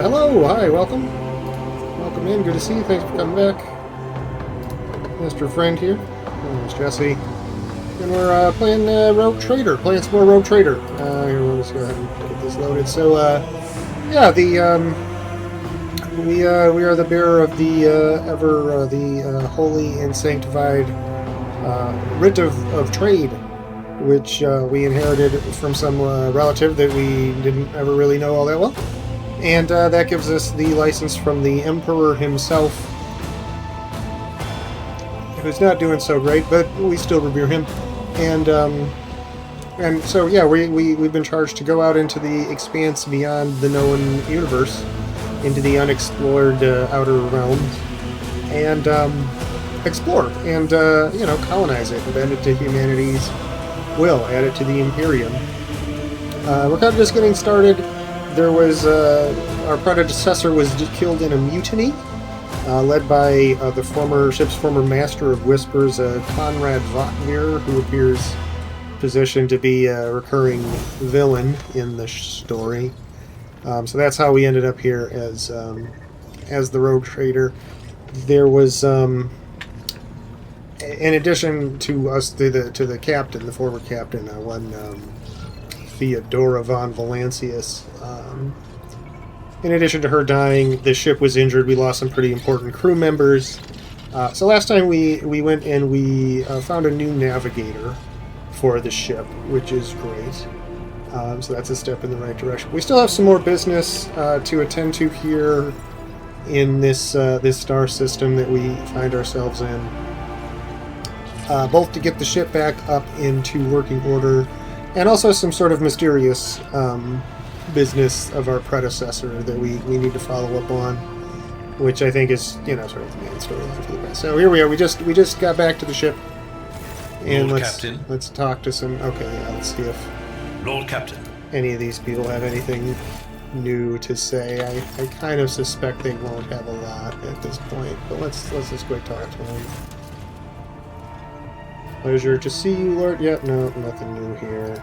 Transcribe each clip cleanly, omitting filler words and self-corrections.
Hello, hi, welcome. Welcome in, good to see you, thanks for coming back. Mr. Friend here, my name's Jesse. And we're playing Rogue Trader, playing some more Rogue Trader. Here, let's go ahead and get this loaded. So, yeah, we are the bearer of the holy and sanctified writ of trade, which we inherited from some relative that we didn't ever really know all that well. And that gives us the license from the Emperor himself, who's not doing so great, but we still revere him. And so, yeah, we've been charged to go out into the expanse beyond the known universe, into the unexplored outer realms, and explore, and, colonize it, and bend it to humanity's will, add it to the Imperium. We're kind of just getting started. There was, our predecessor was killed in a mutiny, led by the ship's former master of whispers, Conrad Votmir, who appears positioned to be a recurring villain in the story. So that's how we ended up here as the Rogue Trader. There was, in addition to us, to the captain, the former captain, one Theodora von Valancius. In addition to her dying, the ship was injured. We lost some pretty important crew members. So last time we went and we found a new navigator for the ship, which is great. So that's a step in the right direction. We still have some more business to attend to here in this star system that we find ourselves in. Both to get the ship back up into working order, and also some sort of mysterious business of our predecessor that we need to follow up on, which I think is, sort of the main storyline for the best. So here we are. We just got back to the ship, and Lord Captain. let's talk to some. Okay, yeah, let's see if Lord Captain. any of these people have anything new to say. I kind of suspect they won't have a lot at this point, but let's just quick talk to them. Pleasure to see you, Lord. Yep, no, nothing new here.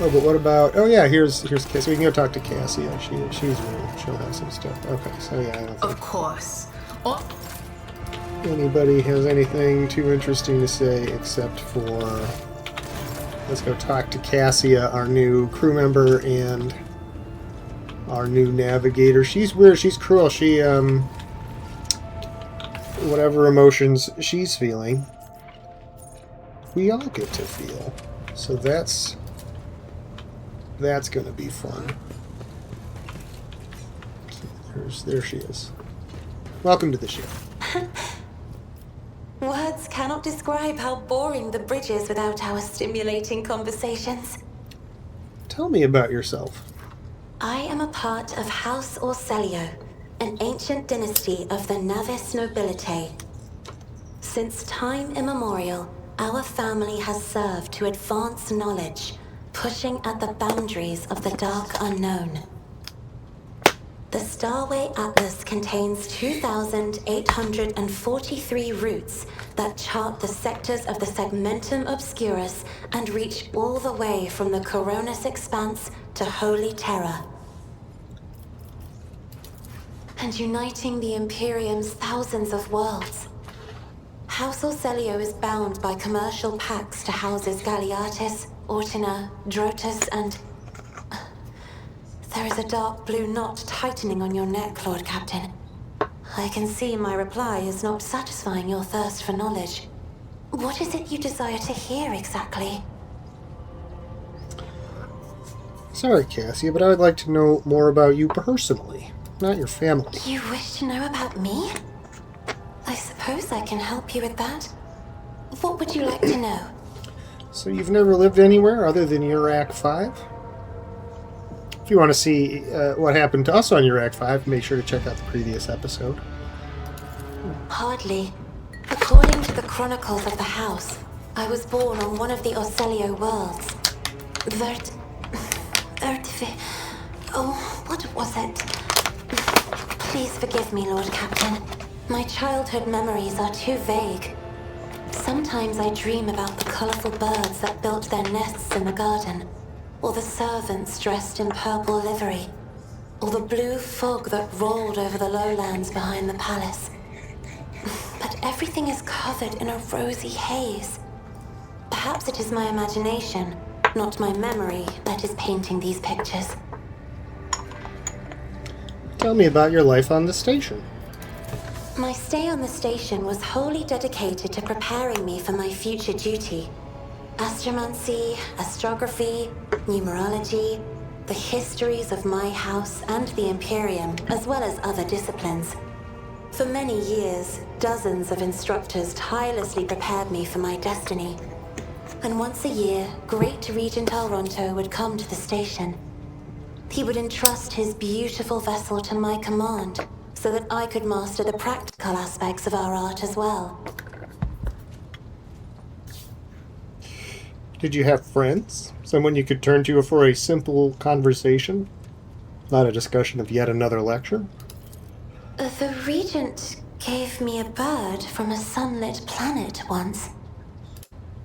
Oh, but what about... Oh, yeah, here's Cassie. We can go talk to Cassia. She's real. She'll have some stuff. Okay, so yeah, I don't think... Of course. Oh. Anybody has anything too interesting to say except for... Let's go talk to Cassia, our new crew member, and our new navigator. She's weird. She's cruel. She, whatever emotions she's feeling, we all get to feel. So that's going to be fun. There she is. Welcome to the ship. Words cannot describe how boring the bridge is without our stimulating conversations. Tell me about yourself. I am a part of House Orselio, an ancient dynasty of the Navis nobility. Since time immemorial, our family has served to advance knowledge, pushing at the boundaries of the dark unknown. The Starway Atlas contains 2,843 routes that chart the sectors of the Segmentum Obscurus and reach all the way from the Coronis Expanse to Holy Terra. And uniting the Imperium's thousands of worlds. House Orselio is bound by commercial pacts to houses Galeatis, Ortina, Drotus, and... There is a dark blue knot tightening on your neck, Lord Captain. I can see my reply is not satisfying your thirst for knowledge. What is it you desire to hear exactly? Sorry, Cassia, but I would like to know more about you personally, not your family. You wish to know about me? I suppose I can help you with that. What would you like to know? So you've never lived anywhere other than Urac 5? If you want to see what happened to us on Urac 5, make sure to check out the previous episode. Hardly. According to the chronicles of the house, I was born on one of the Orselio worlds. What was it? Please forgive me, Lord Captain. My childhood memories are too vague. Sometimes I dream about the colorful birds that built their nests in the garden, or the servants dressed in purple livery, or the blue fog that rolled over the lowlands behind the palace. But everything is covered in a rosy haze. Perhaps it is my imagination, not my memory, that is painting these pictures. Tell me about your life on the station. My stay on the station was wholly dedicated to preparing me for my future duty. Astromancy, astrography, numerology, the histories of my house and the Imperium, as well as other disciplines. For many years, dozens of instructors tirelessly prepared me for my destiny. And once a year, Great Regent Alronto would come to the station. He would entrust his beautiful vessel to my command, so that I could master the practical aspects of our art as well. Did you have friends? Someone you could turn to for a simple conversation? Not a discussion of yet another lecture? The Regent gave me a bird from a sunlit planet once.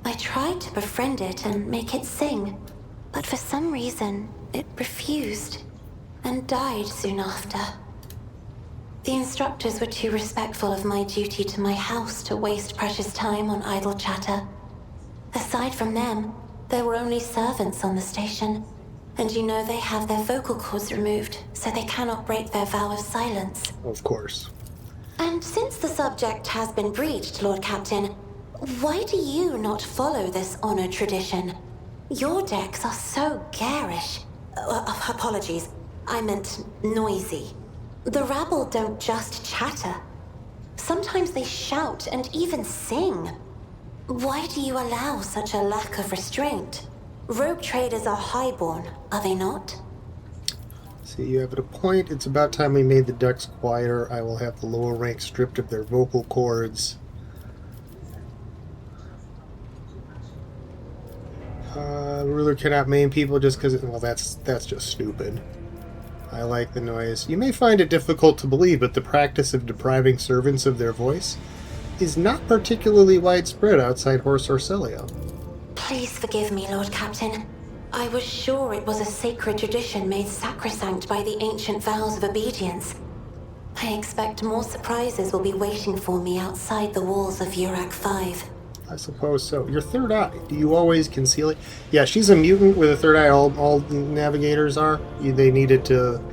I tried to befriend it and make it sing, but for some reason, it refused and died soon after. The instructors were too respectful of my duty to my house to waste precious time on idle chatter. Aside from them, there were only servants on the station, and you know they have their vocal cords removed, so they cannot break their vow of silence. Of course. And since the subject has been breached, Lord Captain, why do you not follow this honored tradition? Your decks are so garish. Apologies, I meant noisy. The rabble don't just chatter. Sometimes they shout and even sing. Why do you allow such a lack of restraint? Rogue traders are highborn, are they not? See, you have a point. It's about time we made the decks quieter. I will have the lower ranks stripped of their vocal cords. Ruler cannot maim people just because... Well, that's just stupid. I like the noise. You may find it difficult to believe, but the practice of depriving servants of their voice is not particularly widespread outside Horse Orcelio. Please forgive me, Lord Captain. I was sure it was a sacred tradition made sacrosanct by the ancient vows of obedience. I expect more surprises will be waiting for me outside the walls of Urac 5. I suppose so. Your third eye, do you always conceal it? Yeah, she's a mutant with a third eye. All navigators are. They needed to...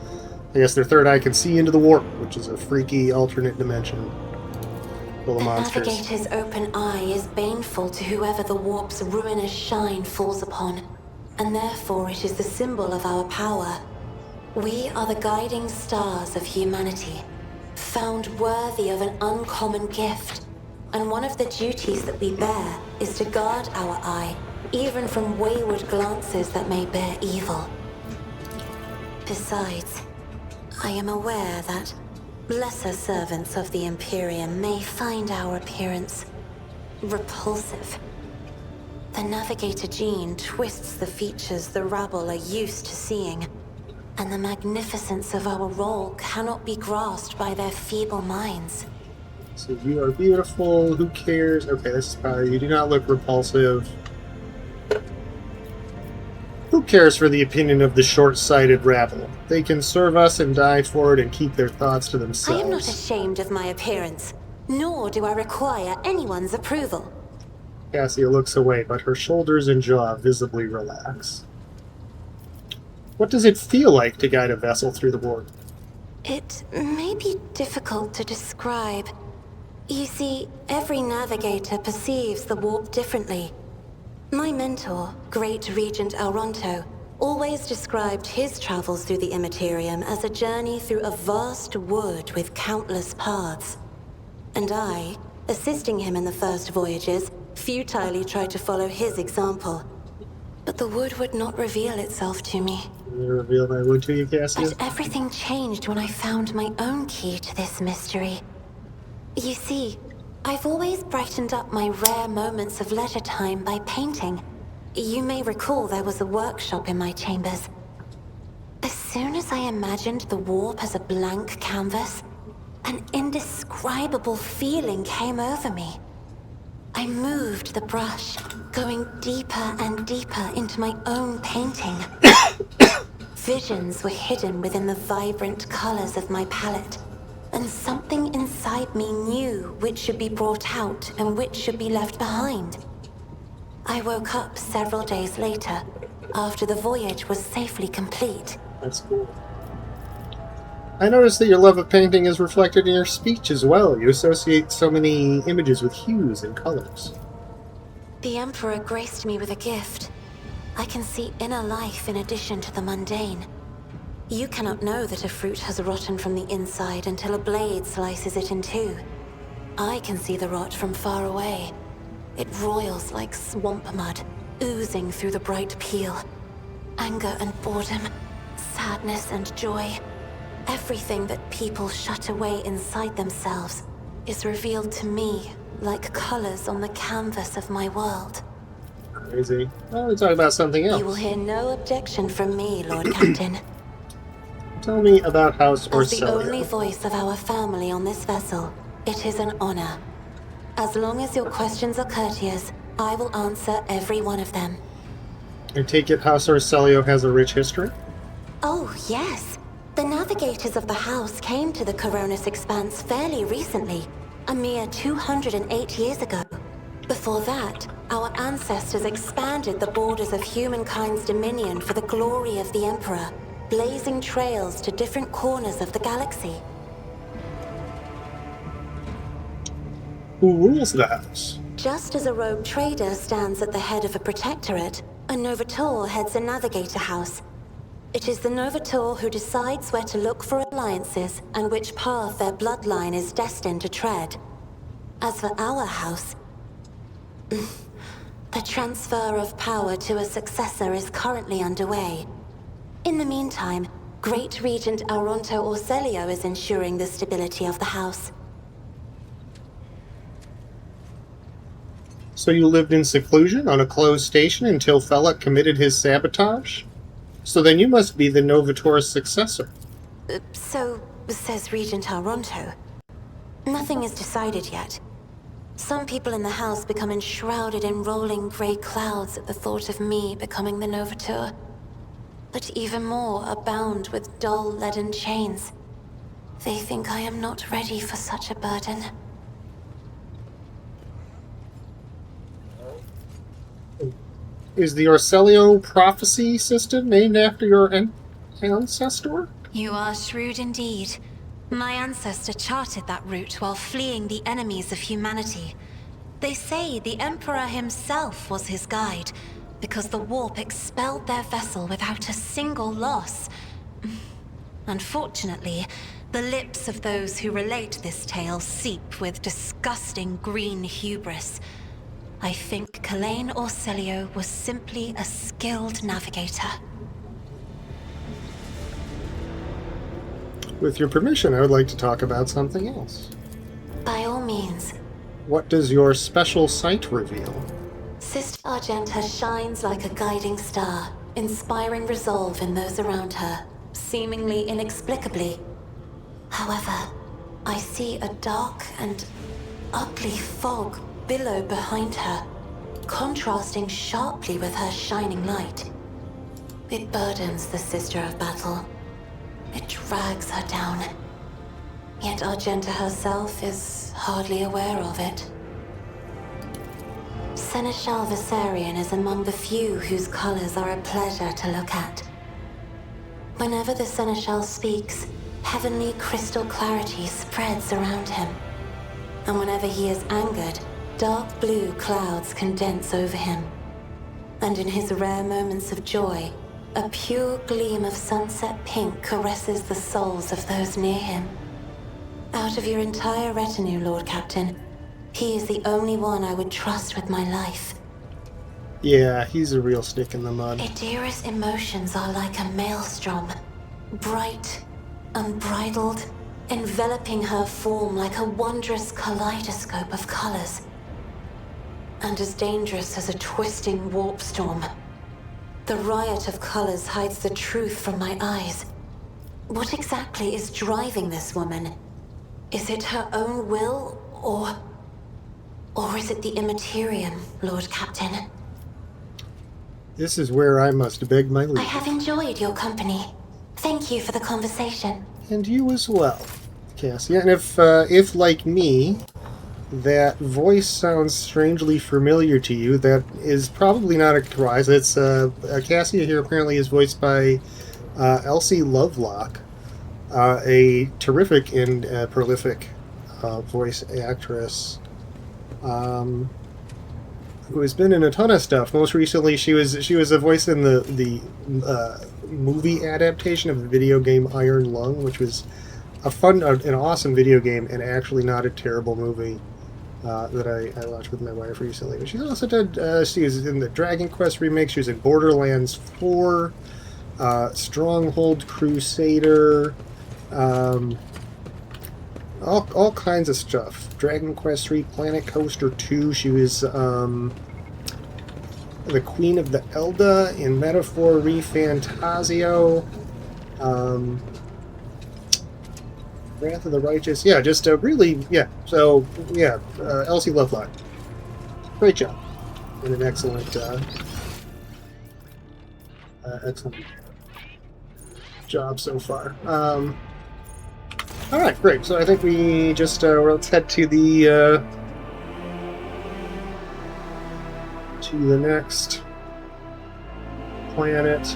I guess their third eye can see into the warp, which is a freaky alternate dimension full of The monsters. navigator's open eye is baneful to whoever the warp's ruinous shine falls upon, and therefore it is the symbol of our power. We are the guiding stars of humanity, found worthy of an uncommon gift. And one of the duties that we bear is to guard our eye, even from wayward glances that may bear evil. Besides, I am aware that lesser servants of the Imperium may find our appearance repulsive. The navigator gene twists the features the rabble are used to seeing, and the magnificence of our role cannot be grasped by their feeble minds. So you are beautiful. Who cares? Okay, this is power. You do not look repulsive. Who cares for the opinion of the short-sighted rabble? They can serve us and die for it and keep their thoughts to themselves. I am not ashamed of my appearance, nor do I require anyone's approval. Cassia looks away, but her shoulders and jaw visibly relax. What does it feel like to guide a vessel through the warp? It may be difficult to describe. You see, every navigator perceives the warp differently. My mentor, Great Regent Alronto, always described his travels through the Immaterium as a journey through a vast wood with countless paths. And I, assisting him in the first voyages, futilely tried to follow his example. But the wood would not reveal itself to me. They reveal my wood to you, Cassia? But everything changed when I found my own key to this mystery. You see, I've always brightened up my rare moments of leisure time by painting. You may recall there was a workshop in my chambers. As soon as I imagined the warp as a blank canvas, an indescribable feeling came over me. I moved the brush, going deeper and deeper into my own painting. Visions were hidden within the vibrant colors of my palette, and something inside me knew which should be brought out and which should be left behind. I woke up several days later, after the voyage was safely complete. That's cool. I noticed that your love of painting is reflected in your speech as well. You associate so many images with hues and colors. The Emperor graced me with a gift. I can see inner life in addition to the mundane. You cannot know that a fruit has rotten from the inside until a blade slices it in two. I can see the rot from far away. It roils like swamp mud, oozing through the bright peel. Anger and boredom, sadness and joy. Everything that people shut away inside themselves is revealed to me like colors on the canvas of my world. Crazy. Well, we're talking about something else. You will hear no objection from me, Lord Captain. Tell me about House As the Orselio. only voice of our family on this vessel, it is an honor. As long as your questions are courteous, I will answer every one of them. I take it House Orselio has a rich history? Oh, yes. The navigators of the house came to the Coronis Expanse fairly recently, a mere 208 years ago. Before that, our ancestors expanded the borders of humankind's dominion for the glory of the Emperor, blazing trails to different corners of the galaxy. Who rules the house? Just as a rogue trader stands at the head of a protectorate, a Novator heads a navigator house. It is the Novator who decides where to look for alliances and which path their bloodline is destined to tread. As for our house, the transfer of power to a successor is currently underway. In the meantime, Great Regent Auronto Orselio is ensuring the stability of the house. So you lived in seclusion on a closed station until Felloc committed his sabotage? So then you must be the Novator's successor. So says Regent Auronto. Nothing is decided yet. Some people in the house become enshrouded in rolling grey clouds at the thought of me becoming the Novator. But even more are bound with dull leaden chains. They think I am not ready for such a burden. Is the Orselio prophecy system named after your ancestor? You are shrewd indeed. My ancestor charted that route while fleeing the enemies of humanity. They say the Emperor himself was his guide, because the warp expelled their vessel without a single loss. Unfortunately, the lips of those who relate this tale seep with disgusting green hubris. I think Comman Orselio was simply a skilled navigator. With your permission, I would like to talk about something else. By all means. What does your special sight reveal? Sister Argenta shines like a guiding star, inspiring resolve in those around her, seemingly inexplicably. However, I see a dark and ugly fog billow behind her, contrasting sharply with her shining light. It burdens the Sister of Battle. It drags her down. Yet Argenta herself is hardly aware of it. Seneschal Viserion is among the few whose colors are a pleasure to look at. Whenever the Seneschal speaks, heavenly crystal clarity spreads around him. And whenever he is angered, dark blue clouds condense over him. And in his rare moments of joy, a pure gleam of sunset pink caresses the souls of those near him. Out of your entire retinue, Lord Captain, he is the only one I would trust with my life. Yeah, he's a real stick in the mud. Idira's emotions are like a maelstrom, bright, unbridled, enveloping her form like a wondrous kaleidoscope of colors. And as dangerous as a twisting warp storm. The riot of colors hides the truth from my eyes. What exactly is driving this woman? Is it her own will, or... Or is it the Immaterium, Lord Captain? This is where I must beg my I leave. have enjoyed your company. Thank you for the conversation. And you as well, Cassie. And if like me, that voice sounds strangely familiar to you, that is probably not a surprise. It's Cassia here apparently is voiced by Elsie Lovelock, a terrific and prolific voice actress. Who has been in a ton of stuff. Most recently, she was a voice in the movie adaptation of the video game Iron Lung, which was a fun, an awesome video game, and actually not a terrible movie that I watched with my wife recently. But she's also did. She was in the Dragon Quest remake. She was in Borderlands 4, Stronghold Crusader. All kinds of stuff. Dragon Quest 3, Planet Coaster 2. She was the Queen of the Elda in Metaphor Re Fantasio. Wrath of the Righteous. Yeah, just really, yeah. So, yeah, Elsie Lovelock. Great job. And an excellent, excellent job so far. All right, great. So I think we just let's head to the next planet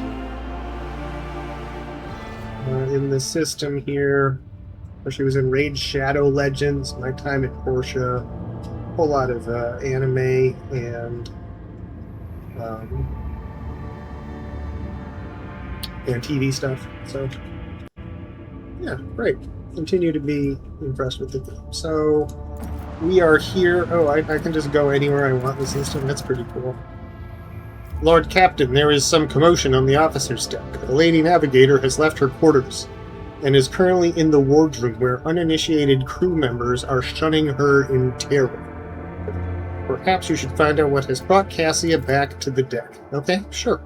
in the system here. She was in Raid Shadow Legends, My Time at Portia, a whole lot of anime and TV stuff. So yeah, great. Continue to be impressed with the game. So we are here. Oh, I can just go anywhere I want in the system. That's pretty cool. Lord Captain, there is some commotion on the officer's deck. The Lady Navigator has left her quarters and is currently in the wardroom where uninitiated crew members are shunning her in terror. Perhaps you should find out what has brought Cassia back to the deck. Okay, sure.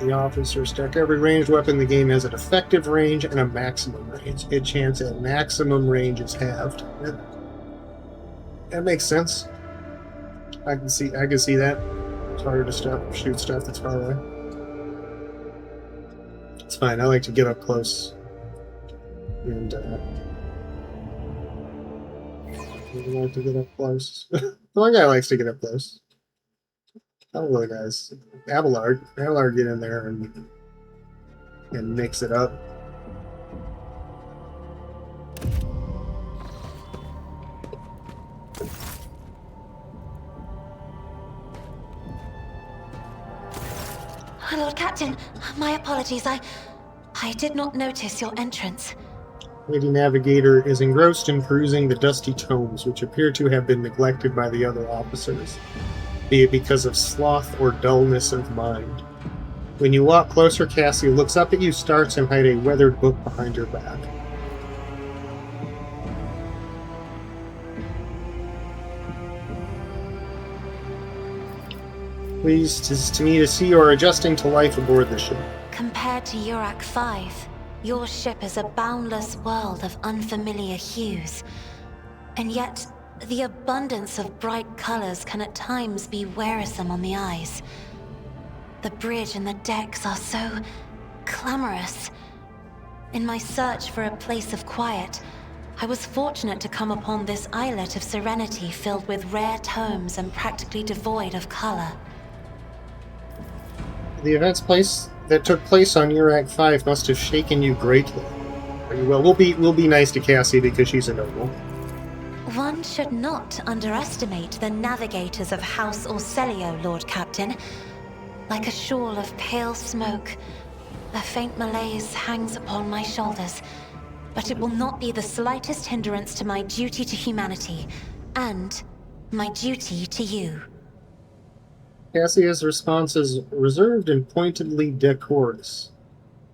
The officer's deck. Every ranged weapon in the game has an effective range and a maximum range. Hit chance at maximum range is halved. That makes sense. I can see that. It's harder to shoot stuff that's far away. It's fine. I like to get up close. And I like to get up close. The one guy likes to get up close. Couple of guys. Abelard get in there and mix it up. Lord Captain, my apologies. I did not notice your entrance. Lady Navigator is engrossed in perusing the dusty tomes, which appear to have been neglected by the other officers, be it because of sloth or dullness of mind. When you walk closer, Cassie looks up at you, starts, and hide a weathered book behind her back. Pleased to me to see you are adjusting to life aboard the ship. Compared to Urak 5, your ship is a boundless world of unfamiliar hues. And yet, the abundance of bright colors can at times be wearisome on the eyes. The bridge and the decks are so clamorous. In my search for a place of quiet, I was fortunate to come upon this islet of serenity filled with rare tomes and practically devoid of color. The events that took place on Urak 5 must have shaken you greatly. Well, we'll be nice to Cassie because she's a noble. One should not underestimate the navigators of House Orselio, Lord Captain. Like a shawl of pale smoke, a faint malaise hangs upon my shoulders, but it will not be the slightest hindrance to my duty to humanity, and my duty to you. Cassia's response is reserved and pointedly decorous,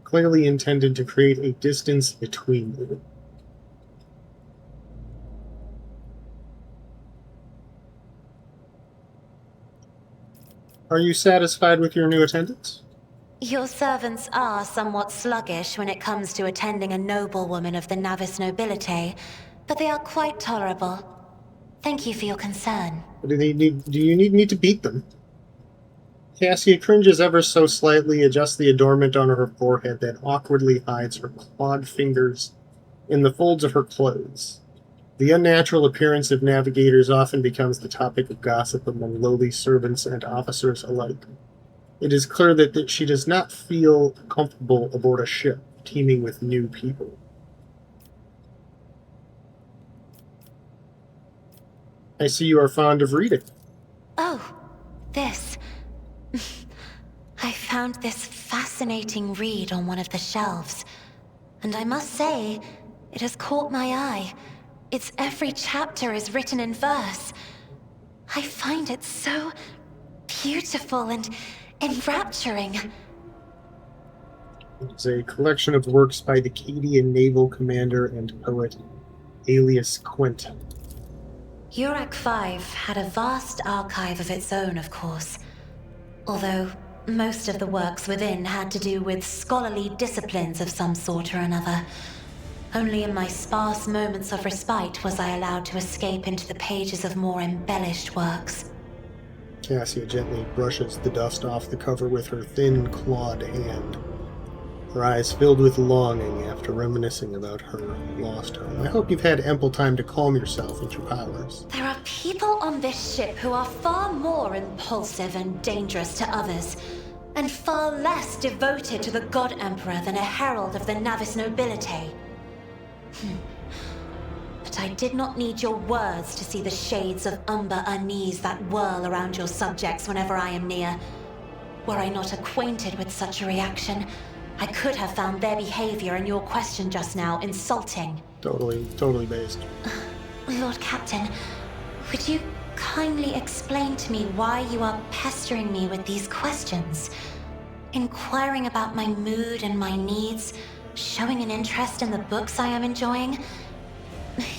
clearly intended to create a distance between you. Are you satisfied with your new attendance? Your servants are somewhat sluggish when it comes to attending a noblewoman of the Navis nobility, but they are quite tolerable. Thank you for your concern. Do you need me to beat them? Cassia cringes ever so slightly, adjusts the adornment on her forehead that awkwardly hides her clawed fingers in the folds of her clothes. The unnatural appearance of navigators often becomes the topic of gossip among lowly servants and officers alike. It is clear that she does not feel comfortable aboard a ship teeming with new people. I see you are fond of reading. Oh, this. I found this fascinating read on one of the shelves, and I must say, it has caught my eye. Its every chapter is written in verse. I find it so beautiful and enrapturing. It is a collection of works by the Cadian naval commander and poet Aelius Quentin. Urak 5 had a vast archive of its own, of course. Although most of the works within had to do with scholarly disciplines of some sort or another. Only in my sparse moments of respite was I allowed to escape into the pages of more embellished works. Cassia gently brushes the dust off the cover with her thin, clawed hand. Her eyes filled with longing after reminiscing about her lost home. I hope you've had ample time to calm yourself into powers. There are people on this ship who are far more impulsive and dangerous to others, and far less devoted to the God Emperor than a herald of the Navis nobility. But I did not need your words to see the shades of umber unease that whirl around your subjects whenever I am near. Were I not acquainted with such a reaction, I could have found their behavior and your question just now insulting. Totally based. Lord Captain, would you kindly explain to me why you are pestering me with these questions? Inquiring about my mood and my needs, showing an interest in the books I am enjoying?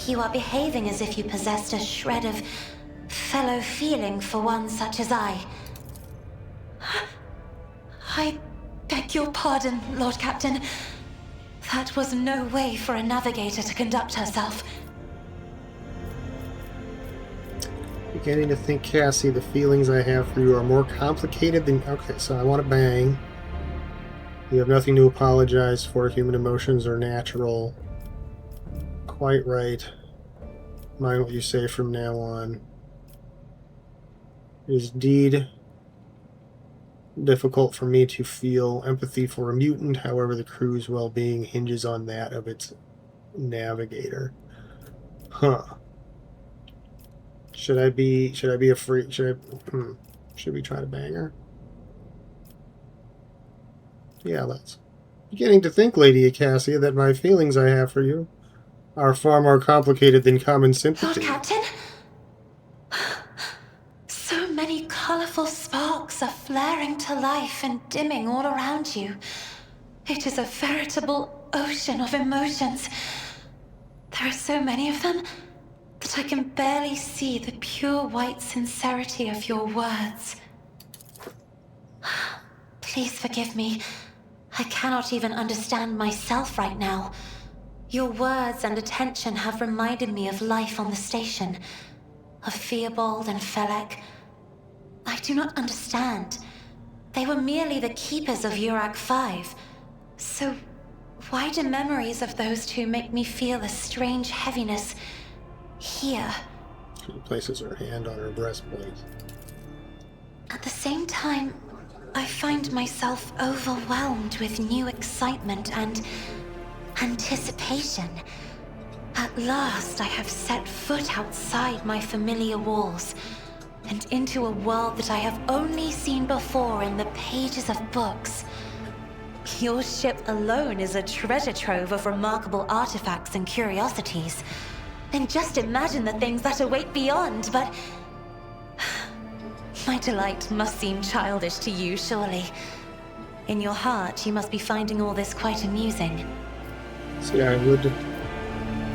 You are behaving as if you possessed a shred of fellow feeling for one such as I. I beg your pardon, Lord Captain. That was no way for a navigator to conduct herself. Beginning to think, Cassie, the feelings I have for you are more complicated than... Okay, so I want to bang. You have nothing to apologize for. Human emotions are natural. Quite right. Mind what you say from now on. It is indeed difficult for me to feel empathy for a mutant, however the crew's well-being hinges on that of its navigator. Huh. Should we try to bang her? Yeah, let's. Beginning to think, Lady Acacia, that my feelings I have for you are far more complicated than common sympathy. Lord Captain? So many colorful sparks are flaring to life and dimming all around you. It is a veritable ocean of emotions. There are so many of them that I can barely see the pure white sincerity of your words. Please forgive me. I cannot even understand myself right now. Your words and attention have reminded me of life on the station, of Theobald and Felek. I do not understand. They were merely the keepers of Urak 5. So why do memories of those two make me feel a strange heaviness here? She places her hand on her breastplate. At the same time, I find myself overwhelmed with new excitement and anticipation. At last, I have set foot outside my familiar walls and into a world that I have only seen before in the pages of books. Your ship alone is a treasure trove of remarkable artifacts and curiosities. And just imagine the things that await beyond, but my delight must seem childish to you, surely. In your heart, you must be finding all this quite amusing. See, I would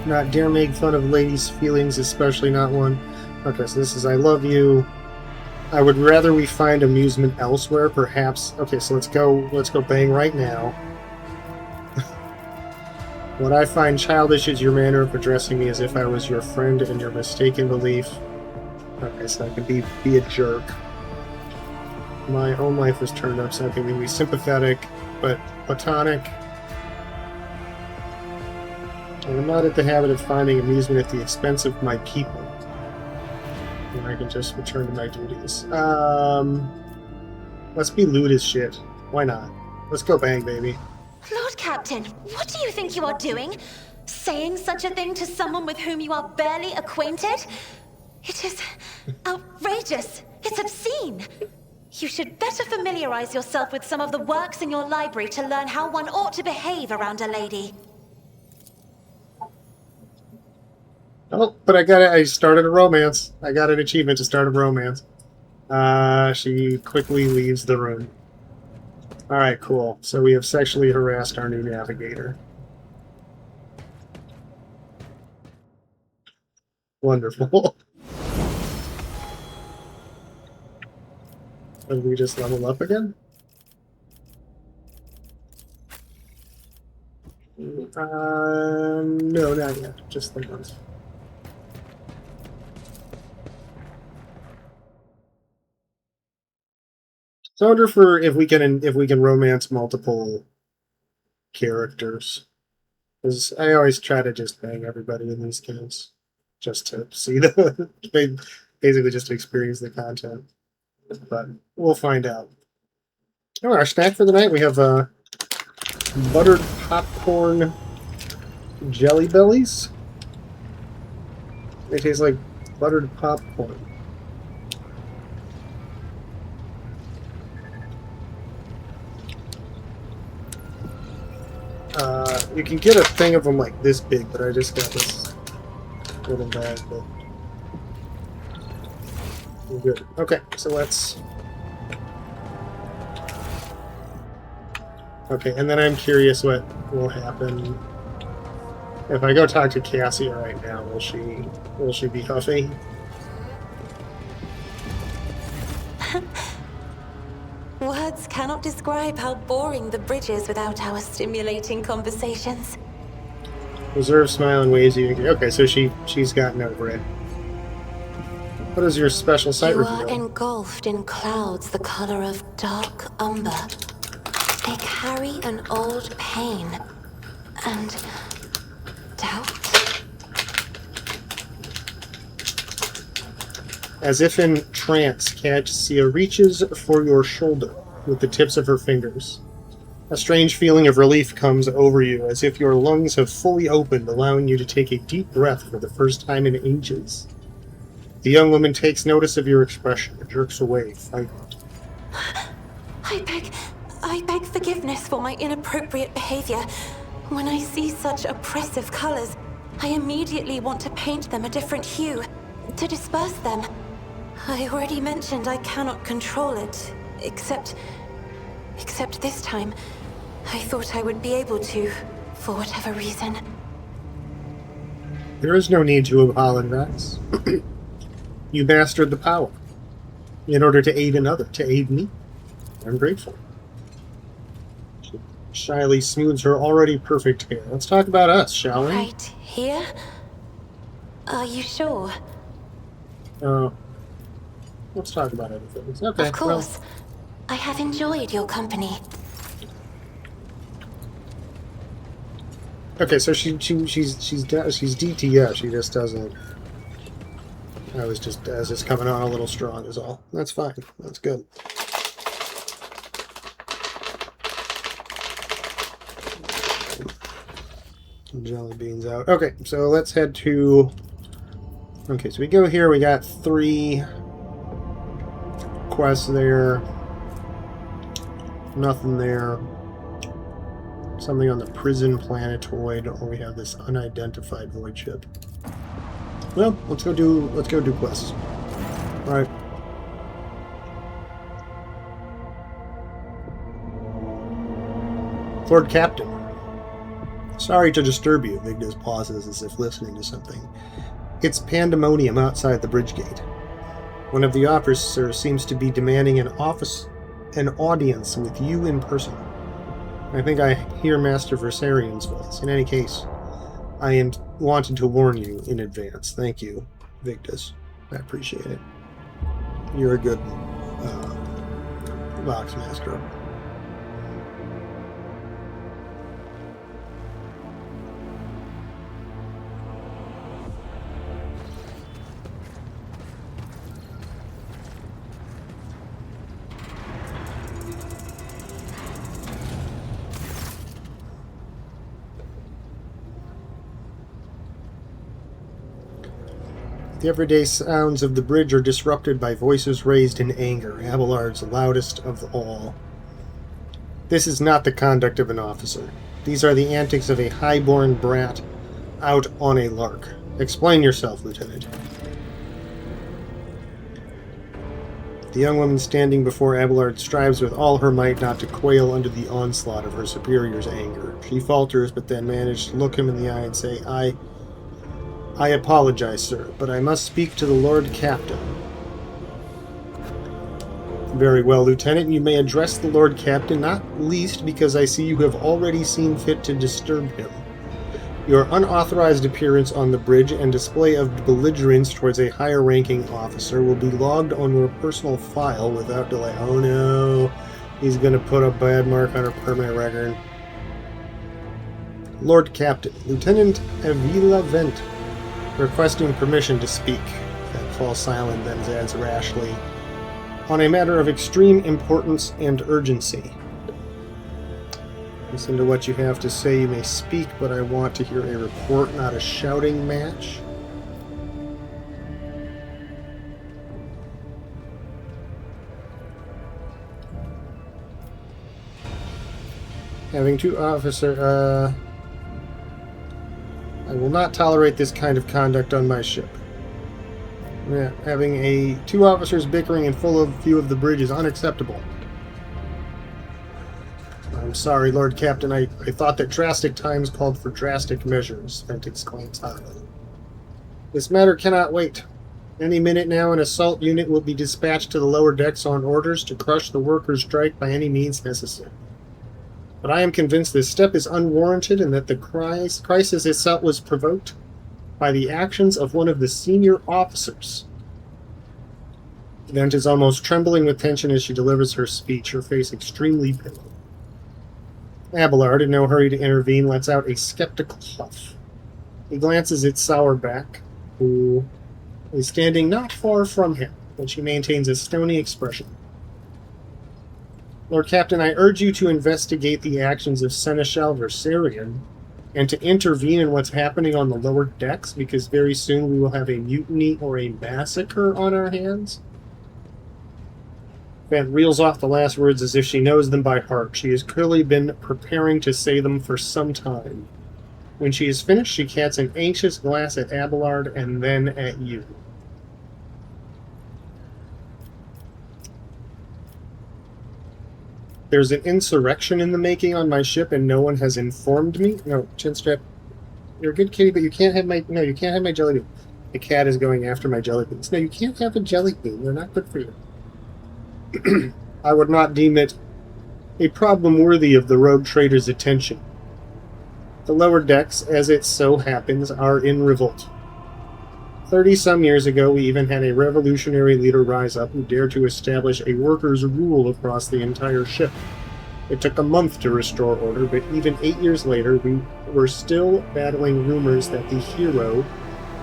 not dare make fun of ladies' feelings, especially not one. Okay, so this is I love you. I would rather we find amusement elsewhere, perhaps. Okay, so let's go bang right now. What I find childish is your manner of addressing me as if I was your friend and your mistaken belief. Okay, so I can be a jerk. My own life is turned upside down. Be sympathetic, but platonic. I'm not at the habit of finding amusement at the expense of my people. And I can just return to my duties. Let's be lewd as shit. Why not? Let's go bang, baby. Lord Captain, what do you think you are doing? Saying such a thing to someone with whom you are barely acquainted? It is outrageous. It's obscene. You should better familiarize yourself with some of the works in your library to learn how one ought to behave around a lady. Oh, but I started a romance. I got an achievement to start a romance. She quickly leaves the room. Alright, cool. So we have sexually harassed our new navigator. Wonderful. Did we just level up again? No, not yet. Just the once. So I wonder if we can romance multiple characters. Because I always try to just bang everybody in these games, just to see the basically just to experience the content. But we'll find out. Oh, our snack for the night, we have buttered popcorn jelly bellies. They taste like buttered popcorn. You can get a thing of them like this big, but I just got this little bag. But we're good. Okay, so let's. Okay, and then I'm curious what will happen if I go talk to Cassia right now. Will she be huffy? Words cannot describe how boring the bridge is without our stimulating conversations. Reserve smile in ways you can. Okay, so she's gotten over it. What is your special sight You reveal? are engulfed in clouds the color of dark umber. They carry an old pain and doubt. As if in trance, Cassia reaches for your shoulder with the tips of her fingers. A strange feeling of relief comes over you, as if your lungs have fully opened, allowing you to take a deep breath for the first time in ages. The young woman takes notice of your expression and jerks away, frightened. I beg forgiveness for my inappropriate behavior. When I see such oppressive colors, I immediately want to paint them a different hue, to disperse them. I already mentioned I cannot control it, except this time, I thought I would be able to, for whatever reason. There is no need to apologize. You mastered the power in order to aid another, to aid me. I'm grateful. She shyly smooths her already perfect hair. Let's talk about us, shall we? Right here? Are you sure? Let's talk about other things. Okay. Of course. I have enjoyed your company. Okay, so she's DTF. She just doesn't. I was just coming on a little strong is all. That's fine. That's good. Jelly beans out. Okay, so let's head to. Okay, so we go here. We got 3 quests there. Nothing there. Something on the prison planetoid, or we have this unidentified void ship. Well, let's go do quests. All right. Lord Captain. Sorry to disturb you, Vignes pauses as if listening to something. It's pandemonium outside the bridge gate. One of the officers seems to be demanding an audience with you in person. I think I hear Master Versarian's voice. In any case, wanted to warn you in advance. Thank you, Victus. I appreciate it. You're a good Voxmaster. The everyday sounds of the bridge are disrupted by voices raised in anger, Abelard's loudest of all. This is not the conduct of an officer. These are the antics of a high-born brat out on a lark. Explain yourself, Lieutenant. The young woman standing before Abelard strives with all her might not to quail under the onslaught of her superior's anger. She falters, but then manages to look him in the eye and say, I apologize, sir, but I must speak to the Lord Captain. Very well, Lieutenant. You may address the Lord Captain, not least because I see you have already seen fit to disturb him. Your unauthorized appearance on the bridge and display of belligerence towards a higher-ranking officer will be logged on your personal file without delay. Oh no, he's going to put a bad mark on her permanent record. Lord Captain, Lieutenant Avila Vent, requesting permission to speak. That falls silent, then adds rashly, on a matter of extreme importance and urgency. Listen to what you have to say. You may speak, but I want to hear a report, not a shouting match. Having two officers, I will not tolerate this kind of conduct on my ship. Yeah, having two officers bickering in full view of the bridge is unacceptable. I'm sorry, Lord Captain. I thought that drastic times called for drastic measures, Vent exclaims hotly. This matter cannot wait. Any minute now, an assault unit will be dispatched to the lower decks on orders to crush the workers' strike by any means necessary. But I am convinced this step is unwarranted and that the crisis itself was provoked by the actions of one of the senior officers. Vent is almost trembling with tension as she delivers her speech, her face extremely pale. Abelard, in no hurry to intervene, lets out a skeptical huff. He glances at Sourback, who is standing not far from him, but she maintains a stony expression. Lord Captain, I urge you to investigate the actions of Seneschal Versarion and to intervene in what's happening on the lower decks, because very soon we will have a mutiny or a massacre on our hands. Vent reels off the last words as if she knows them by heart. She has clearly been preparing to say them for some time. When she is finished, she casts an anxious glance at Abelard and then at you. There's an insurrection in the making on my ship, and no one has informed me. No, Chinstrap, you're a good kitty, but you can't have my... No, you can't have my jelly bean. The cat is going after my jelly beans. No, you can't have a jelly bean. They're not good for you. I would not deem it a problem worthy of the rogue trader's attention. The lower decks, as it so happens, are in revolt. 30-some years ago, we even had a revolutionary leader rise up who dared to establish a workers' rule across the entire ship. It took a month to restore order, but even 8 years later, we were still battling rumors that the hero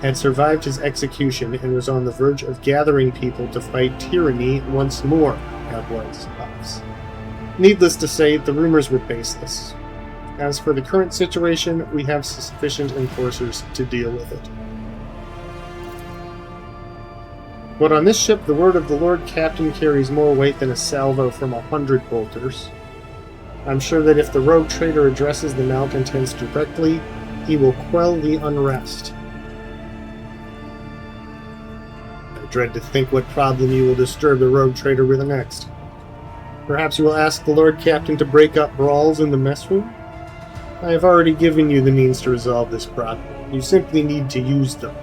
had survived his execution and was on the verge of gathering people to fight tyranny once more, Ablard's thoughts. Needless to say, the rumors were baseless. As for the current situation, we have sufficient enforcers to deal with it. But on this ship, the word of the Lord Captain carries more weight than a salvo from 100 bolters. I'm sure that if the rogue trader addresses the malcontents directly, he will quell the unrest. I dread to think what problem you will disturb the rogue trader with next. Perhaps you will ask the Lord Captain to break up brawls in the mess room? I have already given you the means to resolve this problem. You simply need to use them.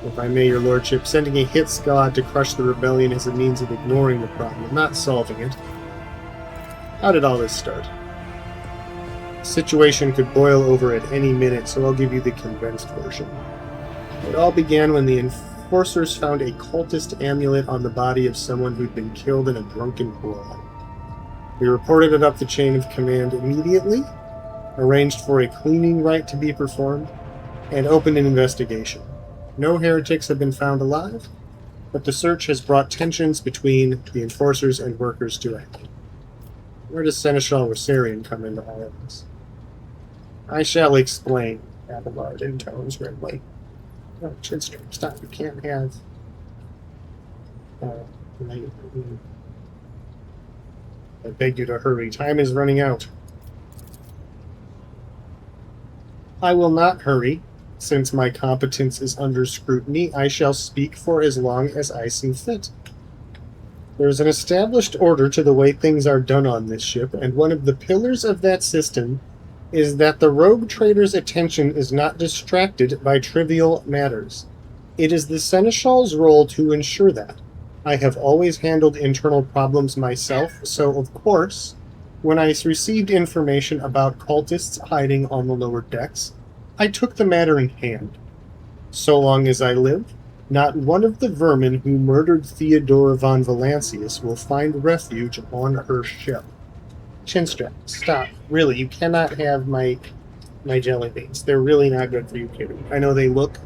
If I may, your lordship, sending a hit squad to crush the rebellion is a means of ignoring the problem, not solving it. How did all this start? The situation could boil over at any minute, so I'll give you the condensed version. It all began when the enforcers found a cultist amulet on the body of someone who'd been killed in a drunken brawl. We reported it up the chain of command immediately, arranged for a cleaning rite to be performed, and opened an investigation. No heretics have been found alive, but the search has brought tensions between the enforcers and workers to a head. Where does Seneschal Rosarian come into all of this? I shall explain, Abelard intones grimly. No, Chinstrom, stop. You can't have... I beg you to hurry. Time is running out. I will not hurry. Since my competence is under scrutiny, I shall speak for as long as I see fit. There is an established order to the way things are done on this ship, and one of the pillars of that system is that the rogue trader's attention is not distracted by trivial matters. It is the Seneschal's role to ensure that. I have always handled internal problems myself, so of course, when I received information about cultists hiding on the lower decks, I took the matter in hand. So long as I live, not one of the vermin who murdered Theodora von Valancius will find refuge on her ship. Chinstrap, stop. Really, you cannot have my jelly beans. They're really not good for you, kid. I know they look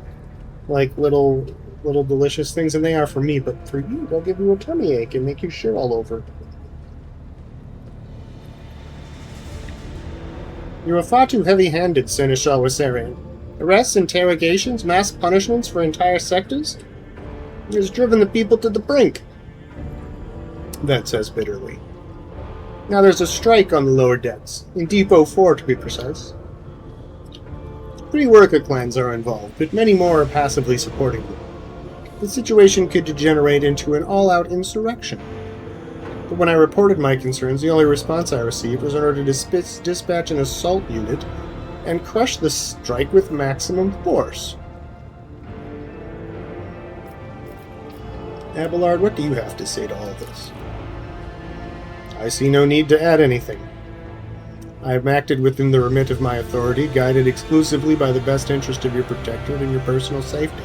like little delicious things, and they are for me, but for you, they'll give you a tummy ache and make you shit all over. You are far too heavy-handed, Seneschal Rosarian. Arrests, interrogations, mass punishments for entire sectors? It has driven the people to the brink. Vet says bitterly. Now there's a strike on the lower decks, in Depot 4 to be precise. 3 worker clans are involved, but many more are passively supporting them. The situation could degenerate into an all-out insurrection. But when I reported my concerns, the only response I received was in order to dispatch an assault unit and crush the strike with maximum force. Abelard, what do you have to say to all this? I see no need to add anything. I have acted within the remit of my authority, guided exclusively by the best interest of your protectorate and your personal safety.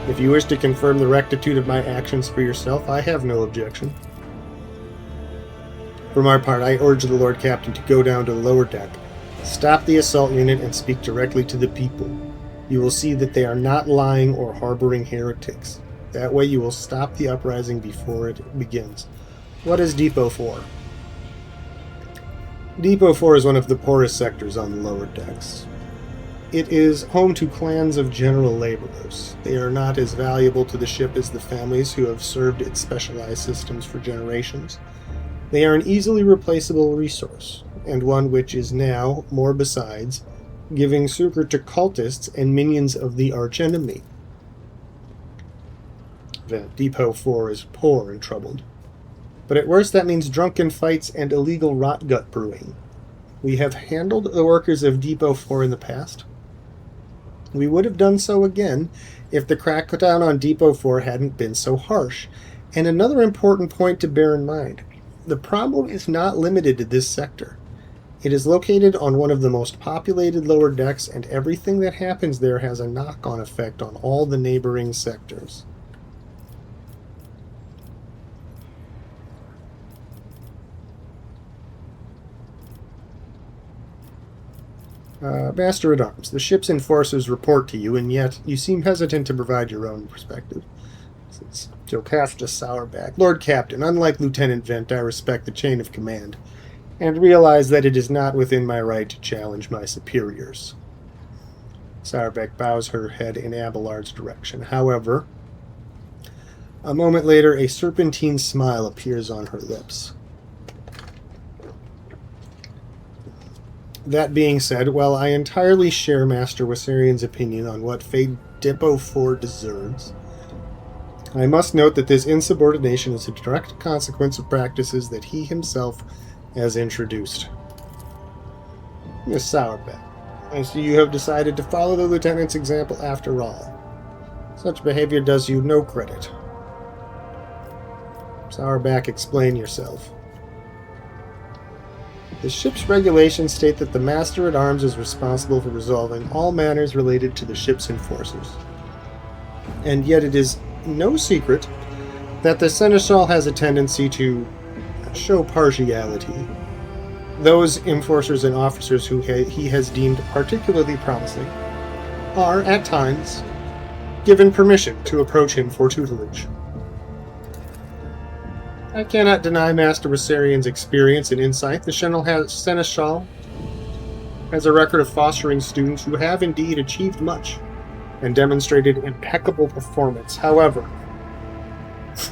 If you wish to confirm the rectitude of my actions for yourself, I have no objection. For my part, I urge the Lord Captain to go down to the lower deck, stop the assault unit, and speak directly to the people. You will see that they are not lying or harboring heretics. That way you will stop the uprising before it begins. What is Depot 4? Depot 4 is one of the poorest sectors on the lower decks. It is home to clans of general laborers. They are not as valuable to the ship as the families who have served its specialized systems for generations. They are an easily replaceable resource, and one which is now, more besides, giving succor to cultists and minions of the archenemy. Depot 4 is poor and troubled. But at worst that means drunken fights and illegal rotgut brewing. We have handled the workers of Depot 4 in the past. We would have done so again if the crackdown on Depot 4 hadn't been so harsh. And another important point to bear in mind. The problem is not limited to this sector. It is located on one of the most populated lower decks, and everything that happens there has a knock-on effect on all the neighboring sectors. Master-at-Arms, the ship's enforcers report to you, and yet you seem hesitant to provide your own perspective. Since Jocasta Sourback, Lord Captain, unlike Lieutenant Vent, I respect the chain of command, and realize that it is not within my right to challenge my superiors. Sourback bows her head in Abelard's direction. However, a moment later, a serpentine smile appears on her lips. That being said, while I entirely share Master Wasarian's opinion on what fate Depot 4 deserves, I must note that this insubordination is a direct consequence of practices that he himself has introduced. Miss Sourback, I see you have decided to follow the Lieutenant's example after all. Such behavior does you no credit. Sourback, explain yourself. The ship's regulations state that the Master-at-Arms is responsible for resolving all matters related to the ship's enforcers. And yet it is no secret that the Seneschal has a tendency to show partiality. Those enforcers and officers who he has deemed particularly promising are, at times, given permission to approach him for tutelage. I cannot deny Master Rosarian's experience and insight. The Seneschal has a record of fostering students who have indeed achieved much and demonstrated impeccable performance. However,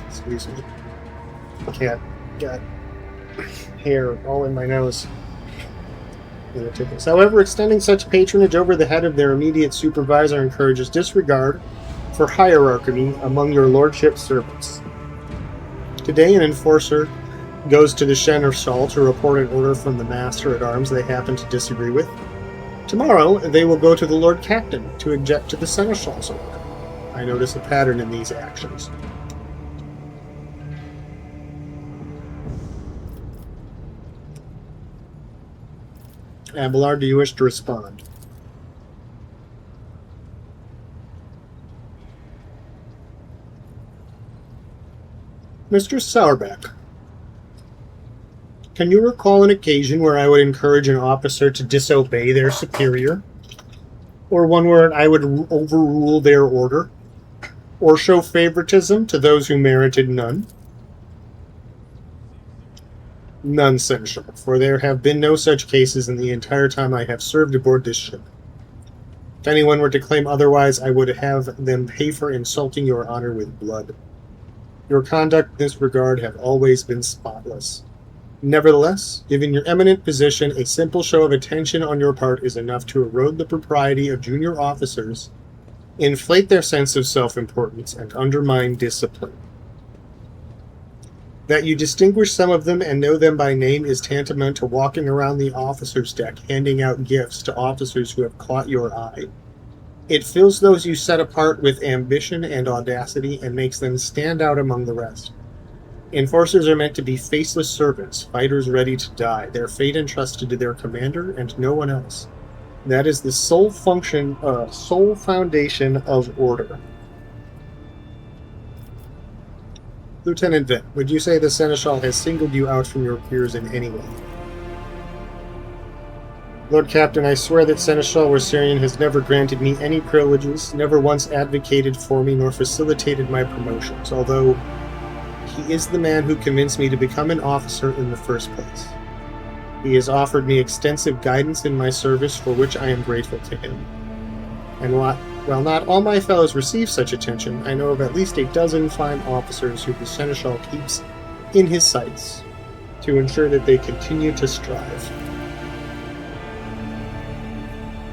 excuse me, cat got hair all in my nose. However, extending such patronage over the head of their immediate supervisor encourages disregard for hierarchy among your lordship's servants. Today, an enforcer goes to the Seneschal to report an order from the Master-at-Arms they happen to disagree with. Tomorrow, they will go to the Lord Captain to object to the Seneschal's order. I notice a pattern in these actions. Abelard, do you wish to respond? Mr. Sourback, can you recall an occasion where I would encourage an officer to disobey their superior? Or one where I would overrule their order? Or show favoritism to those who merited none? None, Seneschal, for there have been no such cases in the entire time I have served aboard this ship. If anyone were to claim otherwise, I would have them pay for insulting your honor with blood. Your conduct in this regard have always been spotless. Nevertheless, given your eminent position, a simple show of attention on your part is enough to erode the propriety of junior officers, inflate their sense of self-importance, and undermine discipline. That you distinguish some of them and know them by name is tantamount to walking around the officer's deck handing out gifts to officers who have caught your eye. It fills those you set apart with ambition and audacity and makes them stand out among the rest. Enforcers are meant to be faceless servants, fighters ready to die, their fate entrusted to their commander and no one else. That is the sole foundation of order. Lieutenant Vett, would you say the Seneschal has singled you out from your peers in any way? Lord Captain, I swear that Seneschal Rosarian has never granted me any privileges, never once advocated for me, nor facilitated my promotions, although he is the man who convinced me to become an officer in the first place. He has offered me extensive guidance in my service, for which I am grateful to him. And while not all my fellows receive such attention, I know of at least a dozen fine officers who the Seneschal keeps in his sights to ensure that they continue to strive.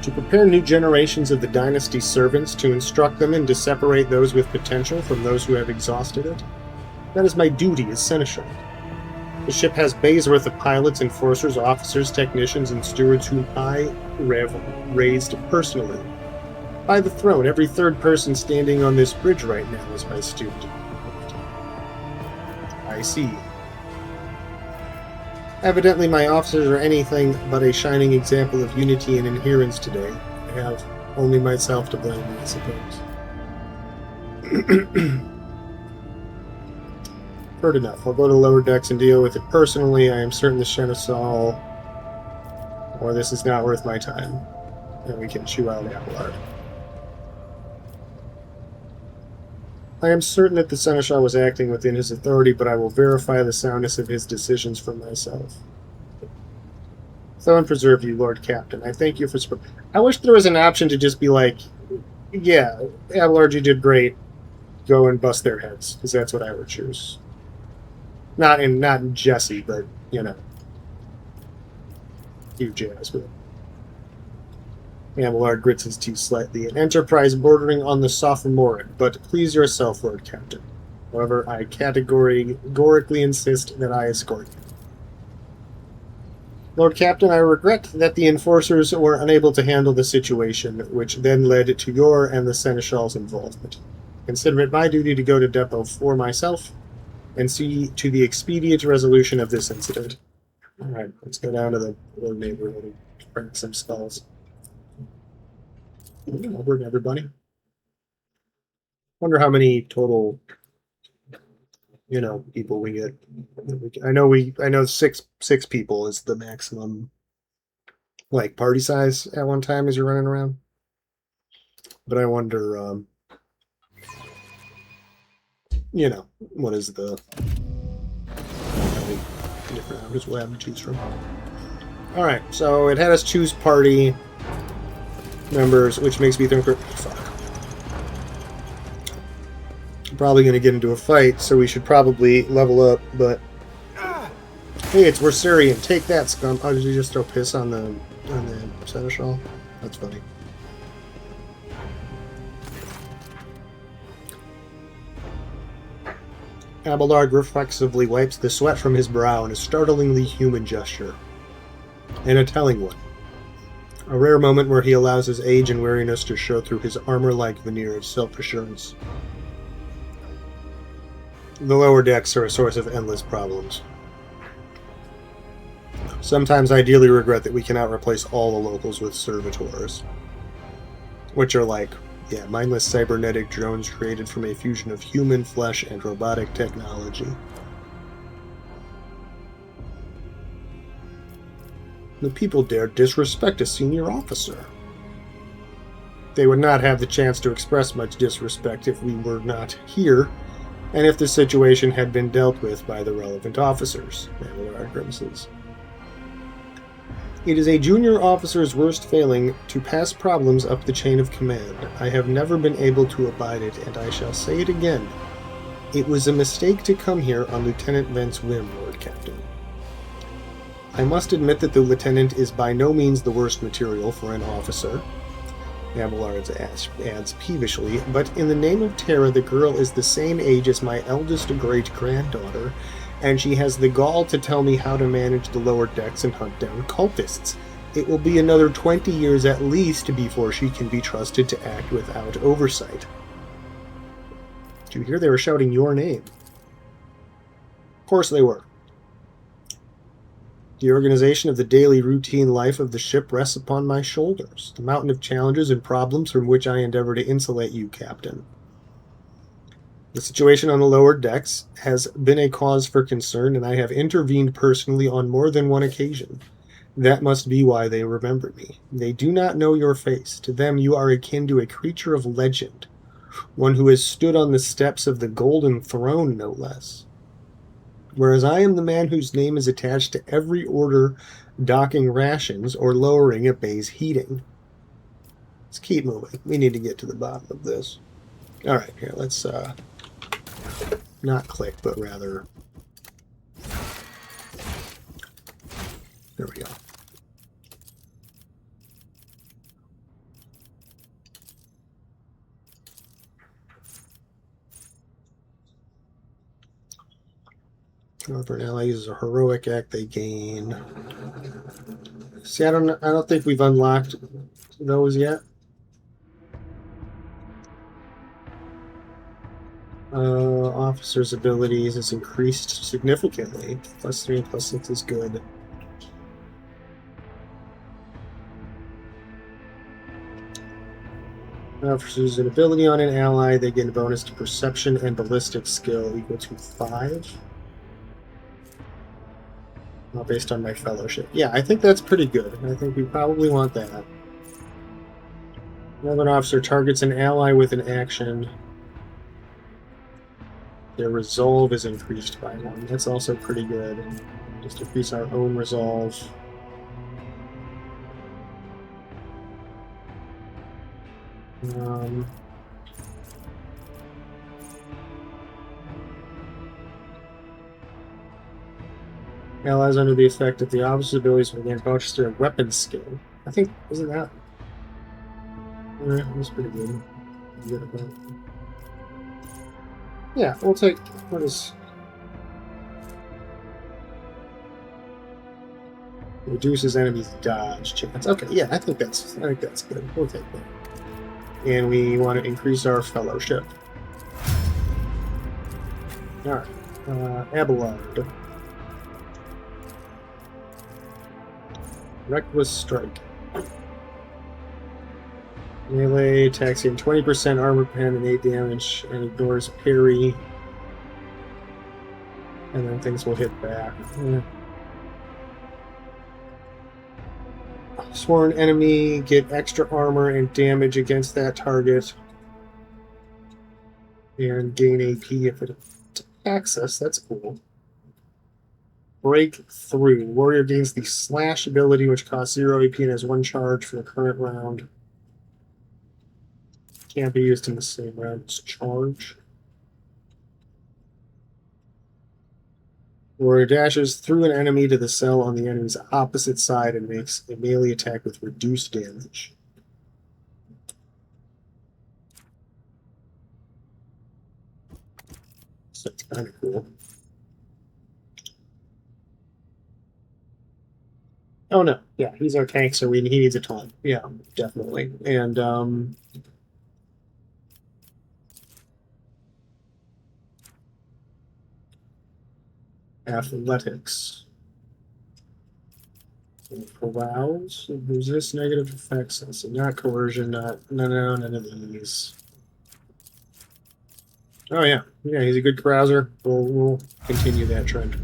To prepare new generations of the dynasty's servants, to instruct them and to separate those with potential from those who have exhausted it. That is my duty as Seneschal. The ship has bays worth of pilots, enforcers, officers, technicians, and stewards whom I have raised personally. By the throne, every third person standing on this bridge right now is my student. I see. Evidently, my officers are anything but a shining example of unity and adherence today. I have only myself to blame, I suppose. Heard enough. I'll go to lower decks and deal with it personally. I am certain the Seneschal, or this is not worth my time. And we can chew out Abelard. I am certain that the Seneschal was acting within his authority, but I will verify the soundness of his decisions for myself. So and preserve you, Lord Captain. I thank you for... I wish there was an option to just be like, yeah, Abelard, you did great. Go and bust their heads, because that's what I would choose. Not in Jesse, but, you know, you jazz with it. Abelard grits his teeth slightly. An enterprise bordering on the sophomoric, but please yourself, Lord Captain. However, I categorically insist that I escort you. Lord Captain, I regret that the enforcers were unable to handle the situation, which then led to your and the Seneschal's involvement. Consider it my duty to go to Depot for myself and see to the expedient resolution of this incident. Alright, let's go down to the little neighborhood and crack some skulls. Over, everybody. Wonder how many total, people we get. I know six people is the maximum, like, party size at one time as you're running around. But I wonder, what is the different averages we'll have to choose from. Alright, so it had us choose party members, which makes me think, fuck. I'm probably going to get into a fight, so we should probably level up, but... Hey, it's Wersarian. Take that, scum. Oh, did you just throw piss on the seneschal? That's funny. Abelard reflexively wipes the sweat from his brow in a startlingly human gesture. And a telling one. A rare moment where he allows his age and weariness to show through his armor-like veneer of self-assurance. The lower decks are a source of endless problems. Sometimes I dearly regret that we cannot replace all the locals with servitors. Which are like, mindless cybernetic drones created from a fusion of human flesh and robotic technology. The people dare disrespect a senior officer. They would not have the chance to express much disrespect if we were not here, and if the situation had been dealt with by the relevant officers. Abelard grimaces. It is a junior officer's worst failing to pass problems up the chain of command. I have never been able to abide it, and I shall say it again. It was a mistake to come here on Lieutenant Vent's whim, Lord Captain. I must admit that the lieutenant is by no means the worst material for an officer, Abelard adds peevishly, but in the name of Terra, the girl is the same age as my eldest great-granddaughter, and she has the gall to tell me how to manage the lower decks and hunt down cultists. It will be another 20 years at least before she can be trusted to act without oversight. Did you hear they were shouting your name? Of course they were. The organization of the daily routine life of the ship rests upon my shoulders, the mountain of challenges and problems from which I endeavor to insulate you, Captain. The situation on the lower decks has been a cause for concern, and I have intervened personally on more than one occasion. That must be why they remember me. They do not know your face. To them, you are akin to a creature of legend, one who has stood on the steps of the Golden Throne, no less. Whereas I am the man whose name is attached to every order docking rations or lowering a bay's heating. Let's keep moving. We need to get to the bottom of this. Alright, here, let's, not click, but rather... There we go. If an ally uses a heroic act, they gain. See, I don't think we've unlocked those yet. Officer's abilities is increased significantly. +3 and +6 is good. Officers an ability on an ally, they get a bonus to perception and ballistic skill equal to 5. Based on my fellowship. Yeah, I think that's pretty good. I think we probably want that. When an officer targets an ally with an action, their resolve is increased by 1. That's also pretty good. Just increase our own resolve. Allies under the effect of the officer's abilities will gain bonuses to their weapon skill. I think, isn't that? That's pretty good. Good at that. Yeah, we'll take. What is? Reduces enemies' dodge chance. Okay, yeah, I think that's good. We'll take that. And we want to increase our fellowship. All right, Abelard. Reckless Strike. Melee attacks in 20% armor pen and 8 damage and ignores parry. And then things will hit back. Yeah. Sworn enemy get extra armor and damage against that target. And gain AP if it attacks us. That's cool. Breakthrough. Warrior gains the Slash ability, which costs 0 AP and has 1 charge for the current round. Can't be used in the same round as Charge. Warrior dashes through an enemy to the cell on the enemy's opposite side and makes a melee attack with reduced damage. So that's kind of cool. Oh no, yeah, he's our tank, so he needs a taunt. Yeah, definitely. And athletics. Arouse, resist negative effects. So not coercion, none of these. Oh yeah, he's a good carouser. We'll continue that trend.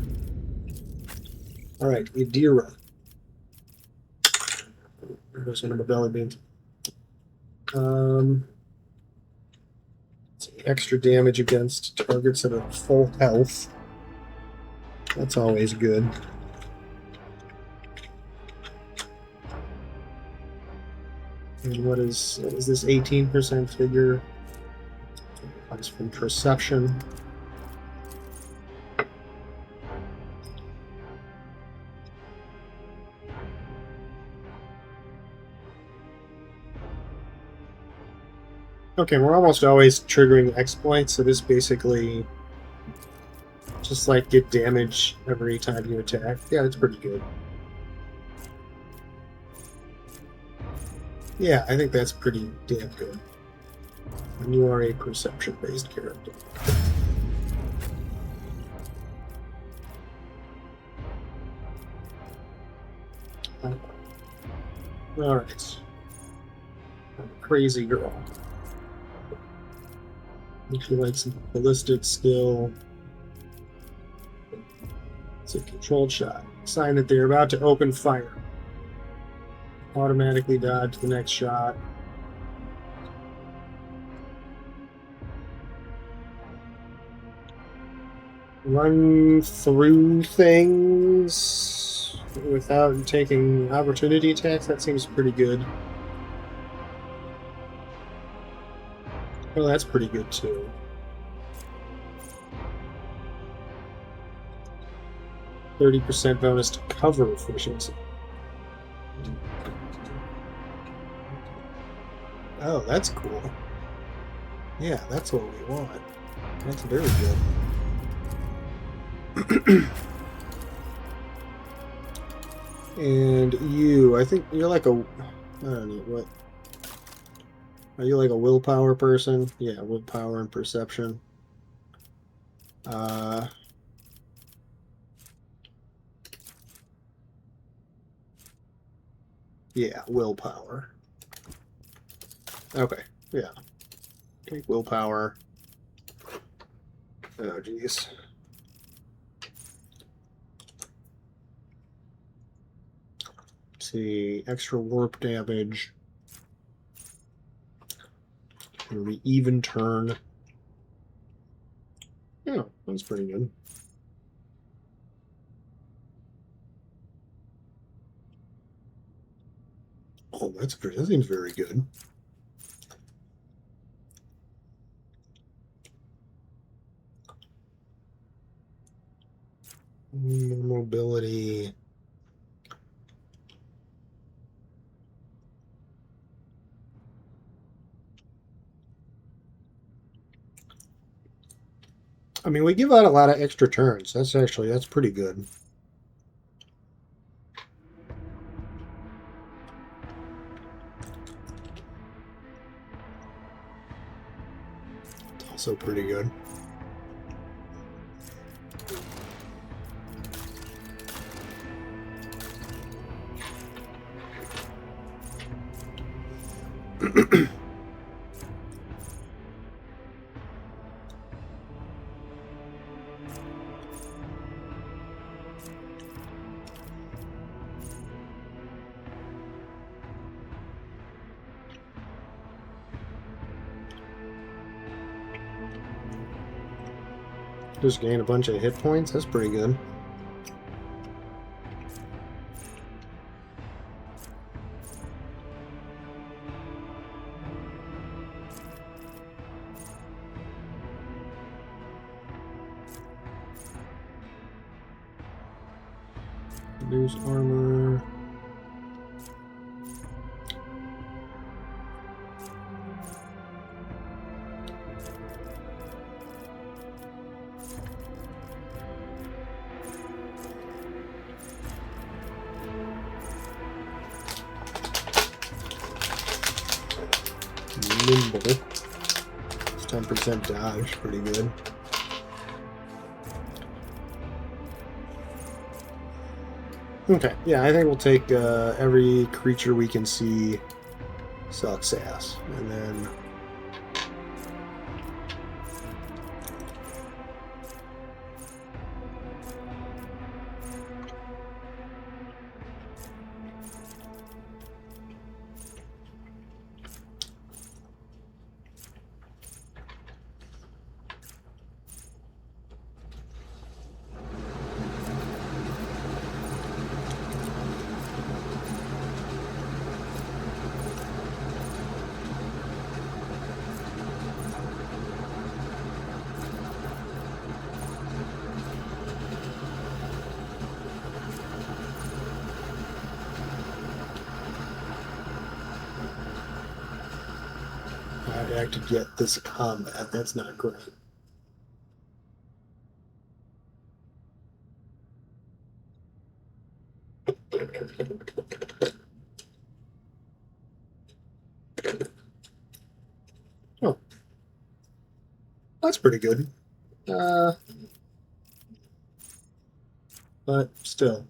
All right, Idira. There's one of the belly beans. Extra damage against targets that are full health. That's always good. And what is this 18% figure? Comes from perception. Okay, we're almost always triggering exploits, so this basically just like get damage every time you attack. Yeah, that's pretty good. Yeah, I think that's pretty damn good. And you are a perception-based character. Alright. Crazy girl. If you like some ballistic skill, it's a controlled shot. Sign that they're about to open fire. Automatically dodge the next shot. Run through things without taking opportunity attacks. That seems pretty good. Well, that's pretty good too. %30 bonus to cover efficiency. Oh, that's cool. Yeah, that's what we want. That's very good. And you, I think you're like a... I don't know, what... Are you like a willpower person? Yeah, willpower and perception. Yeah, willpower. Okay, yeah. Take willpower. Oh, jeez. Let's see, extra warp damage. The even turn. Yeah, that's pretty good. Oh, that's good. That seems very good. Mobility. I mean, we give out a lot of extra turns. That's pretty good. It's also pretty good. Just gain a bunch of hit points. That's pretty good. Reduce armor. Nimble. It's 10% dodge, pretty good. Okay, yeah, I think we'll take every creature we can see sucks ass, and then I had to get this combat. That's not great. Oh, that's pretty good. But still,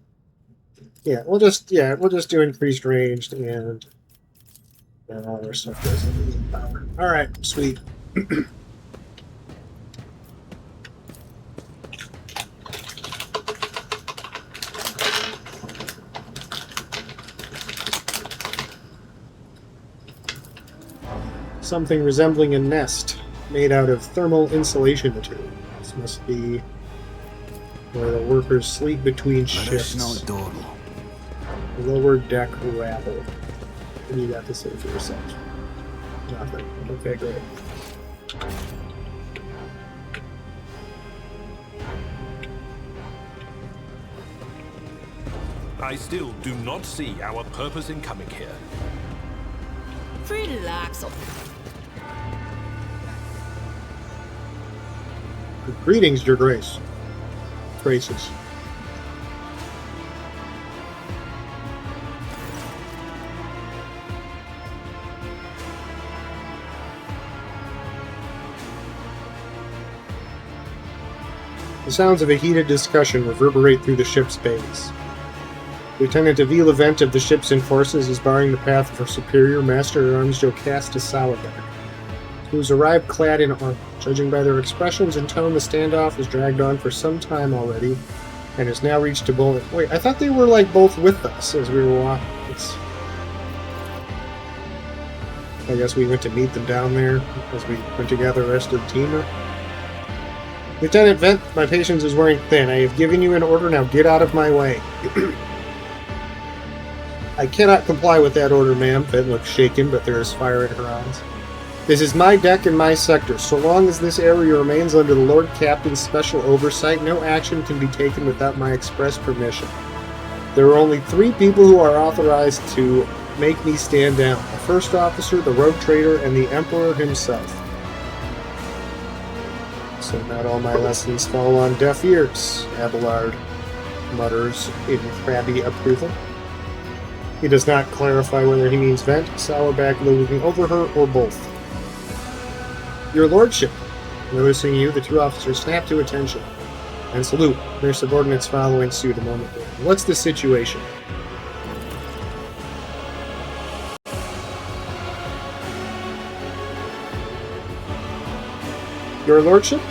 yeah, we'll just do increased ranged and all our stuff doesn't need power. All right, sweet. Something resembling a nest made out of thermal insulation material. This must be where the workers sleep between shifts. Lower deck rabble. What do you got to say for yourself? Nothing. Okay, great. I still do not see our purpose in coming here. Relax. Greetings, Your Grace. Graces. The sounds of a heated discussion reverberate through the ship's bays. Lieutenant Avila Vent of the ship's enforces is barring the path of her superior, Master-at-Arms Jocasta Salazar, who's arrived clad in armor. Judging by their expressions and tone, the standoff has dragged on for some time already, and has now reached a bullet. Wait, I thought they were, like, both with us as we were walking. I guess we went to meet them down there as we went to gather the rest of the team. Lieutenant Vent, my patience is wearing thin. I have given you an order, now get out of my way. I cannot comply with that order, ma'am. Vent looks shaken, but there is fire in her eyes. This is my deck and my sector. So long as this area remains under the Lord Captain's special oversight, no action can be taken without my express permission. There are only 3 people who are authorized to make me stand down. The first officer, the rogue trader, and the Emperor himself. So not all my lessons fall on deaf ears, Abelard mutters in crabby approval. He does not clarify whether he means Vent, Sourback looming over her, or both. Your Lordship. Noticing you, the 2 officers snap to attention and salute. Their subordinates following suit a moment later. What's the situation? Your Lordship?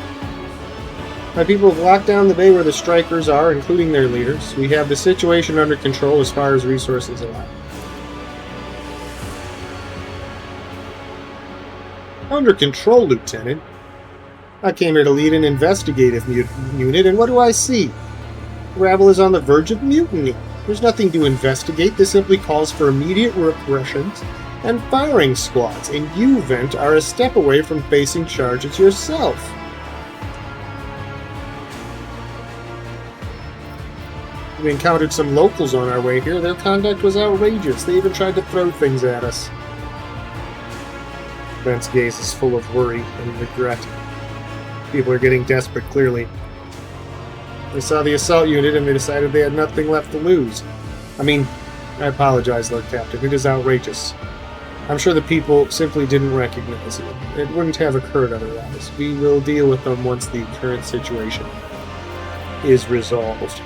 My people have locked down the bay where the strikers are, including their leaders. We have the situation under control as far as resources allow. Under control, Lieutenant. I came here to lead an investigative unit, and what do I see? The rabble is on the verge of mutiny. There's nothing to investigate. This simply calls for immediate repressions and firing squads, and you, Vent, are a step away from facing charges yourself. We encountered some locals on our way here. Their conduct was outrageous. They even tried to throw things at us. Vent's gaze is full of worry and regret. People are getting desperate, clearly. They saw the assault unit and they decided they had nothing left to lose. I mean, I apologize, Lord Captain. It is outrageous. I'm sure the people simply didn't recognize it. It wouldn't have occurred otherwise. We will deal with them once the current situation is resolved.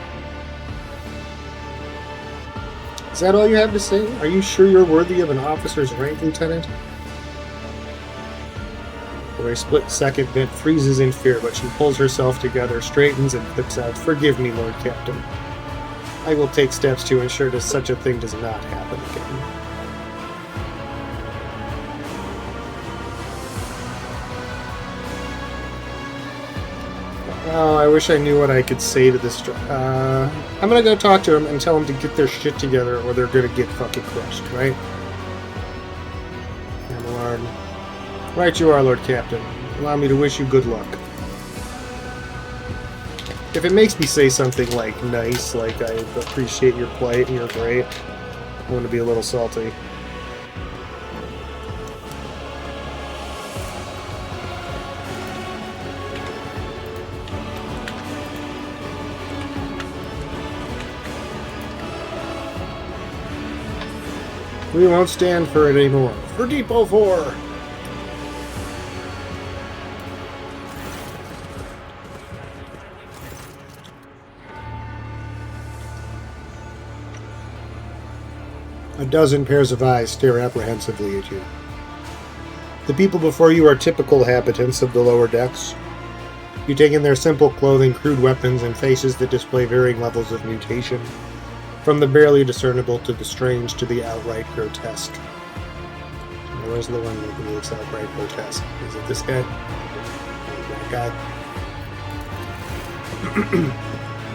Is that all you have to say? Are you sure you're worthy of an officer's rank, Lieutenant? For a split second, Vent freezes in fear, but she pulls herself together, straightens, and flips out. Forgive me, Lord Captain. I will take steps to ensure that such a thing does not happen again. Oh, I wish I knew what I could say to this. I'm gonna go talk to him and tell him to get their shit together or they're gonna get fucking crushed, right? Amelard. Right you are, Lord Captain. Allow me to wish you good luck. If it makes me say something like nice, like I appreciate your plight and you're great, I'm gonna be a little salty. We won't stand for it anymore. For Depot 4! A dozen pairs of eyes stare apprehensively at you. The people before you are typical habitants of the lower decks. You take in their simple clothing, crude weapons, and faces that display varying levels of mutation. From the barely discernible to the strange to the outright grotesque. Where's the one that looks outright grotesque? Is it this guy? That guy?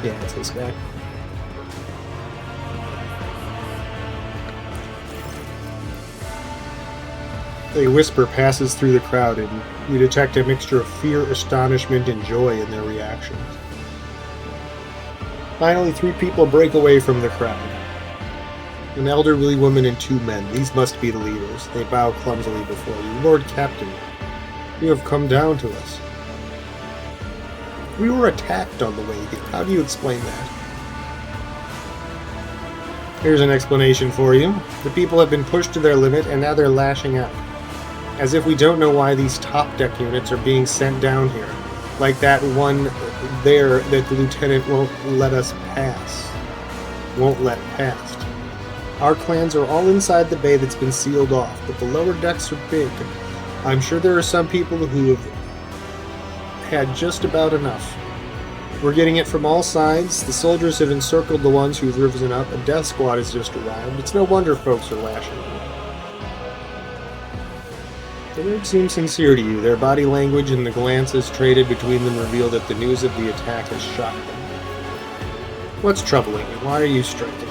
Yeah, it's this guy. A whisper passes through the crowd, and you detect a mixture of fear, astonishment, and joy in their reactions. Finally, 3 people break away from the crowd. An elderly woman and 2 men. These must be the leaders. They bow clumsily before you. Lord Captain, you have come down to us. We were attacked on the way here. How do you explain that? Here's an explanation for you. The people have been pushed to their limit, and now they're lashing out. As if we don't know why these top deck units are being sent down here. Like that one there that the lieutenant won't let us pass. Won't let past. Our clans are all inside the bay that's been sealed off, but the lower decks are big. I'm sure there are some people who have had just about enough. We're getting it from all sides. The soldiers have encircled the ones who've risen up. A death squad has just arrived. It's no wonder folks are lashing out. The words seem sincere to you. Their body language and the glances traded between them reveal that the news of the attack has shocked them. What's troubling you? Why are you striking?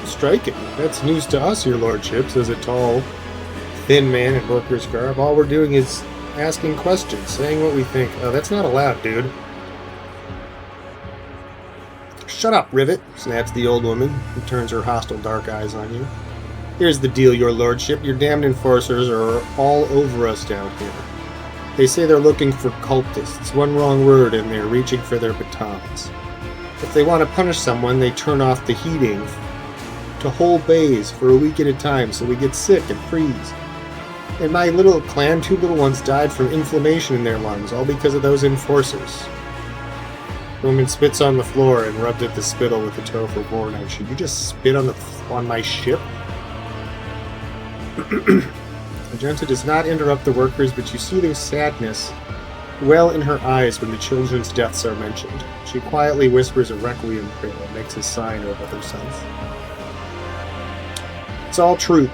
Striking? That's news to us, your lordship, says a tall, thin man in worker's garb. All we're doing is asking questions, saying what we think. Oh, that's not allowed, dude. Shut up, Rivet, snaps the old woman, who turns her hostile dark eyes on you. Here's the deal, your lordship. Your damned enforcers are all over us down here. They say they're looking for cultists. One wrong word and they're reaching for their batons. If they want to punish someone, they turn off the heating to whole bays for a week at a time so we get sick and freeze. In my little clan, 2 little ones died from inflammation in their lungs, all because of those enforcers. The woman spits on the floor and rubs at the spittle with the tofu born out. Should you just spit on my ship? Magenta does not interrupt the workers, but you see their sadness well in her eyes when the children's deaths are mentioned. She quietly whispers a requiem prayer and makes a sign over herself. It's all true.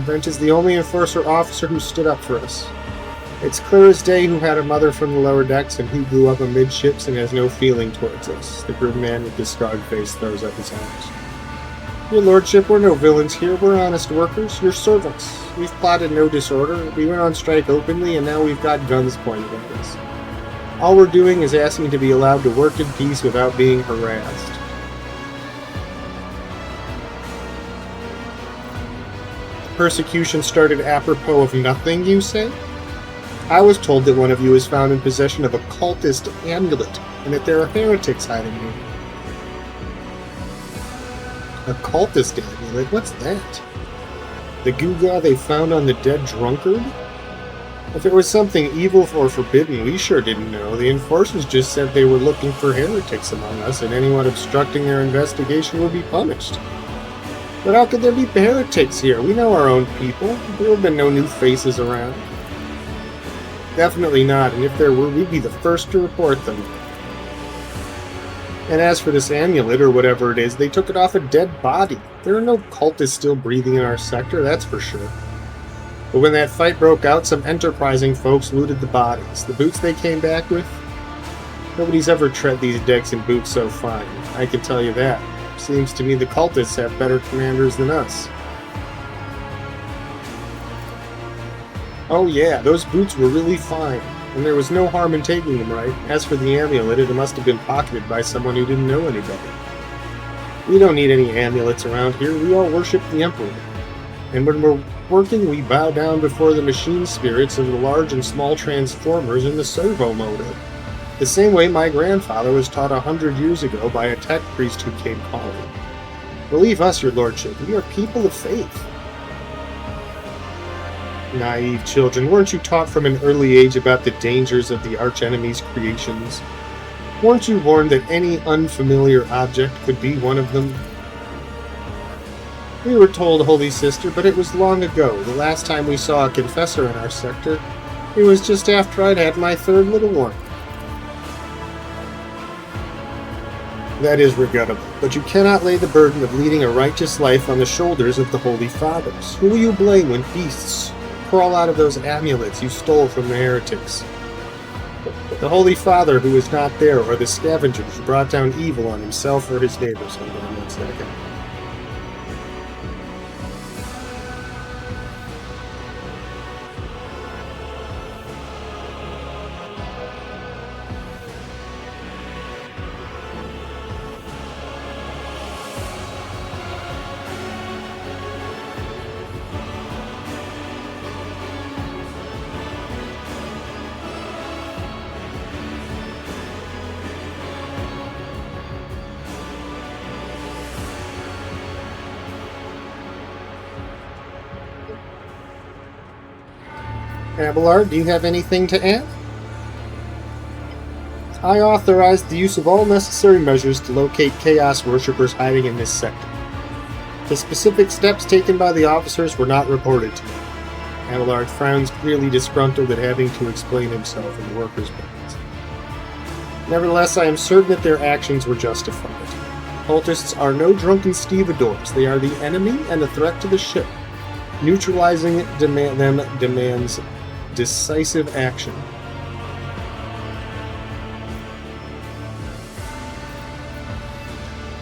Brent is the only enforcer officer who stood up for us. It's clear as day who had a mother from the lower decks and who grew up amidships and has no feeling towards us. The grim man with the scarred face throws up his arms. Your lordship, we're no villains here. We're honest workers. You're servants. We've plotted no disorder. We went on strike openly, and now we've got guns pointed at us. All we're doing is asking to be allowed to work in peace without being harassed. Persecution started apropos of nothing, you say? I was told that one of you is found in possession of a cultist amulet, and that there are heretics hiding here. A cultist amulet? What's that? The gewgaw they found on the dead drunkard? If it was something evil or forbidden, we sure didn't know. The enforcers just said they were looking for heretics among us, and anyone obstructing their investigation would be punished. But how could there be heretics here? We know our own people. There have been no new faces around. Definitely not, and if there were, we'd be the first to report them. And as for this amulet, or whatever it is, they took it off a dead body. There are no cultists still breathing in our sector, that's for sure. But when that fight broke out, some enterprising folks looted the bodies. The boots they came back with? Nobody's ever tread these decks in boots so fine. I can tell you that. Seems to me the cultists have better commanders than us. Oh yeah, those boots were really fine, and there was no harm in taking them, right? As for the amulet, it must have been pocketed by someone who didn't know any better. We don't need any amulets around here, we all worship the Emperor. And when we're working, we bow down before the machine spirits of the large and small transformers in the servo motor. The same way my grandfather was taught 100 years ago by a tech priest who came calling. Believe us, your lordship, we are people of faith. Naive children, weren't you taught from an early age about the dangers of the archenemy's creations? Weren't you warned that any unfamiliar object could be one of them? We were told, Holy Sister, but it was long ago. The last time we saw a confessor in our sector, it was just after I'd had my third little one. That is regrettable, but you cannot lay the burden of leading a righteous life on the shoulders of the Holy Fathers. Who will you blame when beasts crawl out of those amulets you stole from the heretics? The Holy Father who is not there, or the scavengers who brought down evil on himself or his neighbors? Hold on 1 second. Abelard, do you have anything to add? I authorized the use of all necessary measures to locate Chaos worshippers hiding in this sector. The specific steps taken by the officers were not reported to me. Abelard frowns, clearly disgruntled at having to explain himself in the workers' presence. Nevertheless, I am certain that their actions were justified. Cultists are no drunken stevedores. They are the enemy and a threat to the ship. Neutralizing them demands decisive action.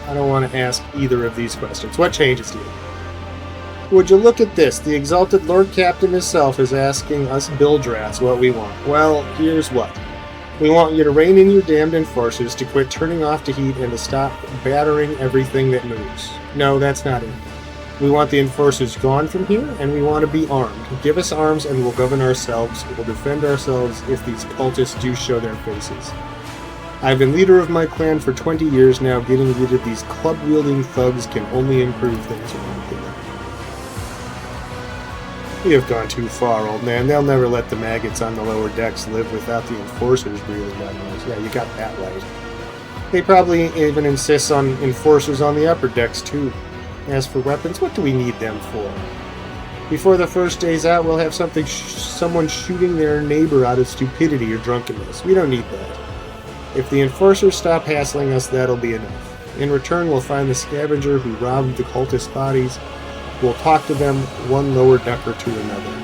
I don't want to ask either of these questions. What changes do you? Would you look at this? The exalted Lord Captain himself is asking us Bildrats what we want. Well, here's what. We want you to rein in your damned enforcers, to quit turning off the heat, and to stop battering everything that moves. No, that's not it. We want the enforcers gone from here, and we want to be armed. Give us arms and we'll govern ourselves. We'll defend ourselves if these cultists do show their faces. I've been leader of my clan for 20 years now. Getting rid of these club-wielding thugs can only improve things around here. You have gone too far, old man. They'll never let the maggots on the lower decks live without the enforcers breathing down those. Yeah, you got that right. They probably even insist on enforcers on the upper decks, too. As for weapons, what do we need them for? Before the first day's out, we'll have someone shooting their neighbor out of stupidity or drunkenness. We don't need that. If the enforcers stop hassling us, that'll be enough. In return, we'll find the scavenger who robbed the cultist bodies. We'll talk to them one lower decker to another.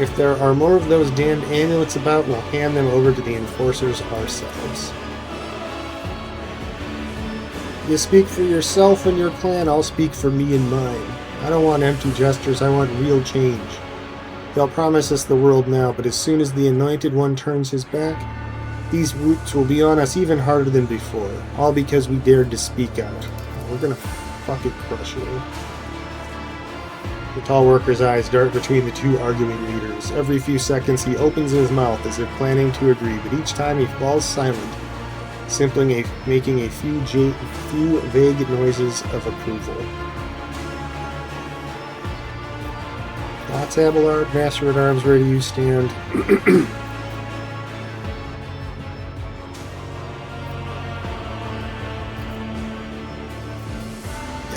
If there are more of those damned amulets about, we'll hand them over to the enforcers ourselves. You speak for yourself and your clan, I'll speak for me and mine. I don't want empty gestures, I want real change. They'll promise us the world now, but as soon as the Anointed One turns his back, these roots will be on us even harder than before, all because we dared to speak out. We're gonna fucking crush you. The tall worker's eyes dart between the two arguing leaders. Every few seconds he opens his mouth as if planning to agree, but each time he falls silent, simply making a few vague noises of approval. Lots Abelard, Master at Arms, ready you stand. Yeah,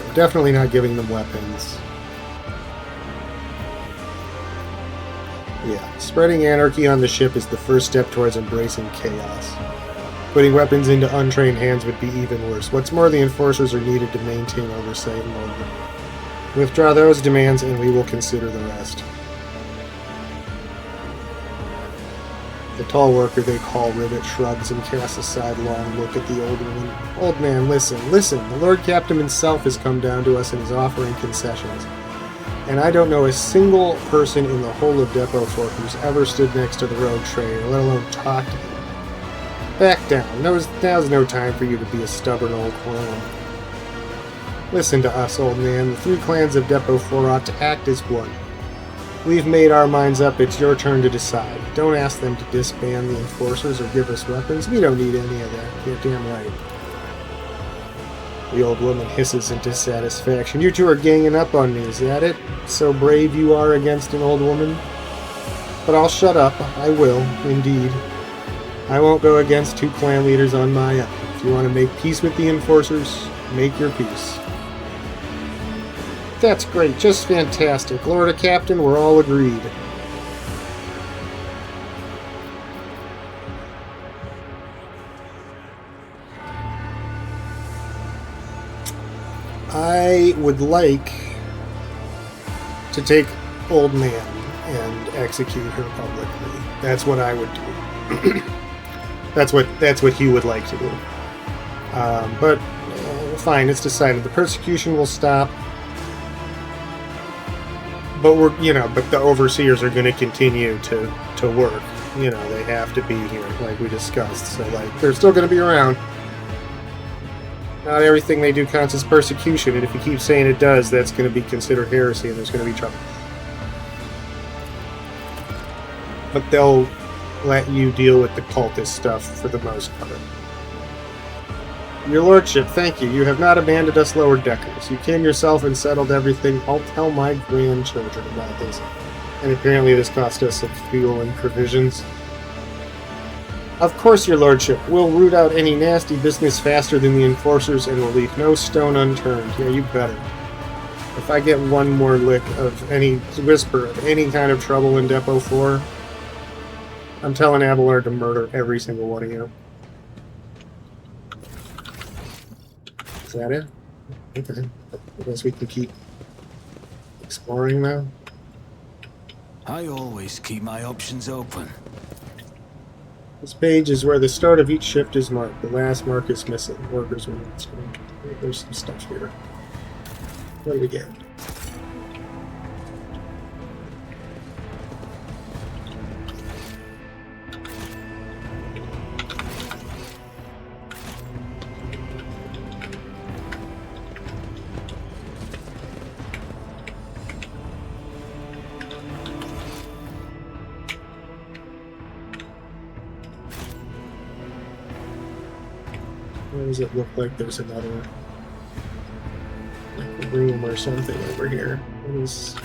we're definitely not giving them weapons. Yeah, spreading anarchy on the ship is the first step towards embracing chaos. Putting weapons into untrained hands would be even worse. What's more, the enforcers are needed to maintain oversight and order. Withdraw those demands and we will consider the rest. The tall worker they call Ribbit shrugs and casts a sidelong look at the old woman. Old man, listen. The Lord Captain himself has come down to us and is offering concessions. And I don't know a single person in the whole of Depot 4 who's ever stood next to the road trader, let alone talked to him. Back down. Now's no time for you to be a stubborn old clown. Listen to us, old man. The 3 clans of Depot 4 ought to act as one. We've made our minds up. It's your turn to decide. Don't ask them to disband the enforcers or give us weapons. We don't need any of that. You're damn right. The old woman hisses in dissatisfaction. You two are ganging up on me, is that it? So brave you are against an old woman? But I'll shut up. I will, indeed. I won't go against 2 clan leaders on my own. If you want to make peace with the enforcers, make your peace. That's great, just fantastic. Lord and Captain, we're all agreed. I would like to take Old Man and execute her publicly. That's what I would do. That's what he would like to do. But fine, it's decided. The persecution will stop. But but the overseers are going to continue to work. They have to be here, like we discussed. So, they're still going to be around. Not everything they do counts as persecution, and if you keep saying it does, that's going to be considered heresy, and there's going to be trouble. But they'll let you deal with the cultist stuff for the most part. Your lordship, thank you. You have not abandoned us lower deckers. You came yourself and settled everything. I'll tell my grandchildren about this. And apparently this cost us some fuel and provisions. Of course, your lordship. We'll root out any nasty business faster than the enforcers and will leave no stone unturned. Yeah, you better. If I get one more lick of any whisper of any kind of trouble in Depot 4, I'm telling Abelard to murder every single one of you. Is that it? Okay. I guess we can keep exploring now. I always keep my options open. This page is where the start of each shift is marked. The last mark is missing. Workers will not screen. There's some stuff here. What do we get? Where does it look like there's another room or something over here? What is...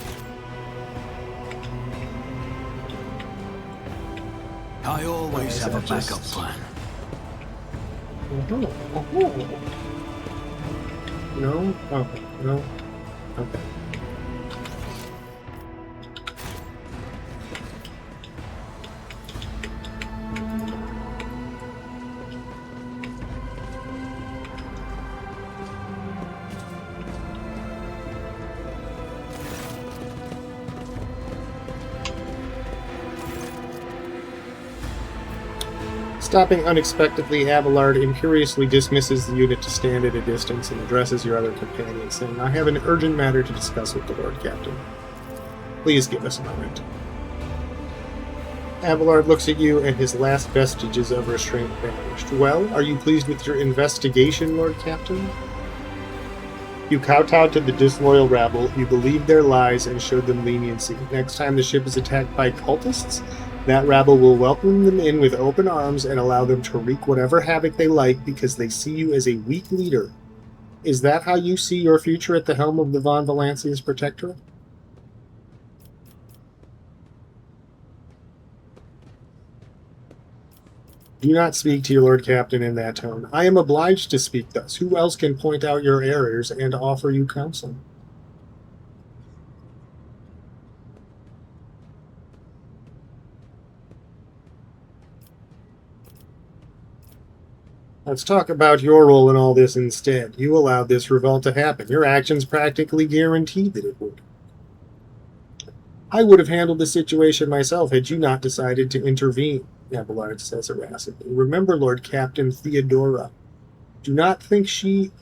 I always have a backup plan. No? Oh, no? Okay. Stopping unexpectedly, Abelard imperiously dismisses the unit to stand at a distance and addresses your other companion, saying, "I have an urgent matter to discuss with the Lord Captain. Please give us a moment." Abelard looks at you, and his last vestiges of restraint vanished. "Well, are you pleased with your investigation, Lord Captain?" You kowtowed to the disloyal rabble, you believed their lies, and showed them leniency. Next time the ship is attacked by cultists, that rabble will welcome them in with open arms and allow them to wreak whatever havoc they like because they see you as a weak leader. Is that how you see your future at the helm of the Von Valancia's Protectorate? Do not speak to your Lord Captain in that tone. I am obliged to speak thus. Who else can point out your errors and offer you counsel? Let's talk about your role in all this instead. You allowed this revolt to happen. Your actions practically guaranteed that it would. I would have handled the situation myself had you not decided to intervene, Abelard says irascibly. Remember, Lord Captain Theodora. Do not think she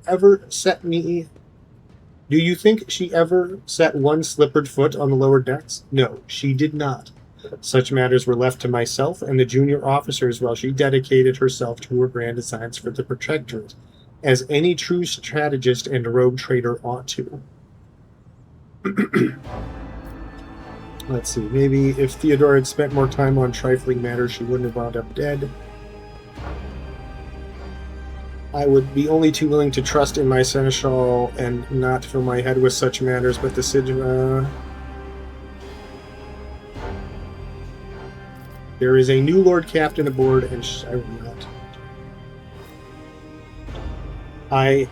ever set me... Do you think she ever set one slippered foot on the lower decks? No, she did not. Such matters were left to myself and the junior officers while she dedicated herself to her grand designs for the Protectorate, as any true strategist and rogue trader ought to. Let's see, maybe if Theodora had spent more time on trifling matters, she wouldn't have wound up dead. I would be only too willing to trust in my seneschal and not fill my head with such matters, but the Sigma... There is a new Lord Captain aboard, and I will not.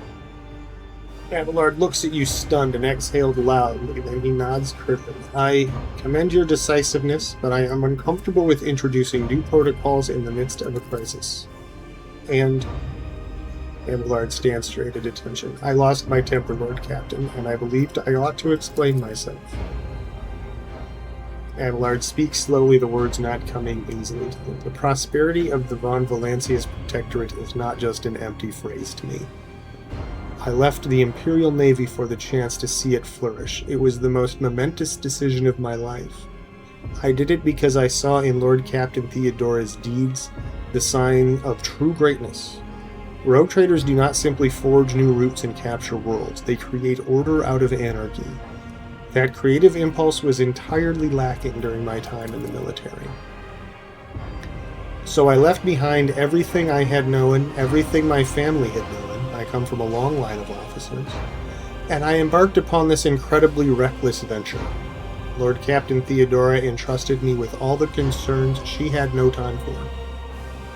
Abelard looks at you stunned and exhaled loudly, then he nods curtly. I commend your decisiveness, but I am uncomfortable with introducing new protocols in the midst of a crisis. And Abelard stands straight at attention. I lost my temper, Lord Captain, and I believed I ought to explain myself. Abelard speaks slowly, the words not coming easily to him. The prosperity of the Von Valancia's Protectorate is not just an empty phrase to me. I left the Imperial Navy for the chance to see it flourish. It was the most momentous decision of my life. I did it because I saw in Lord Captain Theodora's deeds the sign of true greatness. Rogue traders do not simply forge new routes and capture worlds. They create order out of anarchy. That creative impulse was entirely lacking during my time in the military. So I left behind everything I had known, everything my family had known. I come from a long line of officers. And I embarked upon this incredibly reckless venture. Lord Captain Theodora entrusted me with all the concerns she had no time for.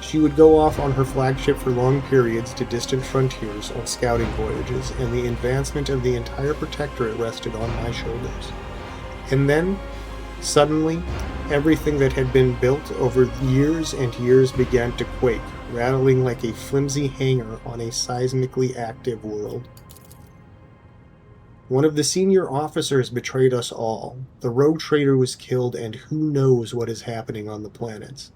She would go off on her flagship for long periods to distant frontiers on scouting voyages, and the advancement of the entire Protectorate rested on my shoulders. And then, suddenly, everything that had been built over years and years began to quake, rattling like a flimsy hangar on a seismically active world. One of the senior officers betrayed us all. The rogue trader was killed, and who knows what is happening on the planets.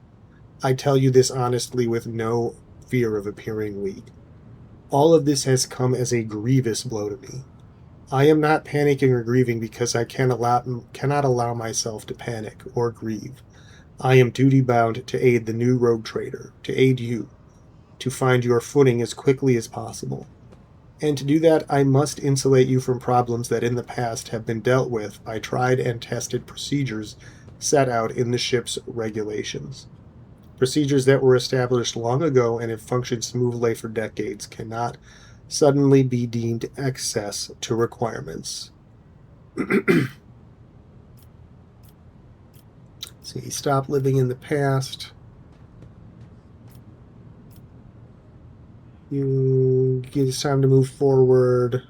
I tell you this honestly with no fear of appearing weak. All of this has come as a grievous blow to me. I am not panicking or grieving because I cannot allow myself to panic or grieve. I am duty-bound to aid the new rogue trader, to aid you, to find your footing as quickly as possible. And to do that, I must insulate you from problems that in the past have been dealt with by tried and tested procedures set out in the ship's regulations. Procedures that were established long ago and have functioned smoothly for decades cannot suddenly be deemed excess to requirements. See, stop living in the past. It's time to move forward.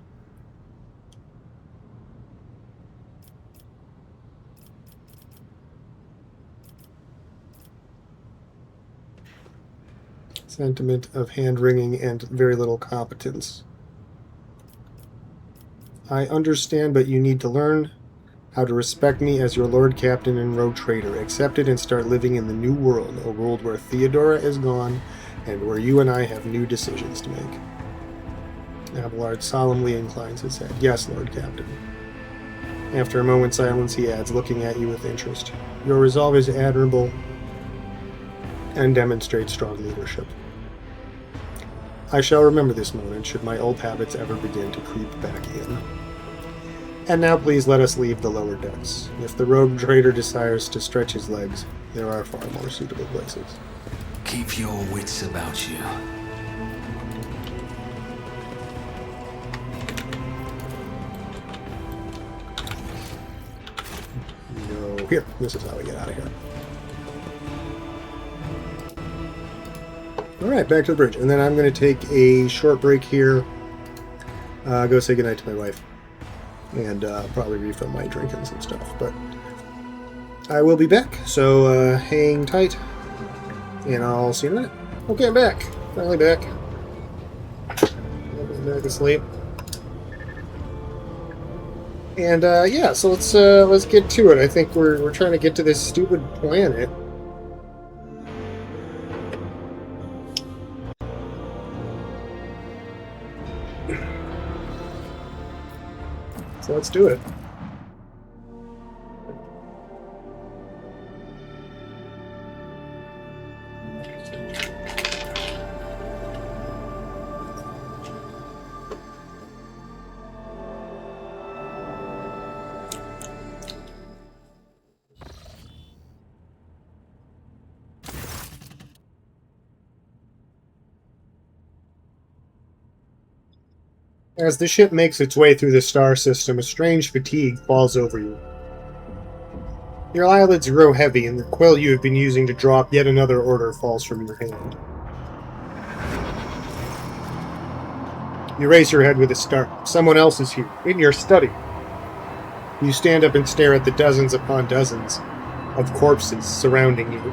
Sentiment of hand-wringing and very little competence. I understand, but you need to learn. how to respect me as your Lord Captain and Rogue Trader, accept it and start living in the new world, a world where Theodora is gone, and where you and I have new decisions to make. Abelard solemnly inclines his head. Yes, Lord Captain. After a moment's silence, he adds, looking at you with interest, your resolve is admirable and demonstrates strong leadership. I shall remember this moment should my old habits ever begin to creep back in. And now please let us leave the lower decks. If the rogue trader desires to stretch his legs, there are far more suitable places. Keep your wits about you. No, here. This is how we get out of here. Alright, back to the bridge. And then I'm going to take a short break here. Go say goodnight to my wife. And probably refill my drink and some stuff. But I will be back, so hang tight. And I'll see you in a minute. Okay, I'm back. Finally back. I'm back asleep. And yeah, so let's get to it. I think we're trying to get to this stupid planet. So let's do it. As the ship makes its way through the star system, a strange fatigue falls over you. Your eyelids grow heavy, and the quill you have been using to draw up yet another order falls from your hand. You raise your head with a start. Someone else is here, in your study. You stand up and stare at the dozens upon dozens of corpses surrounding you.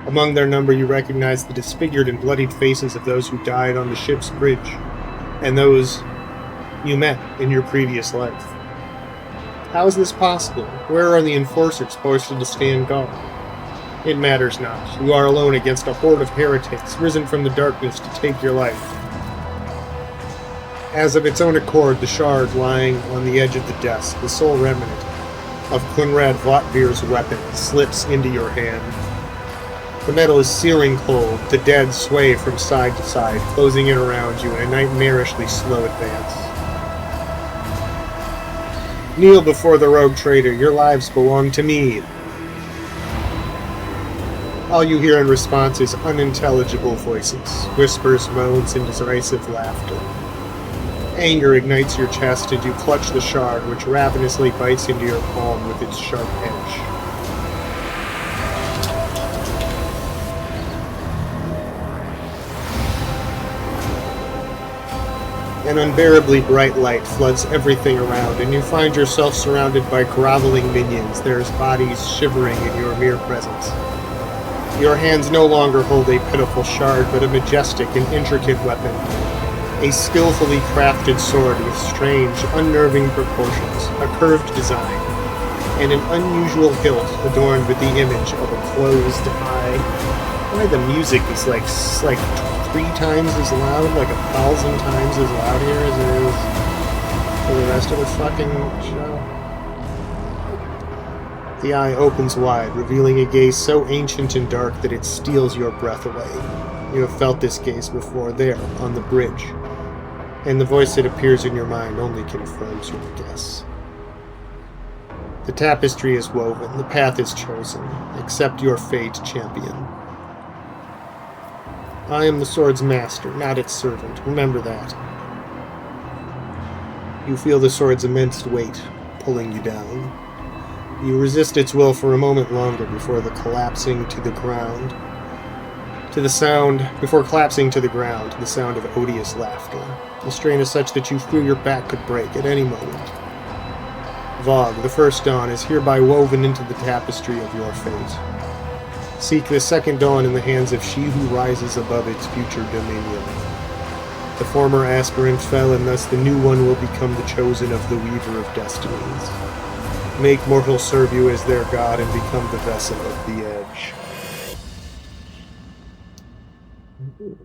Among their number, you recognize the disfigured and bloodied faces of those who died on the ship's bridge, and those you met in your previous life. How is this possible? Where are the enforcers posted to stand guard? It matters not. You are alone against a horde of heretics, risen from the darkness to take your life. As of its own accord, the shard lying on the edge of the desk, the sole remnant of Kunrad Votvir's weapon, slips into your hand. The metal is searing cold. The dead sway from side to side, closing in around you in a nightmarishly slow advance. Kneel before the rogue trader. Your lives belong to me. All you hear in response is unintelligible voices, whispers, moans, and derisive laughter. Anger ignites your chest, and you clutch the shard, which ravenously bites into your palm with its sharp edge. An unbearably bright light floods everything around, and you find yourself surrounded by groveling minions, their bodies shivering in your mere presence. Your hands no longer hold a pitiful shard, but a majestic and intricate weapon. A skillfully crafted sword with strange, unnerving proportions, a curved design, and an unusual hilt adorned with the image of a closed eye. Why the music is like 3 times as loud, like 1,000 times as loud here as it is for the rest of the fucking show. The eye opens wide, revealing a gaze so ancient and dark that it steals your breath away. You have felt this gaze before, there, on the bridge, and the voice that appears in your mind only confirms your guess. The tapestry is woven, the path is chosen. Accept your fate, champion. I am the sword's master, not its servant. Remember that. You feel the sword's immense weight pulling you down. You resist its will for a moment longer before collapsing to the ground. The sound of odious laughter. The strain is such that you fear your back could break at any moment. Vogue, the first dawn, is hereby woven into the tapestry of your fate. Seek the second dawn in the hands of she who rises above its future dominion. The former aspirant fell, and thus the new one will become the chosen of the Weaver of Destinies. Make mortals serve you as their god and become the vessel of the edge.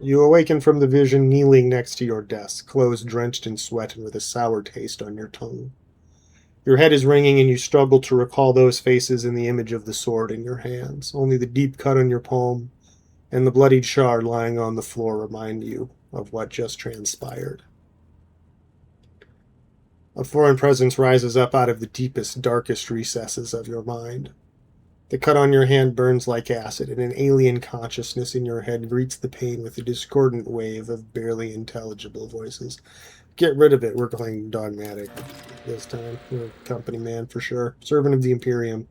You awaken from the vision kneeling next to your desk, clothes drenched in sweat and with a sour taste on your tongue. Your head is ringing and you struggle to recall those faces in the image of the sword in your hands. Only the deep cut on your palm and the bloodied shard lying on the floor remind you of what just transpired. A foreign presence rises up out of the deepest, darkest recesses of your mind. The cut on your hand burns like acid, and an alien consciousness in your head greets the pain with a discordant wave of barely intelligible voices. Get rid of it. We're playing Dogmatic this time. We're a company man for sure. Servant of the Imperium.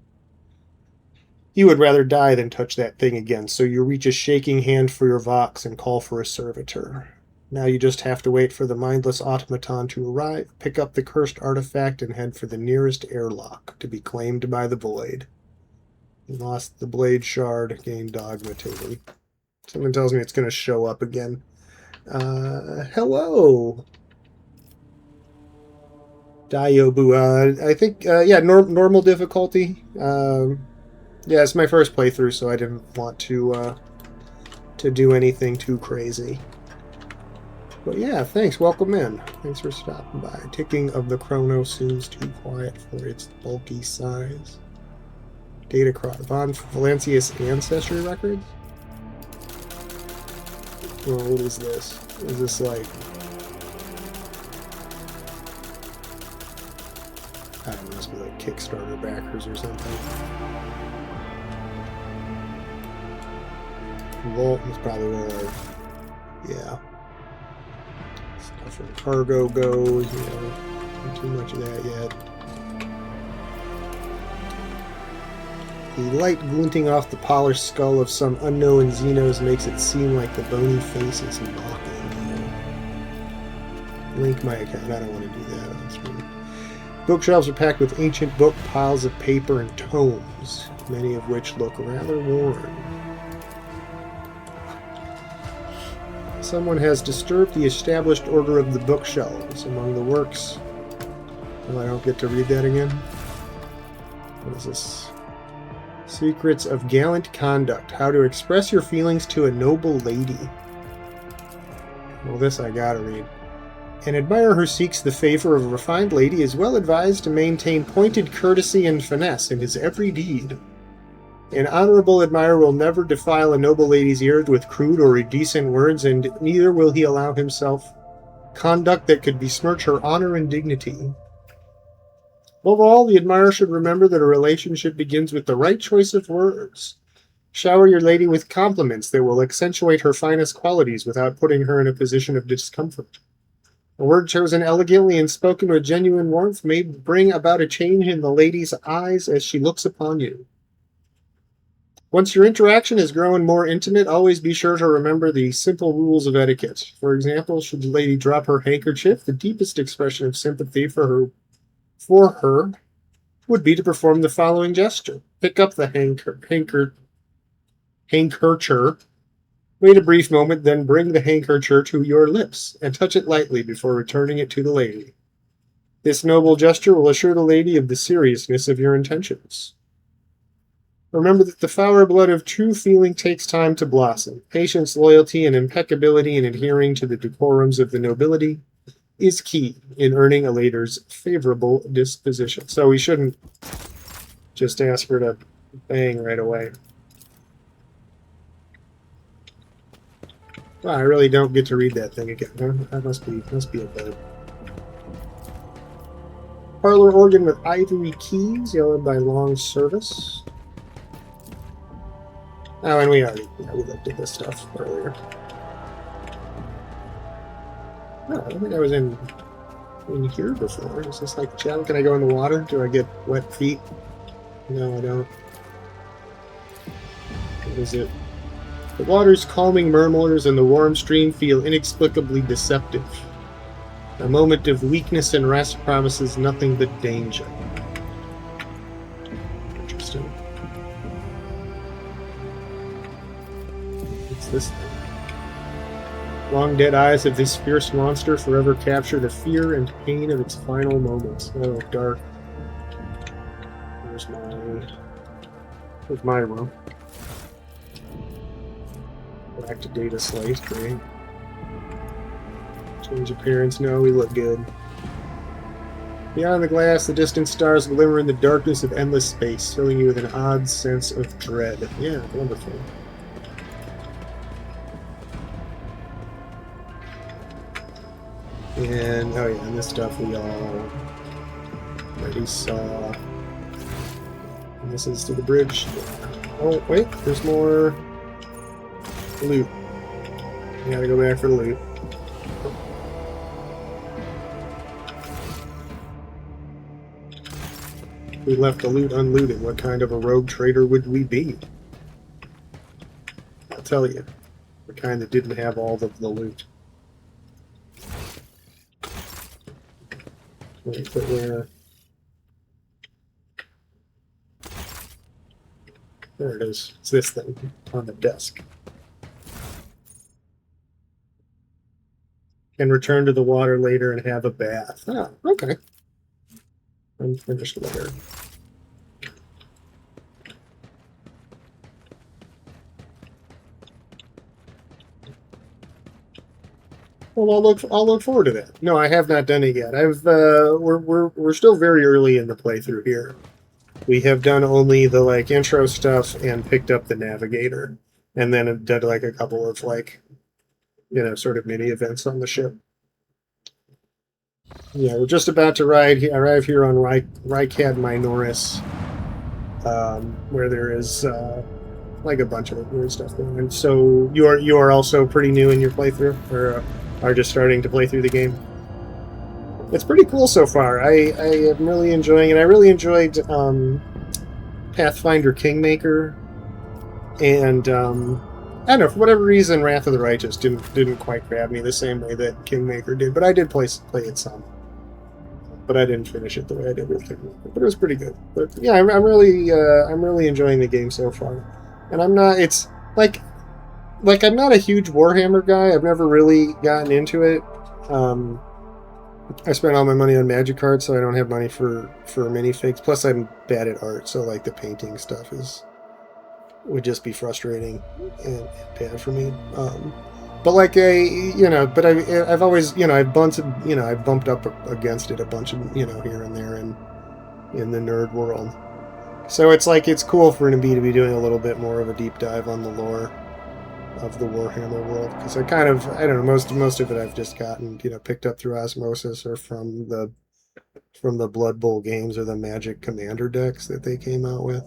You would rather die than touch that thing again, so you reach a shaking hand for your Vox and call for a servitor. Now you just have to wait for the mindless automaton to arrive, pick up the cursed artifact, and head for the nearest airlock to be claimed by the void. You lost the blade shard, gained dogmatism. Someone tells me it's going to show up again. Hello! Daiobu. I think, yeah, normal difficulty. Yeah, it's my first playthrough, so I didn't want to do anything too crazy. But yeah, thanks. Welcome in. Thanks for stopping by. Ticking of the chrono seems too quiet for its bulky size. Data Von Valencia's ancestry records? Well, what is this? Is this like... I don't know, it must be like Kickstarter backers or something. Vault is probably where, yeah. Stuff from cargo goes, you know, not too much of that yet. The light glinting off the polished skull of some unknown Xenos makes it seem like the bony face is mocking you. Link my account. I don't want to do that on screen. Bookshelves are packed with ancient book piles of paper and tomes, many of which look rather worn. Someone has disturbed the established order of the bookshelves. Among the works... Oh, I don't get to read that again? What is this? Secrets of Gallant Conduct. How to express your feelings to a noble lady. Well, this I gotta read. An admirer who seeks the favor of a refined lady is well advised to maintain pointed courtesy and finesse in his every deed. An honorable admirer will never defile a noble lady's ears with crude or indecent words, and neither will he allow himself conduct that could besmirch her honor and dignity. Overall, the admirer should remember that a relationship begins with the right choice of words. Shower your lady with compliments that will accentuate her finest qualities without putting her in a position of discomfort. A word chosen elegantly and spoken with genuine warmth may bring about a change in the lady's eyes as she looks upon you. Once your interaction has grown more intimate, always be sure to remember the simple rules of etiquette. For example, should the lady drop her handkerchief, the deepest expression of sympathy for her would be to perform the following gesture. Pick up the handkercher, wait a brief moment, then bring the handkercher to your lips, and touch it lightly before returning it to the lady. This noble gesture will assure the lady of the seriousness of your intentions. Remember that the flower blood of true feeling takes time to blossom. Patience, loyalty, and impeccability in adhering to the decorums of the nobility is key in earning a lady's favorable disposition. So we shouldn't just ask her to bang right away. Wow, I really don't get to read that thing again. Huh? That must be a bug. Parlor organ with ivory keys, yellowed by long service. Oh, and we looked at this stuff earlier. No, I don't think I was in here before. Is this like channel? Can I go in the water? Do I get wet feet? No, I don't. What is it? The water's calming murmurs and the warm stream feel inexplicably deceptive. A moment of weakness and rest promises nothing but danger. Interesting. What's this thing? Long dead eyes of this fierce monster forever capture the fear and pain of its final moments. Oh, dark. Where's my room? Back to data slate, great. Change appearance, no, we look good. Beyond the glass, the distant stars glimmer in the darkness of endless space, filling you with an odd sense of dread. Yeah, wonderful. And, oh yeah, and this stuff we all already saw. And this is to the bridge. Oh, wait, there's more loot. We gotta go back for the loot. We left the loot unlooted. What kind of a rogue trader would we be? I'll tell you. The kind that didn't have all of the loot. Wait, but where? There it is. It's this thing on the desk. Can return to the water later and have a bath. Ah, okay. Unfinished letter. Well, I'll look forward to that. No, I have not done it yet. We're still very early in the playthrough here. We have done only the like intro stuff and picked up the navigator, and then did like a couple of like, you know, sort of mini events on the ship. Yeah, we're just about to arrive here on Rykad Minoris, where there is like a bunch of weird stuff going on. So you are also pretty new in your playthrough, or are just starting to play through the game? It's pretty cool so far. I am really enjoying it. I really enjoyed Pathfinder Kingmaker, and I don't know, for whatever reason, Wrath of the Righteous didn't quite grab me the same way that Kingmaker did, but I did play it some. But I didn't finish it the way I did with Kingmaker. But it was pretty good. But yeah, I'm really enjoying the game so far, and I'm not. It's like I'm not a huge Warhammer guy. I've never really gotten into it. I spent all my money on magic cards, so I don't have money for minifigs. Plus, I'm bad at art, so like the painting stuff would just be frustrating and bad for me. But like I've always, I've bumped up against it a bunch of, here and there in the nerd world. So it's like, it's cool for me to be doing a little bit more of a deep dive on the lore of the Warhammer world, because I don't know, most of it I've just gotten, picked up through osmosis or from the Blood Bowl games or the Magic Commander decks that they came out with.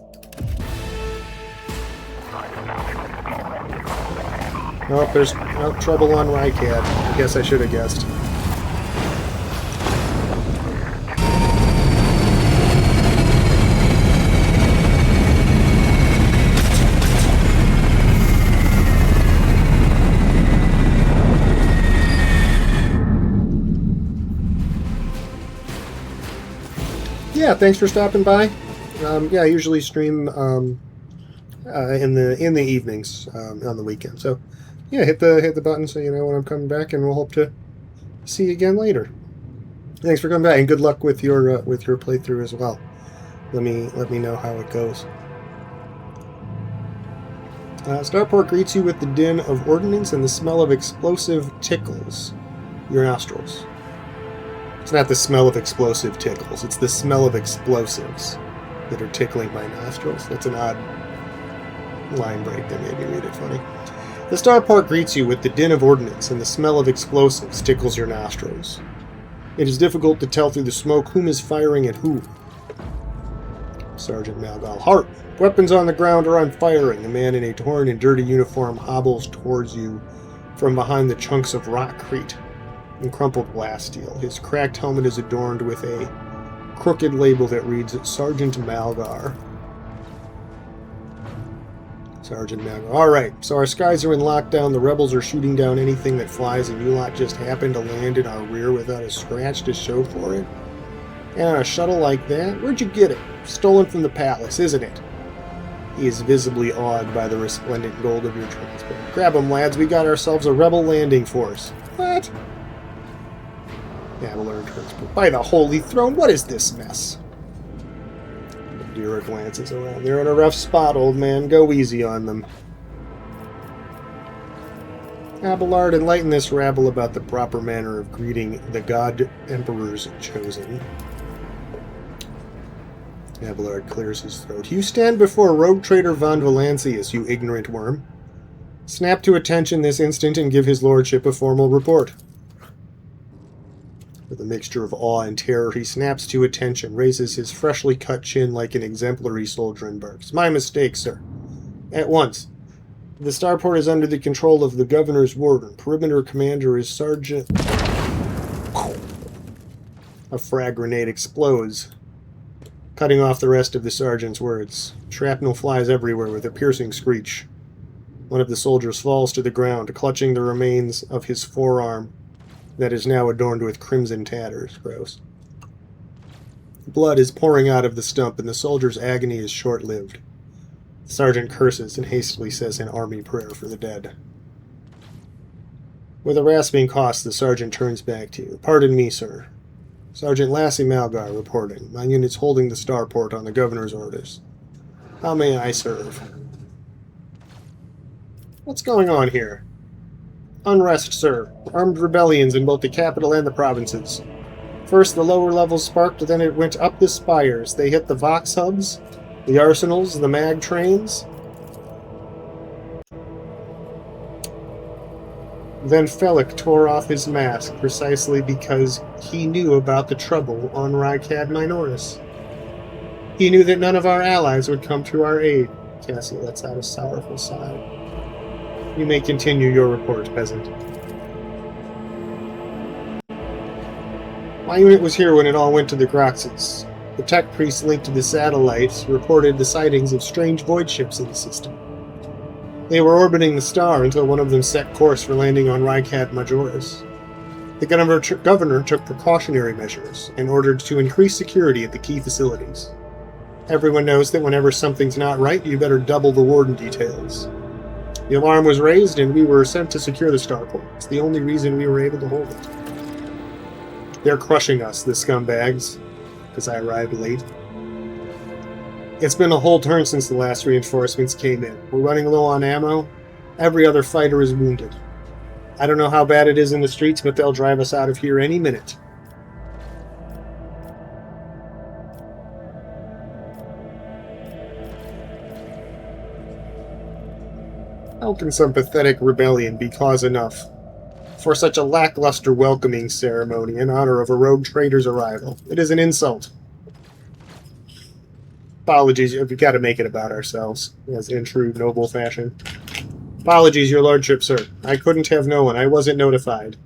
Oh, there's trouble on Rykad. I guess I should have guessed. Yeah, thanks for stopping by. Yeah, I usually stream in the evenings on the weekend. So yeah, hit the button so you know when I'm coming back, and we'll hope to see you again later. Thanks for coming back, and good luck with your playthrough as well. Let me know how it goes. Starport greets you with the din of ordnance and the smell of explosive tickles your nostrils. It's not the smell of explosive tickles, it's the smell of explosives that are tickling my nostrils. That's an odd line break that made me read it funny. The starport greets you with the din of ordnance, and the smell of explosives tickles your nostrils. It is difficult to tell through the smoke whom is firing at whom. Sergeant Malgal. Halt! Weapons on the ground or I'm firing. A man in a torn and dirty uniform hobbles towards you from behind the chunks of rockcrete and crumpled glass steel. His cracked helmet is adorned with a crooked label that reads Sergeant Malgar. Sergeant Malgar. Alright, so our skies are in lockdown, the rebels are shooting down anything that flies, and you lot just happen to land in our rear without a scratch to show for it? And on a shuttle like that? Where'd you get it? Stolen from the palace, isn't it? He is visibly awed by the resplendent gold of your transport. Grab 'em, lads, we got ourselves a rebel landing force. What? Yeah, we'll learn transport. By the Holy Throne, what is this mess? Adira glances around. They're in a rough spot, old man. Go easy on them. Abelard, enlighten this rabble about the proper manner of greeting the God Emperor's chosen. Abelard clears his throat. You stand before rogue trader Von Valancius, you ignorant worm. Snap to attention this instant and give his lordship a formal report. With a mixture of awe and terror, he snaps to attention, raises his freshly cut chin like an exemplary soldier, and barks. My mistake, sir. At once. The starport is under the control of the governor's warden. Perimeter commander is Sergeant... A frag grenade explodes, cutting off the rest of the sergeant's words. Shrapnel flies everywhere with a piercing screech. One of the soldiers falls to the ground, clutching the remains of his forearm that is now adorned with crimson tatters. Gross. Blood is pouring out of the stump, and the soldier's agony is short-lived. The sergeant curses and hastily says an army prayer for the dead. With a rasping cough, the sergeant turns back to you. Pardon me, sir. Sergeant Lassie Malgar reporting. My unit's holding the starport on the governor's orders. How may I serve? What's going on here? Unrest, sir. Armed rebellions in both the capital and the provinces. First the lower levels sparked, then it went up the spires. They hit the Vox hubs, the arsenals, the mag trains. Then Felix tore off his mask, precisely because he knew about the trouble on Rykad Minoris. He knew that none of our allies would come to our aid. Cassie lets out a sorrowful sigh. You may continue your report, peasant. My unit was here when it all went to the Groxes. The tech priests linked to the satellites reported the sightings of strange void ships in the system. They were orbiting the star until one of them set course for landing on Rykad Majoris. The governor took precautionary measures in order to increase security at the key facilities. Everyone knows that whenever something's not right, you better double the warden details. The alarm was raised, and we were sent to secure the starport. It's the only reason we were able to hold it. They're crushing us, the scumbags, because I arrived late. It's been a whole turn since the last reinforcements came in. We're running low on ammo. Every other fighter is wounded. I don't know how bad it is in the streets, but they'll drive us out of here any minute. How can some pathetic rebellion be cause enough for such a lackluster welcoming ceremony in honor of a rogue trader's arrival? It is an insult. Apologies, we've got to make it about ourselves, as in true noble fashion. Apologies, your lordship, sir. I couldn't have known. I wasn't notified.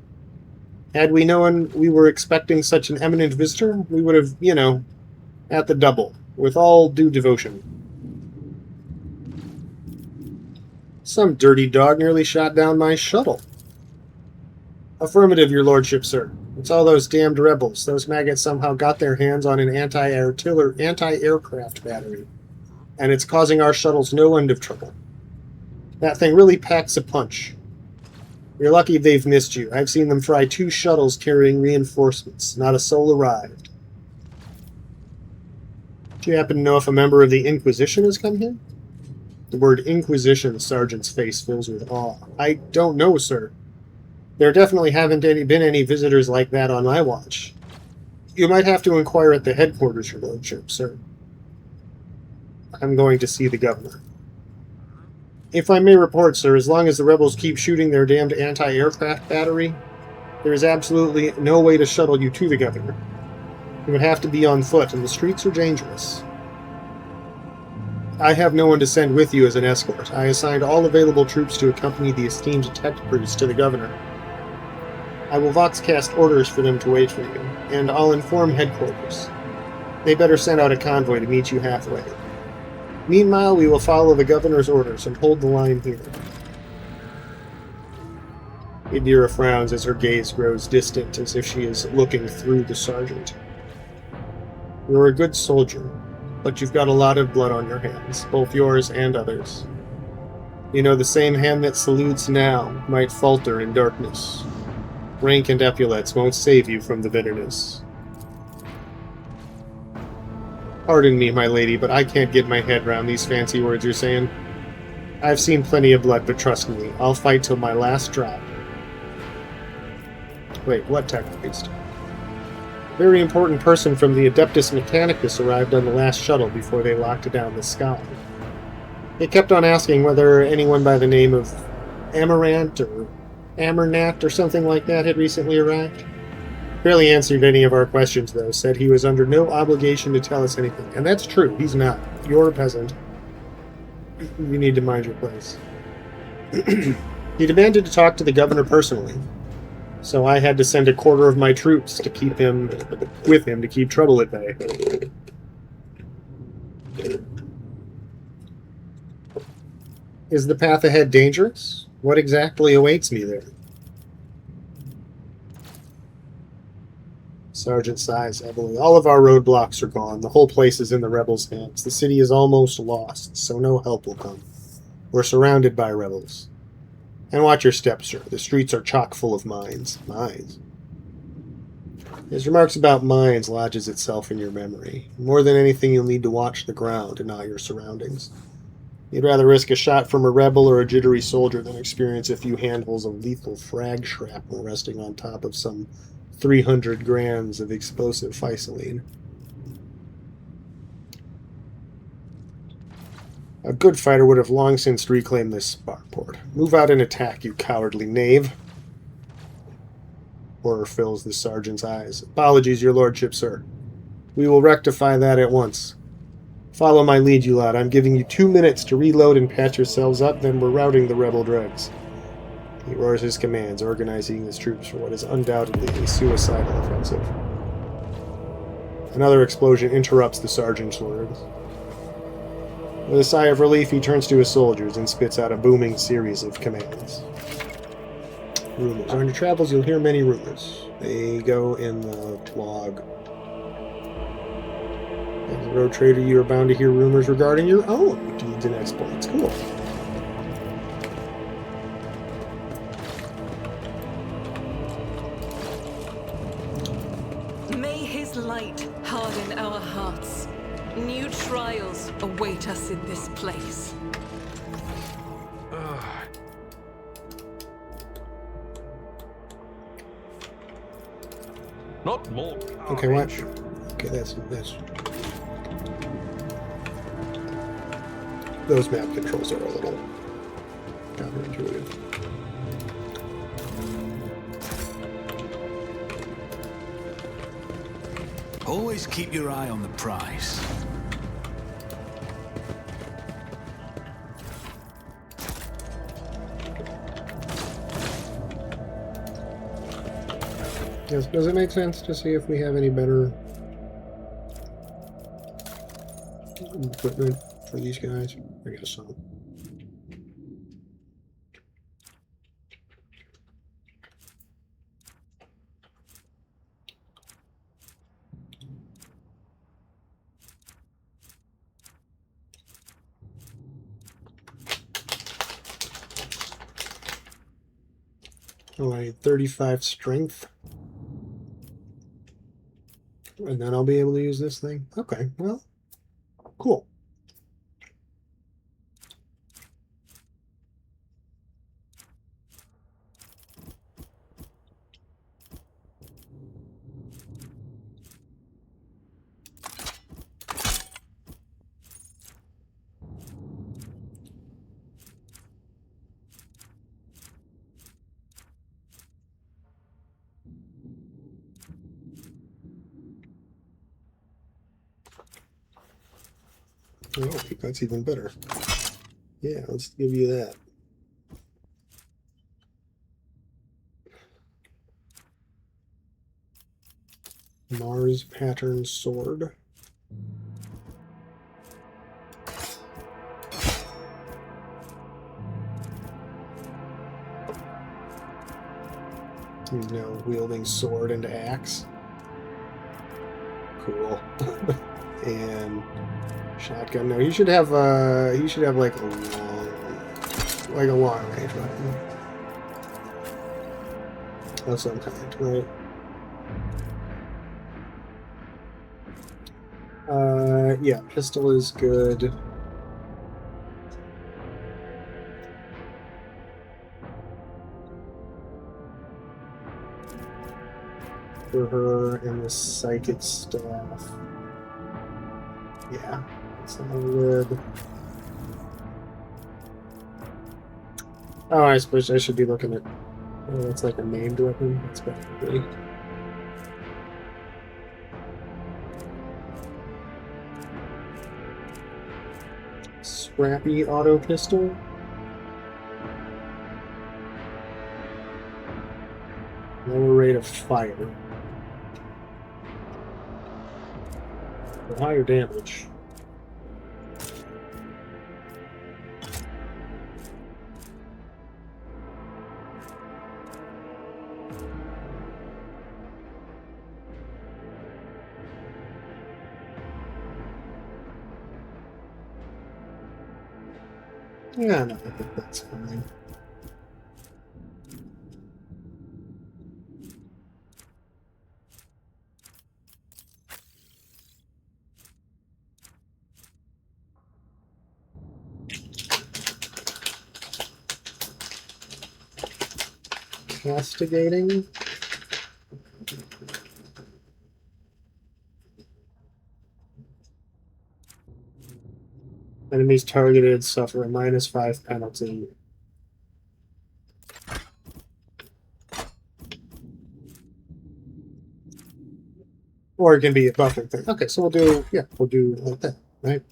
Had we known we were expecting such an eminent visitor, we would have, at the double, with all due devotion. Some dirty dog nearly shot down my shuttle. Affirmative, your lordship, sir. It's all those damned rebels. Those maggots somehow got their hands on an anti-aircraft battery, and it's causing our shuttles no end of trouble. That thing really packs a punch. You're lucky they've missed you. I've seen them fry 2 shuttles carrying reinforcements. Not a soul arrived. Do you happen to know if a member of the Inquisition has come here? The word Inquisition, the sergeant's face fills with awe. I don't know, sir. There definitely haven't been any visitors like that on my watch. You might have to inquire at the headquarters, your lordship, sir. I'm going to see the governor. If I may report, sir, as long as the rebels keep shooting their damned anti-aircraft battery, there is absolutely no way to shuttle you to the governor. You would have to be on foot, and the streets are dangerous. I have no one to send with you as an escort. I assigned all available troops to accompany the esteemed tech priest to the governor. I will voxcast orders for them to wait for you, and I'll inform headquarters. They better send out a convoy to meet you halfway. Meanwhile, we will follow the governor's orders and hold the line here. Adira frowns as her gaze grows distant, as if she is looking through the sergeant. You're a good soldier, but you've got a lot of blood on your hands, both yours and others. You know, the same hand that salutes now might falter in darkness. Rank and epaulets won't save you from the bitterness. Pardon me, my lady, but I can't get my head around these fancy words you're saying. I've seen plenty of blood, but trust me, I'll fight till my last drop. Wait, what tech priest? Very important person from the Adeptus Mechanicus arrived on the last shuttle before they locked down the sky. They kept on asking whether anyone by the name of Amarant or Amernat or something like that had recently arrived. Barely answered any of our questions, though, said he was under no obligation to tell us anything. And that's true, he's not. You're a peasant. You need to mind your place. He demanded to talk to the governor personally, so I had to send a quarter of my troops to keep him with him to keep trouble at bay. Is the path ahead dangerous? What exactly awaits me there? Sergeant sighs heavily. All of our roadblocks are gone. The whole place is in the rebels' hands. The city is almost lost, so no help will come. We're surrounded by rebels. And watch your steps, sir. The streets are chock full of mines. Mines? His remarks about mines lodges itself in your memory. More than anything, you'll need to watch the ground and not your surroundings. You'd rather risk a shot from a rebel or a jittery soldier than experience a few handfuls of lethal frag shrapnel resting on top of some 300 grams of explosive Fisoline. A good fighter would have long since reclaimed this spaceport. Move out and attack, you cowardly knave. Horror fills the sergeant's eyes. Apologies, your lordship, sir. We will rectify that at once. Follow my lead, you lot. I'm giving you 2 minutes to reload and patch yourselves up, then we're routing the rebel dregs. He roars his commands, organizing his troops for what is undoubtedly a suicidal offensive. Another explosion interrupts the sergeant's words. With a sigh of relief, he turns to his soldiers and spits out a booming series of commands. Rumors. On your travels, you'll hear many rumors. They go in the log. As a road trader, you are bound to hear rumors regarding your own deeds and exploits. Cool. May his light harden our hearts. New trials await us in this place. Not more. Okay, watch. Okay, that's those map controls are a little counterintuitive. Always keep your eye on the prize. Yes, does it make sense to see if we have any better equipment for these guys? I guess so. Oh, I need 35 strength. And then I'll be able to use this thing? Okay, well, cool. Oh, that's even better. Yeah, let's give you that. Mars pattern sword. He's now wielding sword and axe. Cool. And shotgun. No, he should have like a long range weapon of some kind, right? Yeah, pistol is good. For her and the psychic staff. Yeah, that's not good. Oh, I suppose I should be looking at. Oh, that's like a named weapon. That's probably. Scrappy auto pistol. Lower rate of fire. But higher damage. Yeah, no, I think that's fine. Castigating. Enemies targeted suffer a -5 penalty. Or it can be a buffing thing. Okay, so we'll do like that, right?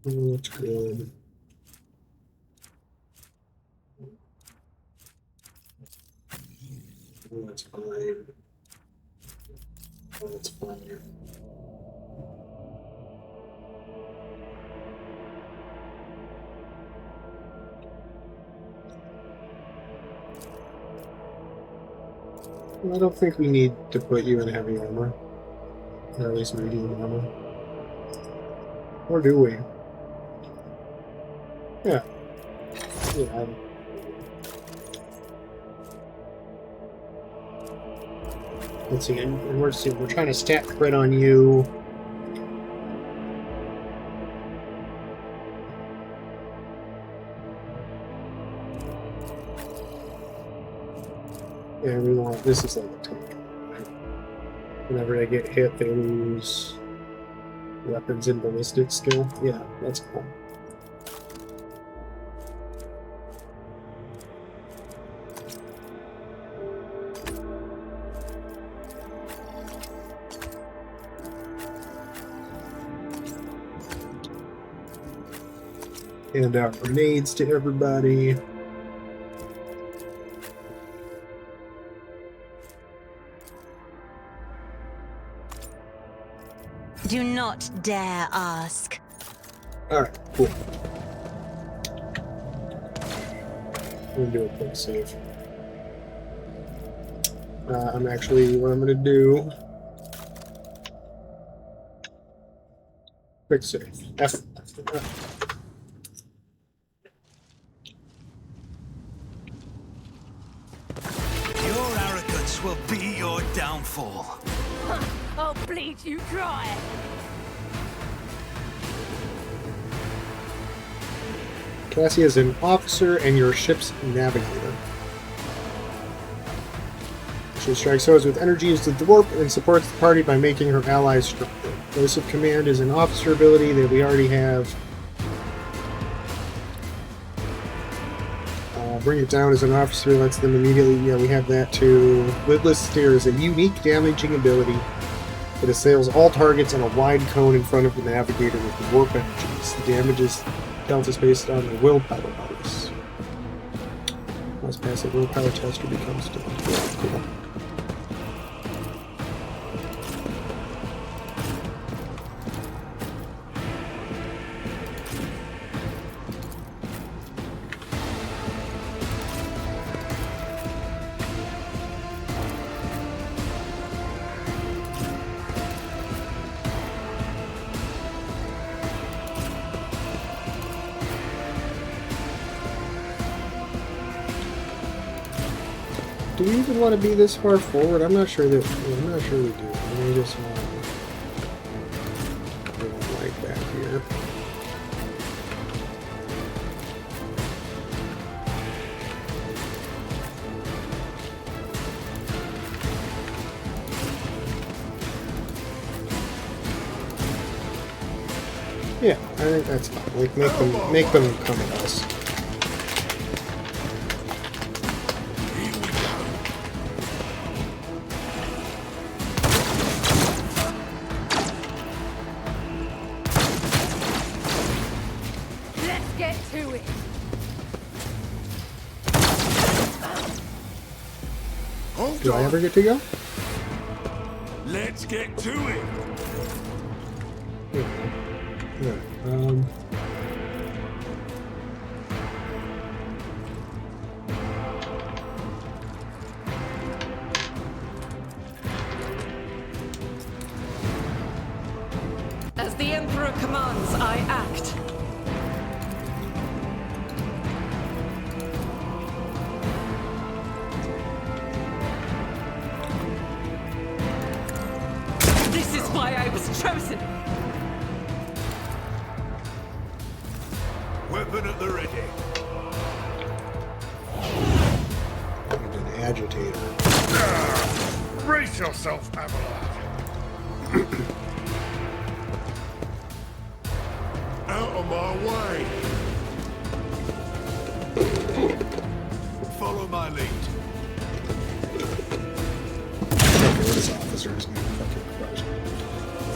That's good. That's fine. That's fine. I don't think we need to put you in heavy armor. Or at least medium armor. Or do we? Yeah. Yeah. Let's see, and we're trying to stat crit on you. And we want, this is like a tank. Right? Whenever they get hit, they lose weapons and ballistic skill. Yeah, that's cool. Hand out grenades to everybody. Do not dare ask. Alright, cool. I'm gonna do a quick save. I'm actually, what I'm gonna do... Quick save. F. Your arrogance will be your downfall. I'll bleed you dry. Cassie is an officer and your ship's navigator. She strikes foes with energy used to warp and supports the party by making her allies stronger. Voice of Command is an officer ability that we already have. Bring it down as an officer lets them immediately. Yeah, we have that too. Lidless Stare is a unique damaging ability that assails all targets in a wide cone in front of the navigator with warp energies. The damage is dealt is based on the willpower bonus. Must pass a willpower test or become stunned. Yeah, cool. we even want to be this far forward? I'm not sure that. I'm not sure we do. I just want to go right back here. Yeah, I think that's fine. Like make them come at us. Let's get to it. Do I ever get to go? Let's get to it. Yeah. As the Emperor commands, I act. This is why I was chosen. Weapon at the ready. And an agitator. Brace yourself, Avalon. Out of my way. Follow my lead. Okay, this officer is gonna fucking crush me.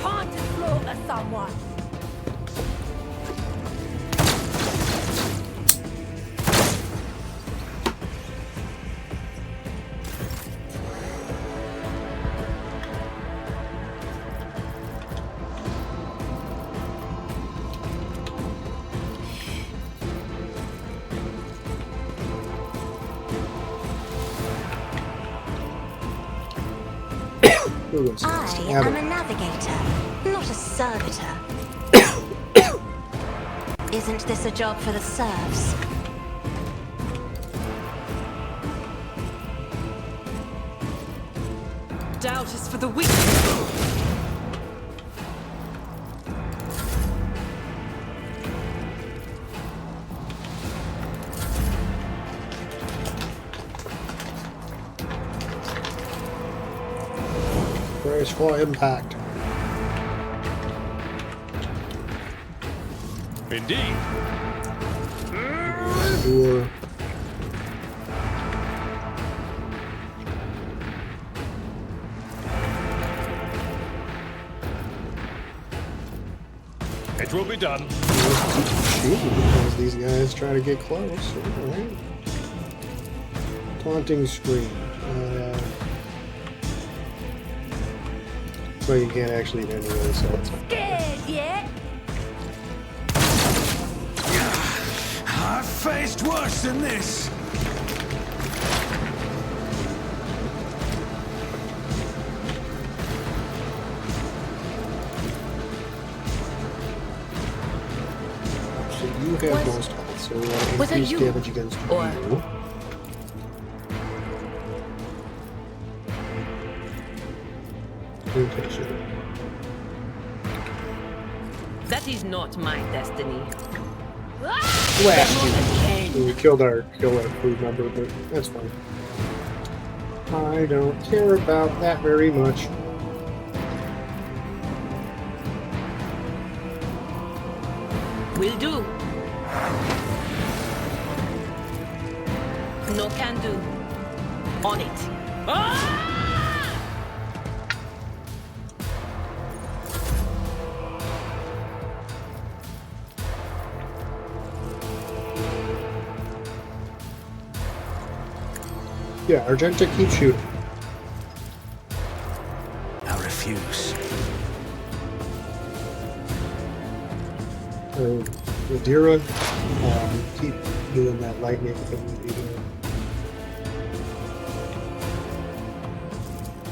Time to slaughter someone. Who goes next? I am a navigator, not a servitor. Isn't this a job for the serfs? Doubt is for the weak. Brace for impact. Indeed. Or It will be done. shooting because these guys try to get close. Alright. Taunting scream. So you can't actually do any of this, so it's Scared yet? I've faced worse than this. So you have most health, so we want to Was it increase you? damage against Or- you. Okay, sure. That is not my destiny. Blast you. We killed our crew member, but that's fine. I don't care about that very much. Will do. No can do. On it. Ah! Yeah, Argenta, keep shooting. I refuse. Adira, keep doing that lightning thing that you do.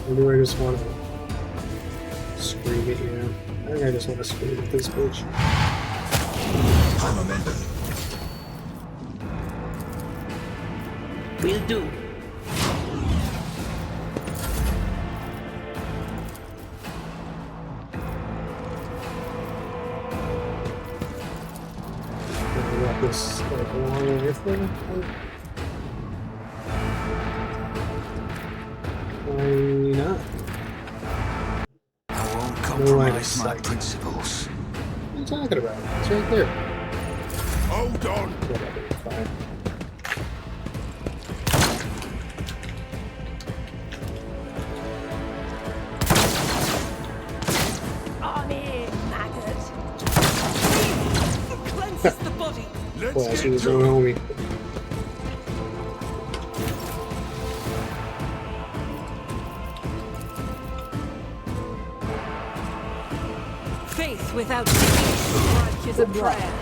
Or do I just want to scream at you? I think I just want to scream at this bitch. Will do. this like long rifle. Why not? I won't No line of compromise my sight. principles. What are you talking about? It's right there. Hold on. Whatever, it's fine. I'm here, maggot. Cleanses the body. Let's Well, she get was to own it. homie. Faith without deeds is a prayer.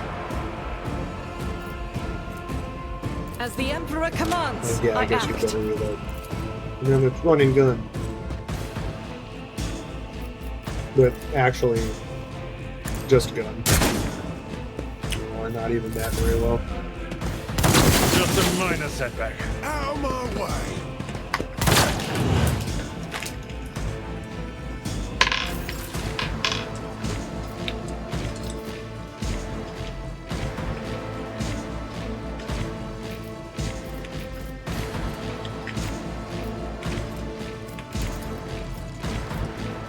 As the Emperor commands, Yeah, I guess act. you better reload. And then it's running gun. But actually, just gun. Or not even that very well. Just a minor setback. Out of my way.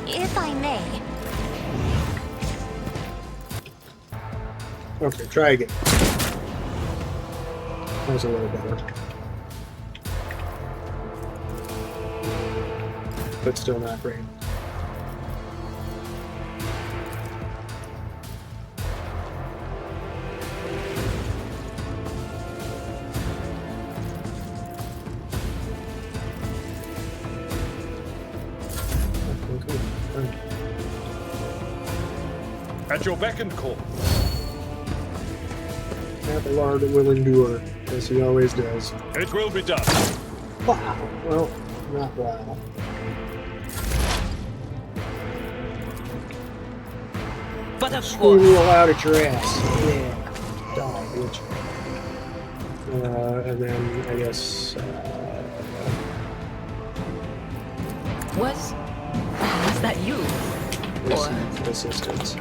If I may, Okay, try again. That was a little better. But still not great. Okay, fine. At your beck and call. Apple art will endure, as he always does. It will be done. Wow. Well, not wow. But of Screw course. you out at your ass. Yeah. Die, bitch. And then, I guess, Was that you? Or assistance.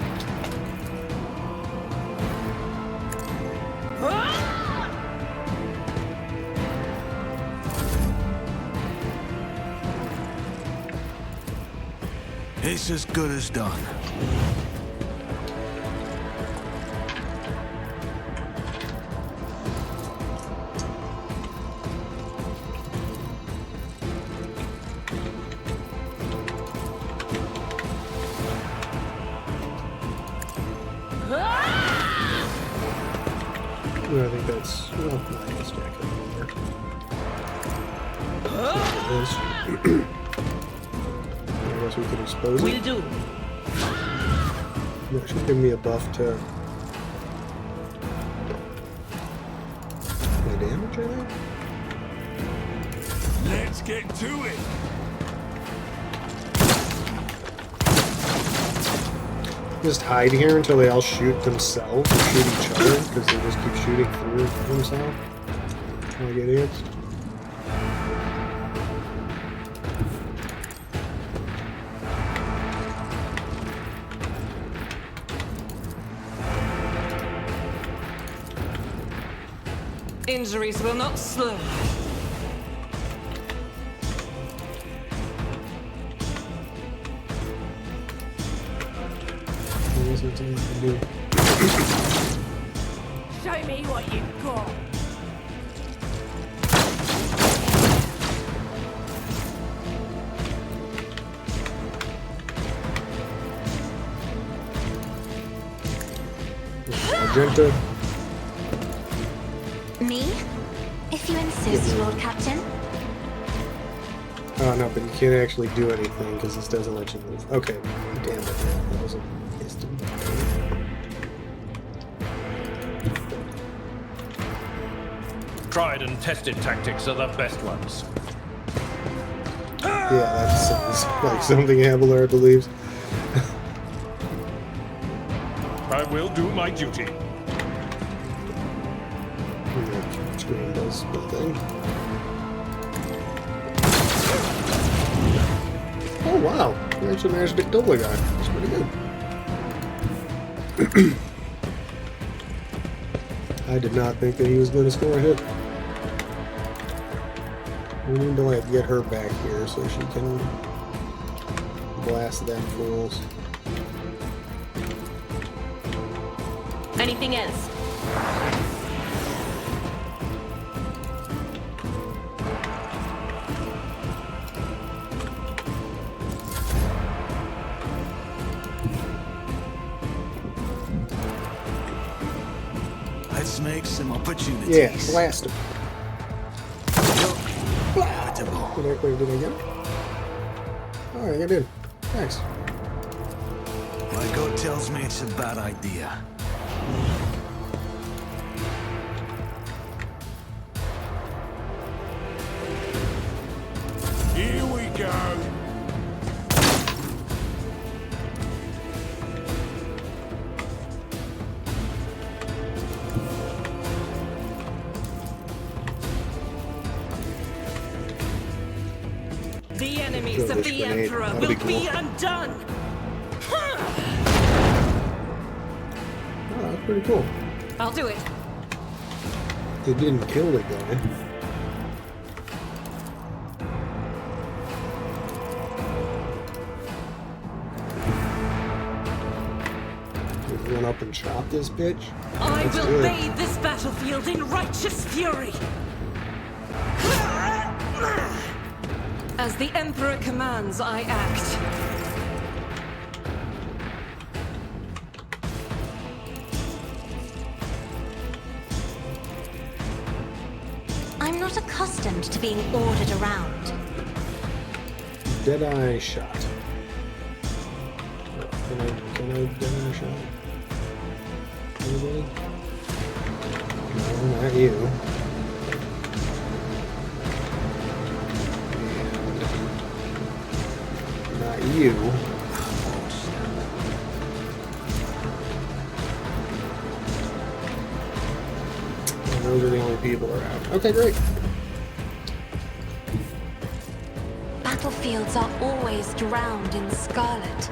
It's as good as done. I think that's, well, I guess I I guess we could expose will it. do. That should give me a buff to my damage, I think. Let's get to it. Just hide here until they all shoot themselves or shoot each other, because they just keep shooting through themselves. Like idiots. Injuries will not slow. I guess that's all I can do. Show me what you've got. Magenta. me? If you insist, Lord Captain. Oh no, but you can't actually do anything because this doesn't let you move. Okay, damn it. That was a instant. Tried and tested tactics are the best ones. Yeah, that sounds like something Abelard believes. I will do my duty. The screen does nothing. Oh wow, we actually managed to kill the guy. That's pretty good. I did not think that he was going to score a hit. We need to like get her back here so she can blast them fools. Anything else? Let's make some opportunities. Yeah, blast him. Inevitable. Did I get it? Oh, I did. Nice. My gut tells me it's a bad idea. Here we go. The enemies Kill of this the grenade. Emperor That'd will be cool. be undone. Oh, that's pretty cool. I'll do it. It didn't kill the guy. Just run up and chop this bitch. I Let's will do it. bathe this battlefield in righteous fury. As the Emperor commands, I act. I'm not accustomed to being ordered around. Deadeye shot. Can I deadeye shot? Anybody? No, not you. And not you. And those are the only people around. Okay, great. Battlefields are always drowned in scarlet.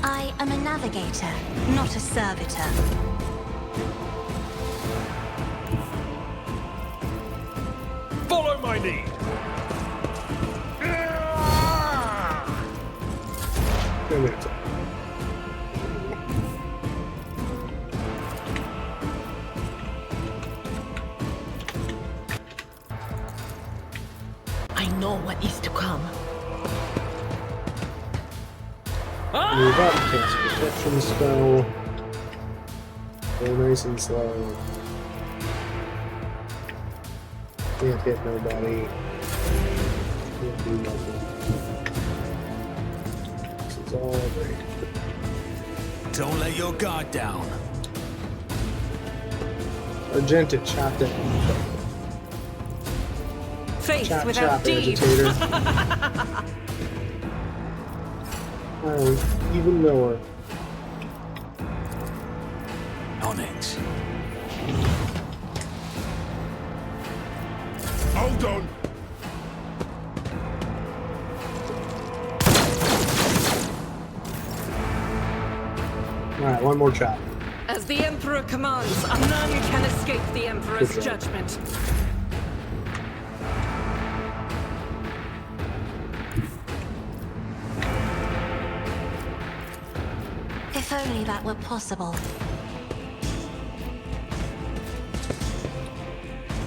I am a navigator, not a servitor. Follow my lead. Wait a minute. I know what is to come. Move up, cast protection spell. Go nice and slow. Can't hit nobody. Can't do nothing. This is all great. Don't let your guard down. Argenta, chop that motherfucker. Faith Chop, without chop, deed. agitator. I don't even know her. On it. Hold on. Alright, one more chop. As the Emperor commands, none can escape the Emperor's Good job. judgment. If only that were possible.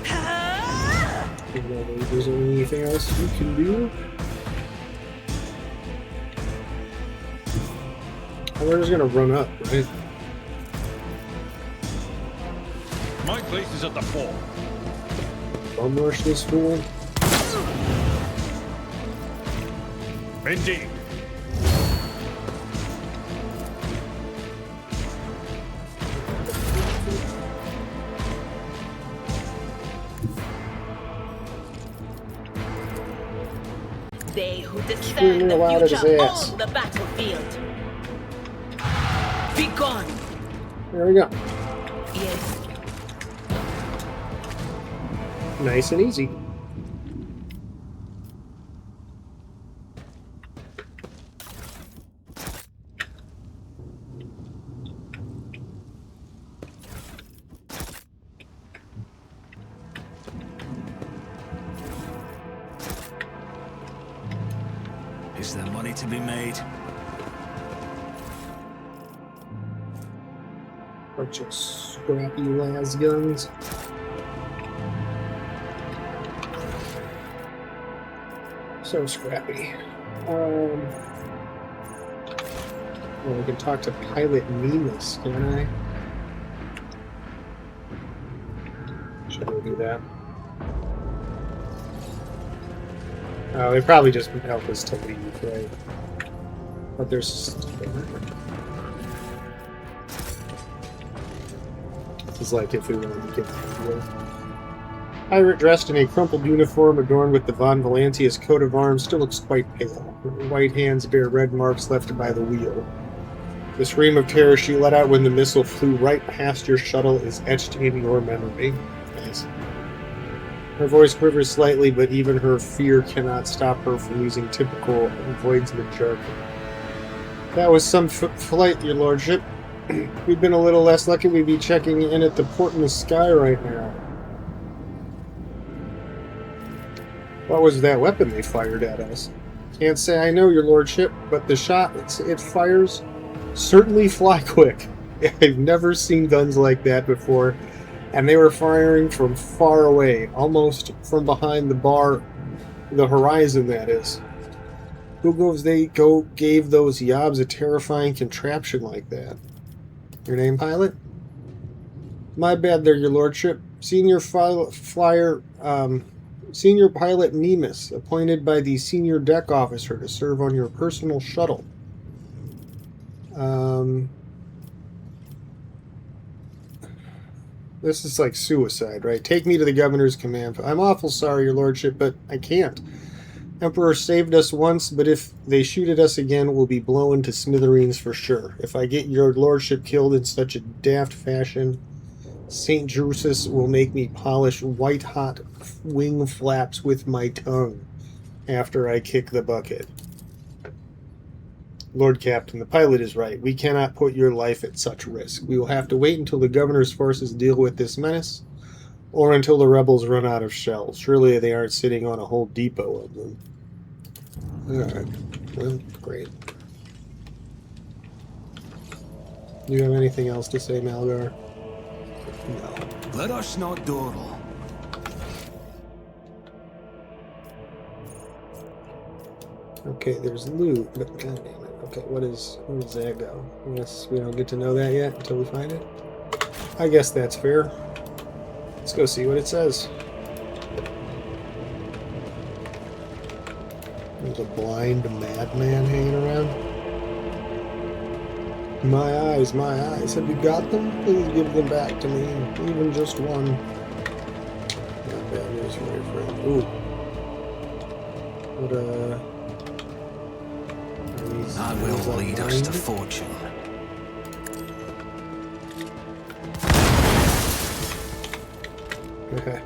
I don't know if there's anything else you can do. Oh, we're just gonna run up, right? My place is at the fort. Bum rush this fool. Indeed. They who discern Screaming the aloud at his future ass. on the battlefield. Be gone. There we go. Yes. Nice and easy. Is there money to be made? Bunch of scrappy las guns. So scrappy. Well, we can talk to Pilot Nemus, can I? Should we do that? Oh, they probably just help us to leave, right? But there's... This is like if we wanted to get the pirate dressed in a crumpled uniform adorned with the Von Valancius coat of arms still looks quite pale. Her white hands bear red marks left by the wheel. The scream of terror she let out when the missile flew right past your shuttle is etched in your memory. Nice. Her voice quivers slightly, but even her fear cannot stop her from using typical avoidsman jargon. That was some flight, your lordship. If we'd been a little less lucky, we'd be checking in at the port in the sky right now. What was that weapon they fired at us? Can't say I know, your lordship, but the shot it fires certainly fly quick. I've never seen guns like that before, and they were firing from far away, almost from behind the bar, the horizon, that is. Who gave those yobs a terrifying contraption like that? Your name, pilot? My bad there, your lordship. Senior Pilot Nemus, appointed by the senior deck officer to serve on your personal shuttle. This is like suicide, right? Take me to the governor's command. I'm awful sorry, your lordship, but I can't. Emperor saved us once, but if they shoot at us again, we'll be blown to smithereens for sure. If I get your lordship killed in such a daft fashion, St. Drusus will make me polish white-hot wing flaps with my tongue after I kick the bucket. Lord Captain, the pilot is right. We cannot put your life at such risk. We will have to wait until the governor's forces deal with this menace, or until the rebels run out of shells. Surely they aren't sitting on a whole depot of them. Alright. Well, great. Do you have anything else to say, Malgar? No. Let us not dawdle. Okay, there's loot, but god damn it. Okay, where does that go? I guess we don't get to know that yet until we find it. I guess that's fair. Let's go see what it says. There's a blind madman hanging around. My eyes, my eyes. Have you got them? Please give them back to me. Even just one. Not bad news for your friend. Ooh. What, That will lead us to fortune. Okay.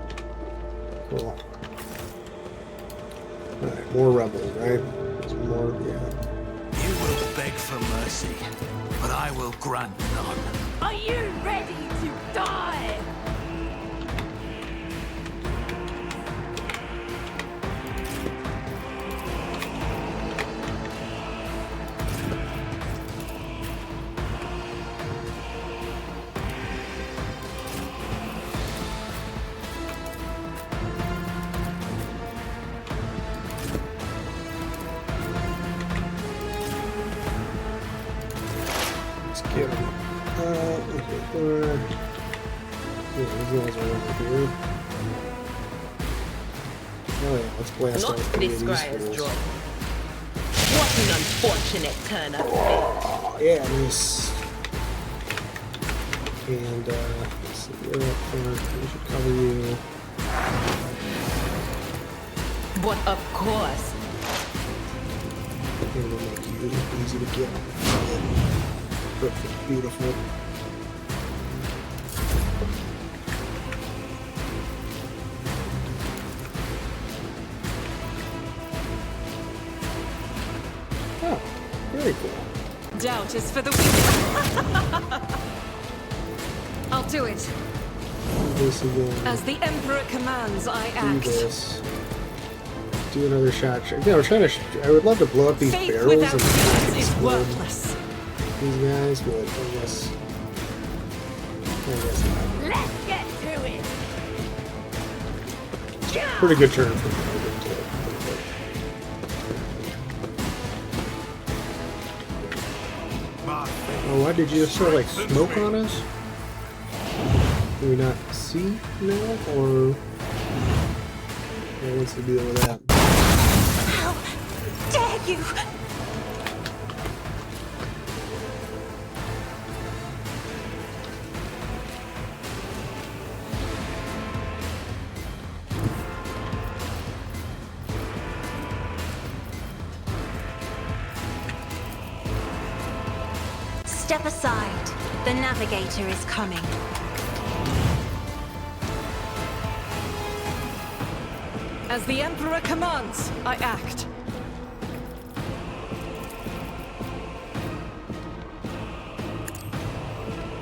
Cool. Alright, more rebels, right? There's more, yeah. You will beg for mercy, but I will grant none. Are you ready to die? Get him. Yeah, these guys are over here. Oh yeah, let's blast Not out three this of these Squire's fools. job. What an unfortunate turn of fate. Oh, yeah, nice. And, let's see, you're up front. We should cover you. But of course, And we'll make you easy to get. Perfect, beautiful. Oh, very cool. Doubt is for the weak. I'll do it. Do this again. As the Emperor commands, I Do act. this. do another shot. Yeah, we're trying to. I would love to blow up these Faith barrels without and means is explode worthless. these guys, but I guess not. Let's get to it. Pretty good turn for me. Oh, what did you just sort of like smoke on us? Do we not see now, or what's the deal with that? How dare you! Step aside. The navigator is coming. As the Emperor commands, I act.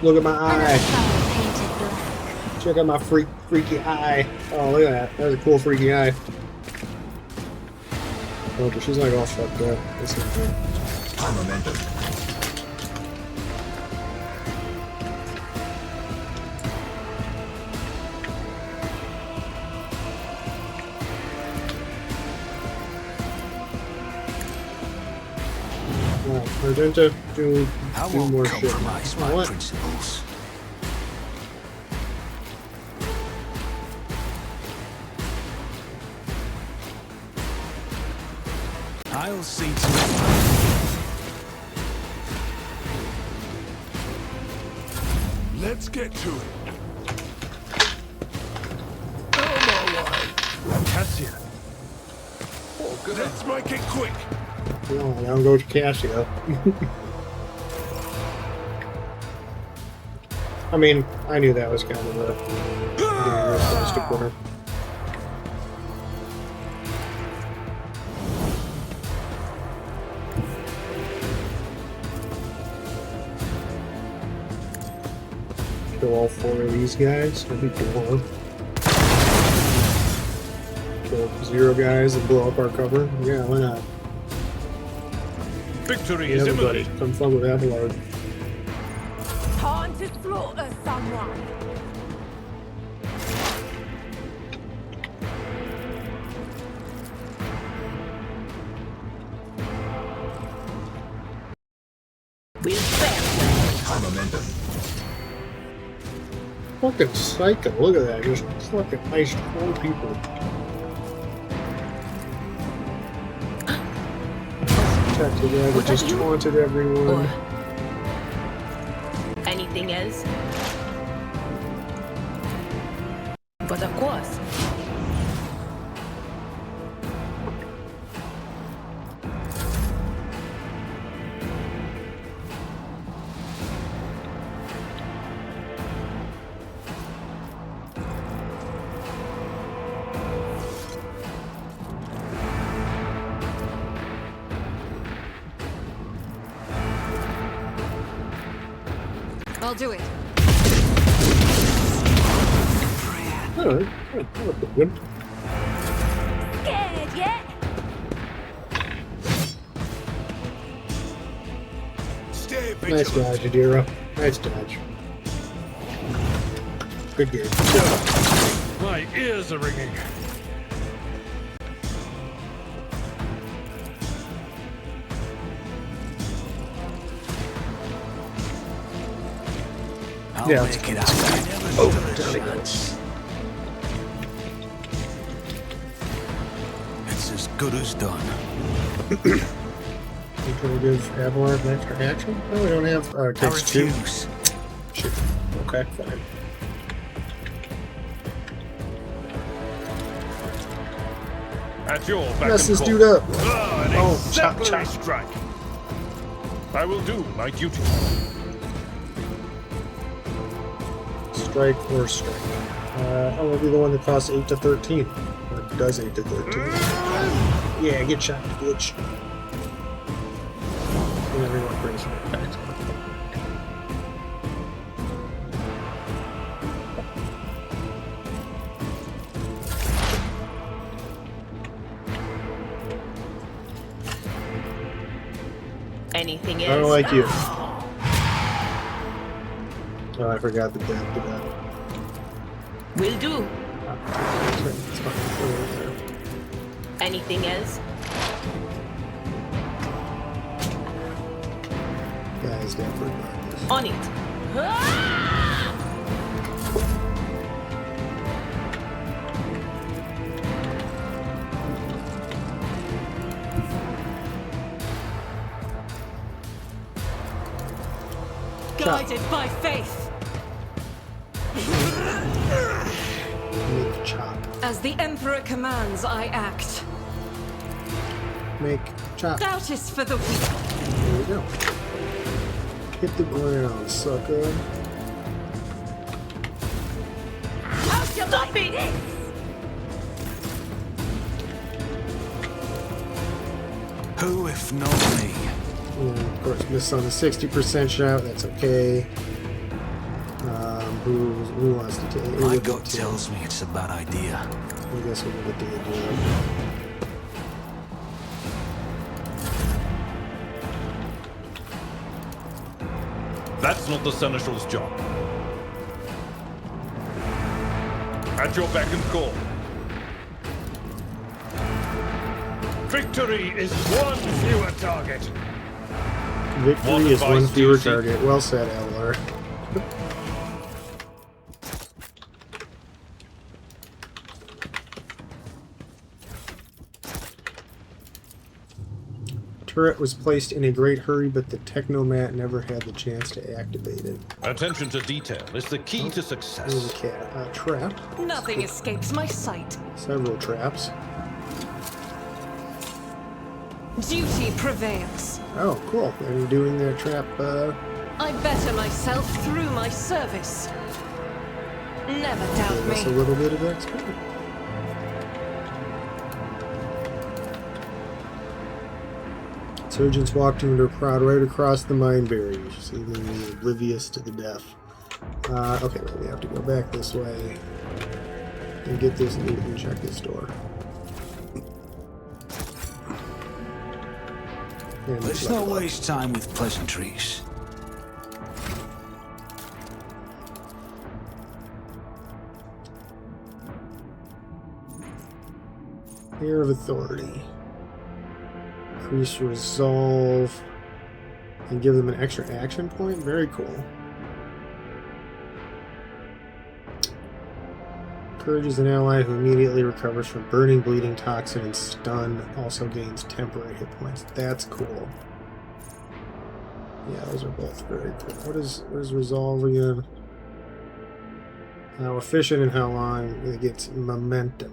Look at my Another eye. flower painted black. Check out my freaky eye. Oh, look at that. That was a cool freaky eye. Oh, but she's like all fucked up. That's not good. High momentum. Wow, we're going to do I more won't shit. compromise my What? principles. I'll see to it. Let's get to it. Oh my way. Cassia. Oh, good. Let's make it quick. No, I don't go to Casio. I mean, I knew that was kind of a realistic winner. Kill all 4 of these guys. That'd be cool. Kill 0 guys and blow up our cover. Yeah, why not? Victory Hey, is everybody, imminent. come fun with Abelard. Time to slaughter someone. We'll fair High momentum. Fucking psycho, look at that, just fucking iced 4 people. Attacked the guy that just taunted everyone. anything else? But of course. I'll do it. Alright, that looked good. Scared yet? Stay Nice vigilant. dodge, Adira. Nice dodge. Good game. My ears are ringing. I'll Yeah. make it out. I never stood a chance. It's as good as done. You trying to give Abelard an extra action? No, we don't have. It I takes 2. refuse. Shit. Okay, fine. At your back Mess and this call. dude up. Ah, an Oh, chop, exemplary chop. strike. I will do my duty. Strike or strike. I will be the one that costs 8 to 13. Or does 8 to 13. Yeah, get shot, bitch. And everyone brings me back. Anything I don't else? like you. Oh, I forgot the death to that. Will do. It's fine. Put it over there. Anything else? Guys, don't forget this. On it. Ah! Guided by faith. Make chop. As the Emperor commands, I act. Make chop. Doubt is for the weak. There we go. Hit the ground, sucker. Stop it! Who if not me? And of course, miss on the 60% shot. That's okay. Who wants to take it? My gut tells me it's a bad idea. I guess we'll give it to you. That's not the Seneschal's job. At your beck and call. Victory is one fewer target. Victory What is one advice do fewer you seek? target. Well said, Ellar. Turret was placed in a great hurry, but the Technomat never had the chance to activate it. Attention to detail is the key to There's a success. cat. Trap. Nothing escapes my sight. Several traps. Duty prevails. Oh, cool. I'm doing that trap. I better myself through my service. Never doubt Give us a me. little bit of XP. Surgeons walked into a crowd right across the mine barriers, seemingly oblivious to the death. Okay, well, we have to go back this way and get this loot and check this door. And Let's not waste time with pleasantries. Air of Authority. Increase resolve and give them an extra action point. Very cool. Encourages an ally who immediately recovers from burning, bleeding, toxin, and stun. Also gains temporary hit points. That's cool. Yeah, those are both very cool. What is resolve again? How efficient and how long it gets momentum.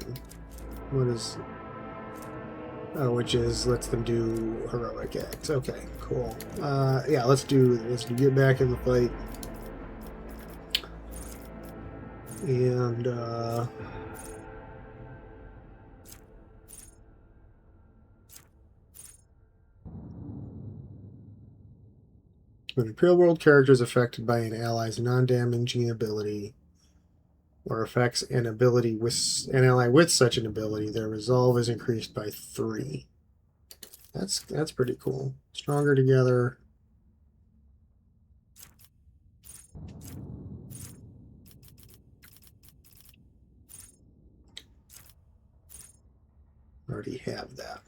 What is? Oh, which is lets them do heroic acts. Okay, cool. Yeah, let's get back in the fight. And when a real world character is affected by an ally's non-damaging ability or affects an ability with an ally with such an ability, their resolve is increased by 3. That's pretty cool. Stronger together. Already have that.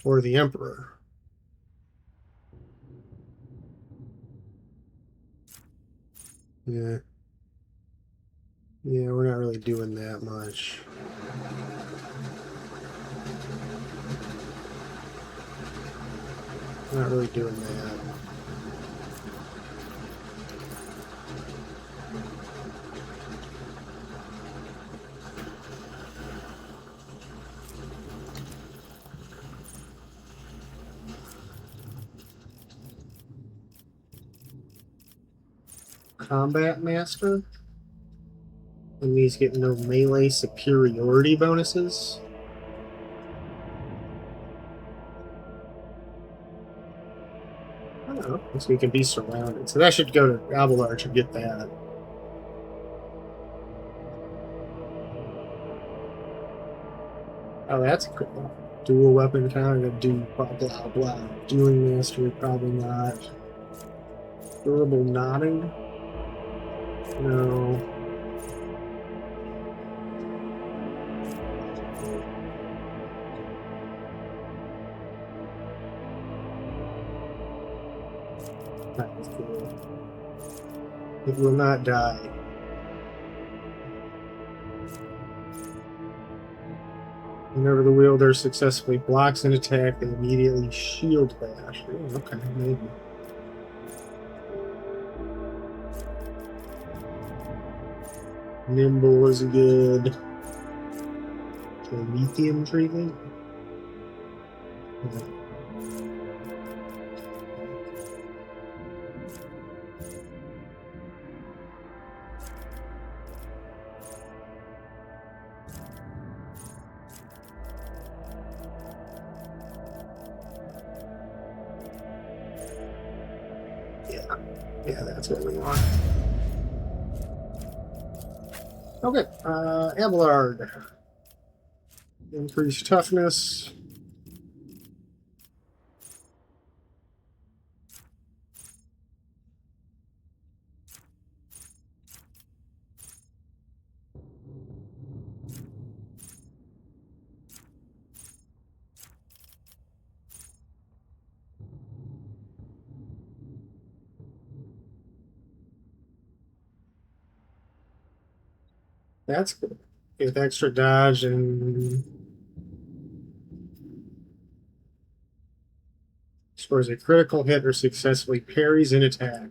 Or the Emperor. Yeah. Yeah, we're not really doing that much. Not really doing that. Combat Master? And these get no melee superiority bonuses. I don't know. Guess we can be surrounded. So that should go to Abelard to get that. Oh, that's cool. Dual weapon counter to do blah blah blah. Dueling mastery, probably not. Durable nodding? No. That was cool. It will not die. Whenever the wielder successfully blocks an attack, they immediately shield bash. Oh, okay, maybe. Nimble is good. So lithium treatment? Yeah, that's what we want. Okay, Abelard. Increased toughness. That's good. With extra dodge and scores a critical hit or successfully parries an attack.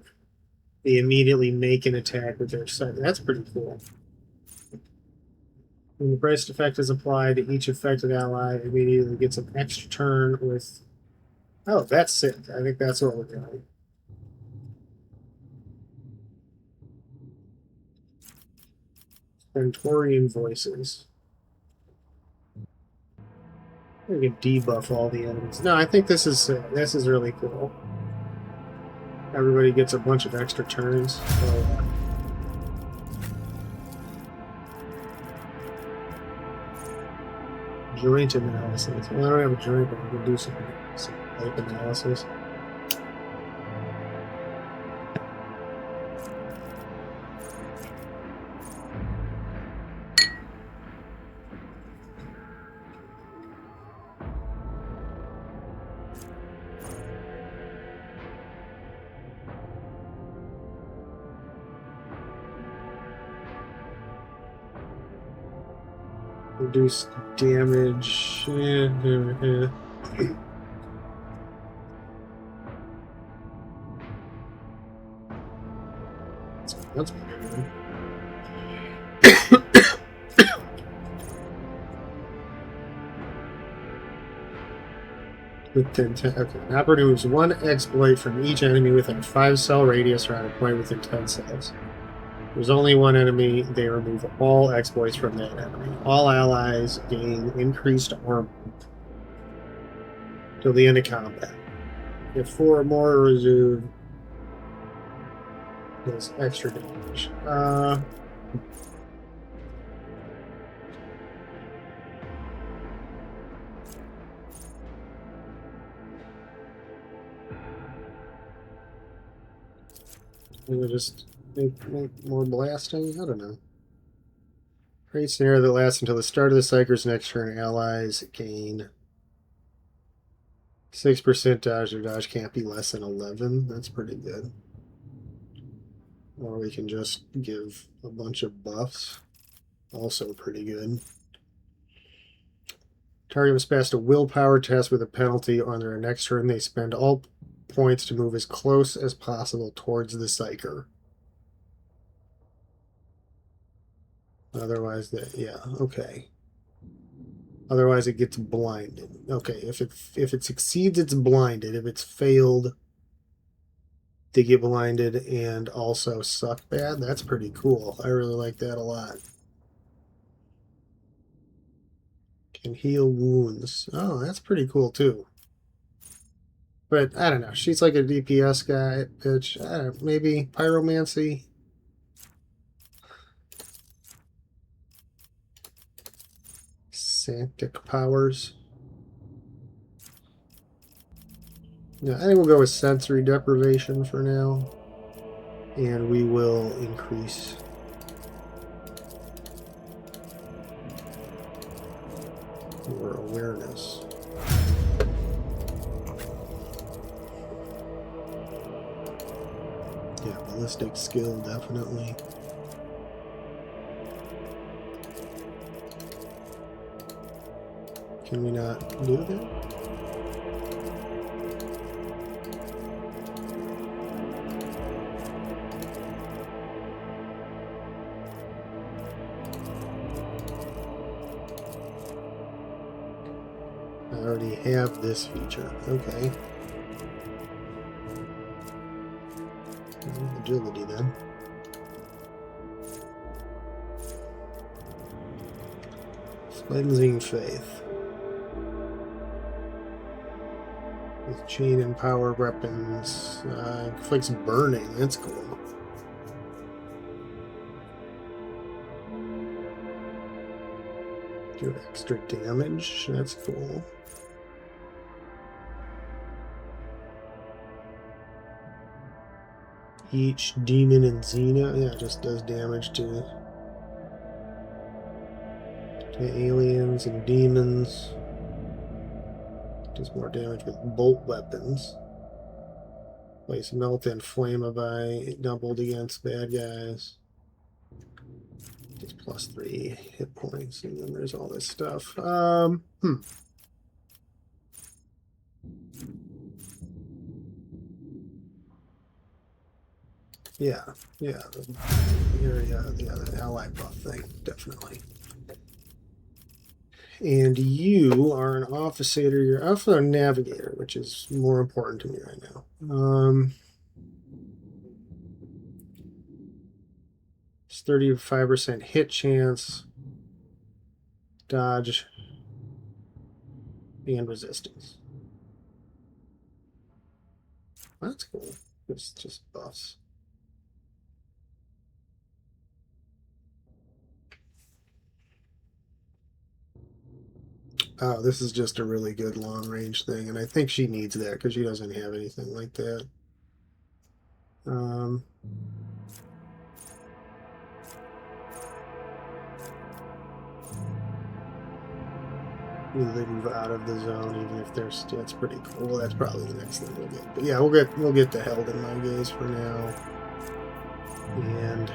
They immediately make an attack with their sight. That's pretty cool. When the braced effect is applied, each affected ally immediately gets an extra turn with... Oh, that's sick. I think that's what we're doing. Stentorian voices. We can debuff all the enemies. No, I think this is really cool. Everybody gets a bunch of extra turns. So. Joint analysis. Well, I don't have a joint, but I can do some type analysis. Reduce damage. That's pretty good. With 10, okay. Map removes one exploit from each enemy within a 5-cell radius around a point within 10 cells. There's only one enemy, they remove all exploits from that enemy. All allies gain increased armor till the end of combat. If 4 or more are removed, does extra damage. We'll just make more blasting? I don't know. Create scenario that lasts until the start of the Psyker's next turn. Allies gain 6% dodge. Their dodge can't be less than 11. That's pretty good. Or we can just give a bunch of buffs. Also pretty good. Target must pass a willpower test with a penalty on their next turn. They spend all points to move as close as possible towards the Psyker. Otherwise, yeah, okay. Otherwise, it gets blinded. Okay, if it succeeds, it's blinded. If it's failed, they get blinded and also suck bad. That's pretty cool. I really like that a lot. Can heal wounds. Oh, that's pretty cool too. But I don't know. She's like a DPS guy, bitch. Maybe pyromancy. Santic powers. Yeah, I think we'll go with sensory deprivation for now. And we will increase your awareness. Yeah, ballistic skill, definitely. Can we not do that? I already have this feature. Okay. Agility then. Cleansing Faith. With chain and power weapons. Inflicts burning. That's cool. Do extra damage. That's cool. Each demon in Xena, yeah, just does damage to aliens and demons. Does more damage with bolt weapons. Place melt and flamify doubled against bad guys. It's +3 hit points, and then there's all this stuff. Yeah, the ally buff thing, definitely. And you are an officer. You're also a navigator, which is more important to me right now. It's 35% hit chance, dodge, and resistance. That's cool. It's just buffs. Oh, this is just a really good long-range thing, and I think she needs that because she doesn't have anything like that. They move out of the zone, even if they're still. That's pretty cool. That's probably the next thing we'll get. But yeah, we'll get the held in my gaze for now, and.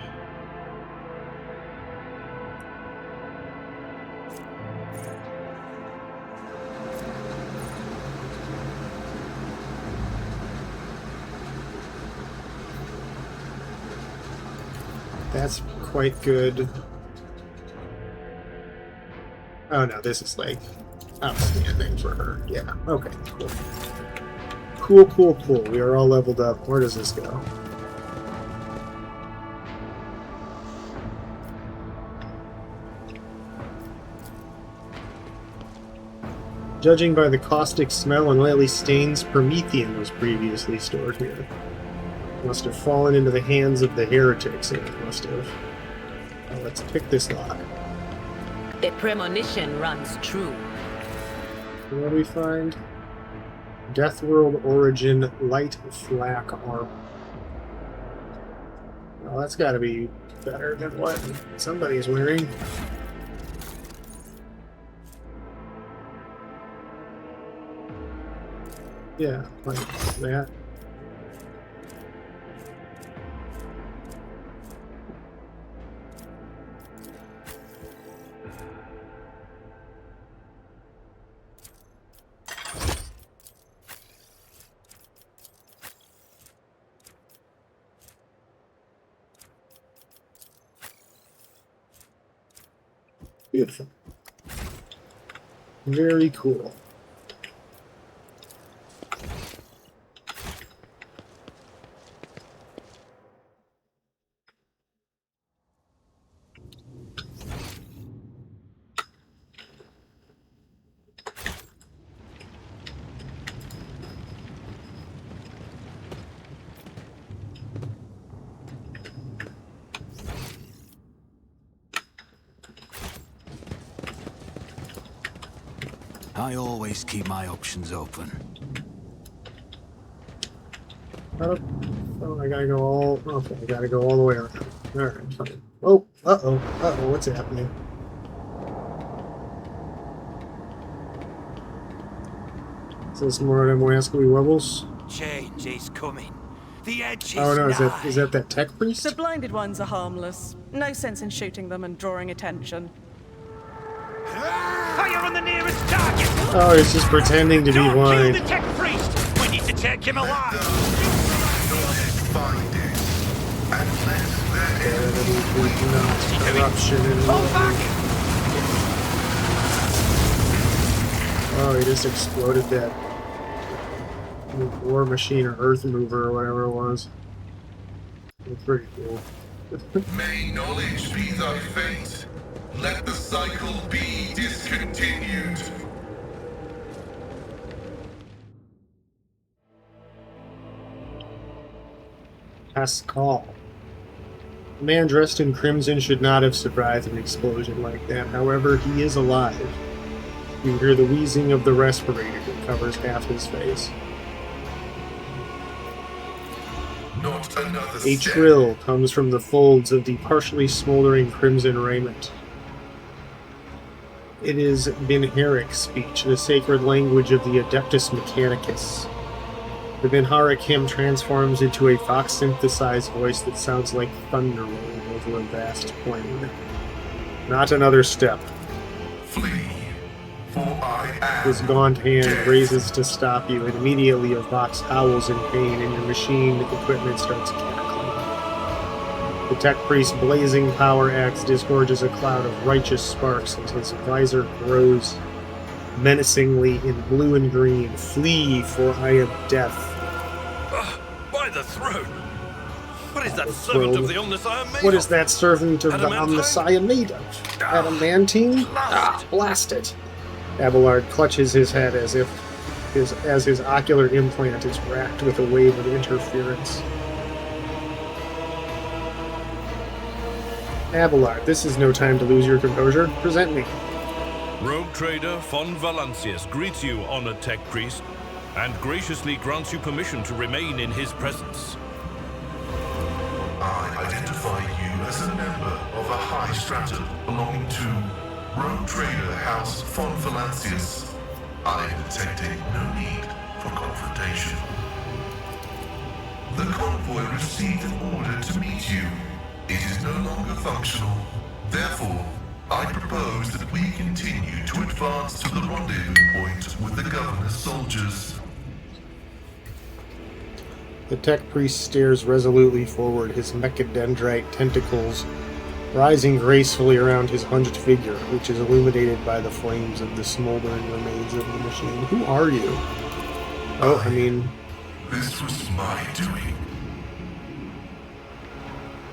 That's quite good. Oh no, this is like outstanding for her. Yeah, okay, cool. Cool. We are all leveled up. Where does this go? Judging by the caustic smell and oily stains, Promethean was previously stored here. Must have fallen into the hands of the heretics, and it must have. Well, let's pick this lock. The premonition runs true. What do we find? Deathworld Origin Light Flak Armor. Well, that's got to be better than what somebody's wearing. Yeah, like that. Beautiful. Very cool. I always keep my options open. Oh, oh, I gotta go all... Okay, I gotta go all the way around. Alright, fine. Oh, uh-oh. Uh-oh, what's happening? Is this more of them wascally levels? Change is coming. The edge is Oh no, nigh. is that tech priest? The blinded ones are harmless. No sense in shooting them and drawing attention. Fire on the nearest target! Oh, he's just pretending to be Don't blind. kill the tech priest! We need to take him alive! Corruption and oh, he just exploded that war machine or earth mover or whatever it was. It's pretty cool. May knowledge be thy fate. Let the cycle be discontinued. Pascal. A man dressed in crimson should not have survived an explosion like that. However, he is alive. You hear the wheezing of the respirator that covers half his face. Not another A step. trill comes from the folds of the partially smoldering crimson raiment. It is Binharic speech, the sacred language of the Adeptus Mechanicus. The Binharic hymn transforms into a Vox-synthesized voice that sounds like thunder rolling over a vast plain. Not another step. Flee, for I am His gaunt hand dead. raises to stop you, and immediately a Vox howls in pain, and your machine equipment starts cackling. The tech priest's blazing power axe disgorges a cloud of righteous sparks as his visor grows menacingly in blue and green. Flee, for I am death. By the throne! What is that The servant throne. of the Omnissiah made What of? is that servant of the Adamantine? Omnissiah made of? Adamantine? Ah, blast it! Abelard clutches his head as his ocular implant is racked with a wave of interference. Abelard, this is no time to lose your composure. Present me. Rogue trader von Valancius greets you, honored tech priest, and graciously grants you permission to remain in his presence. I identify you as a member of a high stratum belonging to Rogue Trader House von Valancius. I am detecting no need for confrontation. The convoy received an order to meet you. It is no longer functional. Therefore, I propose that we continue to advance to the rendezvous point with the governor's soldiers. The tech priest stares resolutely forward, his mechadendrite tentacles rising gracefully around his hunched figure, which is illuminated by the flames of the smoldering remains of the machine. Who are you? Oh, I mean... This was my doing.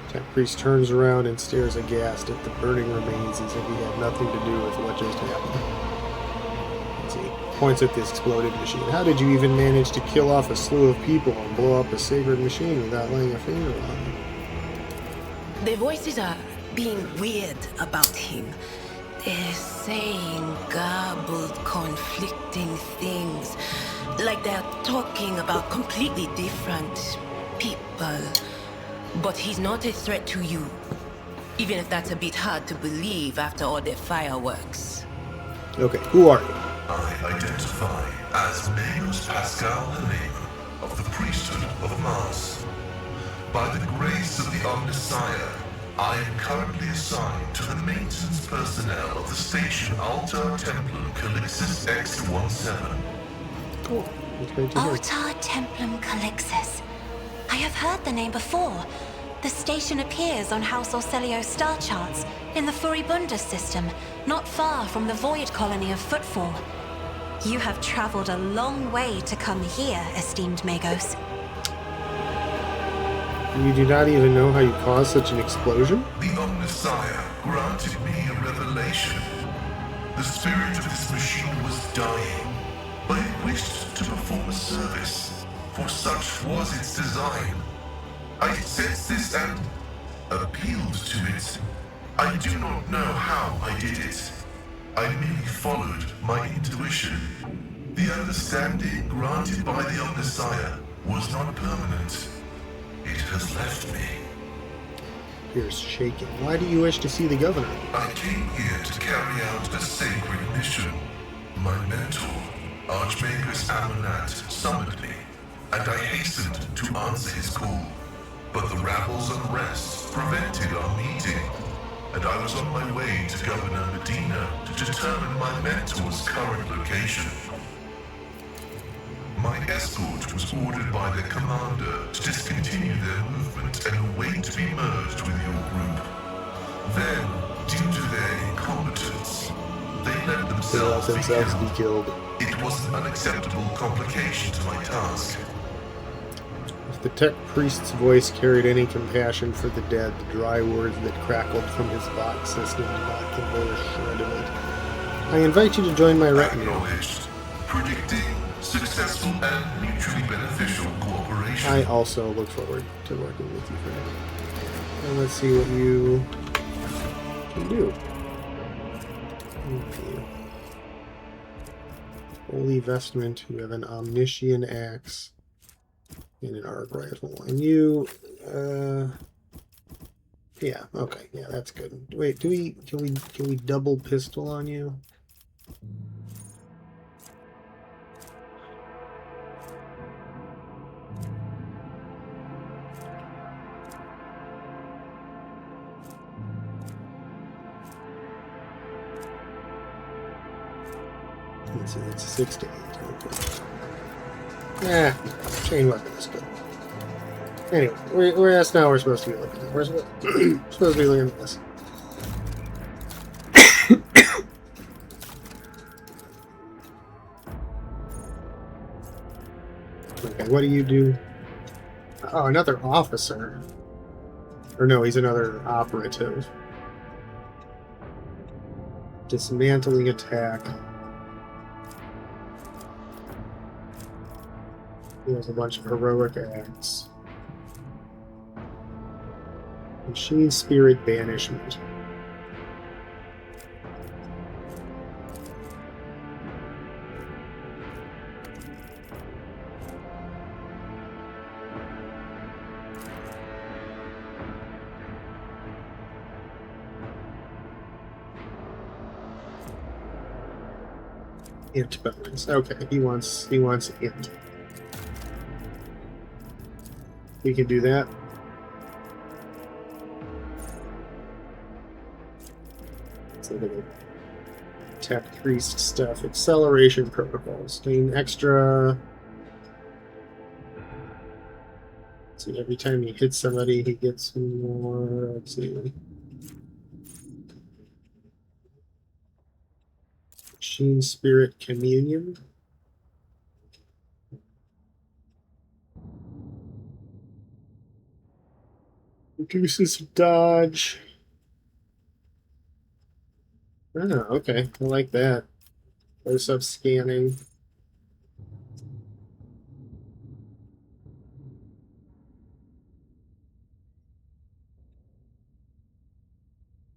Tech priest turns around and stares aghast at the burning remains as if he had nothing to do with what just happened. Let's see. Points at the exploded machine. How did you even manage to kill off a slew of people and blow up a sacred machine without laying a finger on it? The voices are being weird about him. They're saying garbled, conflicting things. Like they're talking about completely different people. But he's not a threat to you. Even if that's a bit hard to believe after all the fireworks. Okay, who are you? I identify as Magos Pascal Helena of the priesthood of Mars. By the grace of the Omnissiah, I am currently assigned to the maintenance personnel of the station Altar Templum Calixis X-17. Oh, it's great to hear. Altar Templum Calixis. I have heard the name before. The station appears on House Orselio's star charts in the Furibunda system, not far from the void colony of Footfall. You have traveled a long way to come here, esteemed Magos. You do not even know how you caused such an explosion? The Omnissiah granted me a revelation. The spirit of this machine was dying, but it wished to perform a service, for such was its design. I sensed this and appealed to it. I do not know how I did it. I merely followed my intuition. The understanding granted by the Omnissiah was not permanent. It has left me. Here's shaking. Why do you wish to see the governor? I came here to carry out a sacred mission. My mentor, Archmagus Amonat, summoned me, and I hastened to answer his call. But the rabble's unrest prevented our meeting, and I was on my way to Governor Medina to determine my mentor's current location. My escort was ordered by their commander to discontinue their movement and await to be merged with your group. Then, due to their incompetence, they let themselves be killed. It was an unacceptable complication to my task. If the tech priest's voice carried any compassion for the dead, the dry words that crackled from his box system did not convey a shred of it. I invite you to join my retinue. Acknowledged. Predicting successful and mutually beneficial cooperation. I also look forward to working with you for now. And let's see what you can do. Okay. Holy Vestment, you have an Omniscient Axe and an Arc Rifle. And you, yeah, okay, yeah, that's good. Wait, can we double pistol on you? Let's see, that's 6 to 8. Okay. Yeah, chain weapon is good. Anyway, that's not what we're supposed to be looking at. We're supposed to be looking at this. Okay, what do you do? Oh, another officer. Or no, he's another operative. Dismantling attack. He has a bunch of heroic acts. Machine Spirit Banishment. Int bonus. Okay, he wants int. We can do that. Let's look at the tech priest stuff. Acceleration protocols. Gain extra. Let's see, every time he hits somebody, he gets more. Let's see. Machine Spirit Communion. Reduces dodge. Oh, okay. I like that. Close-up scanning.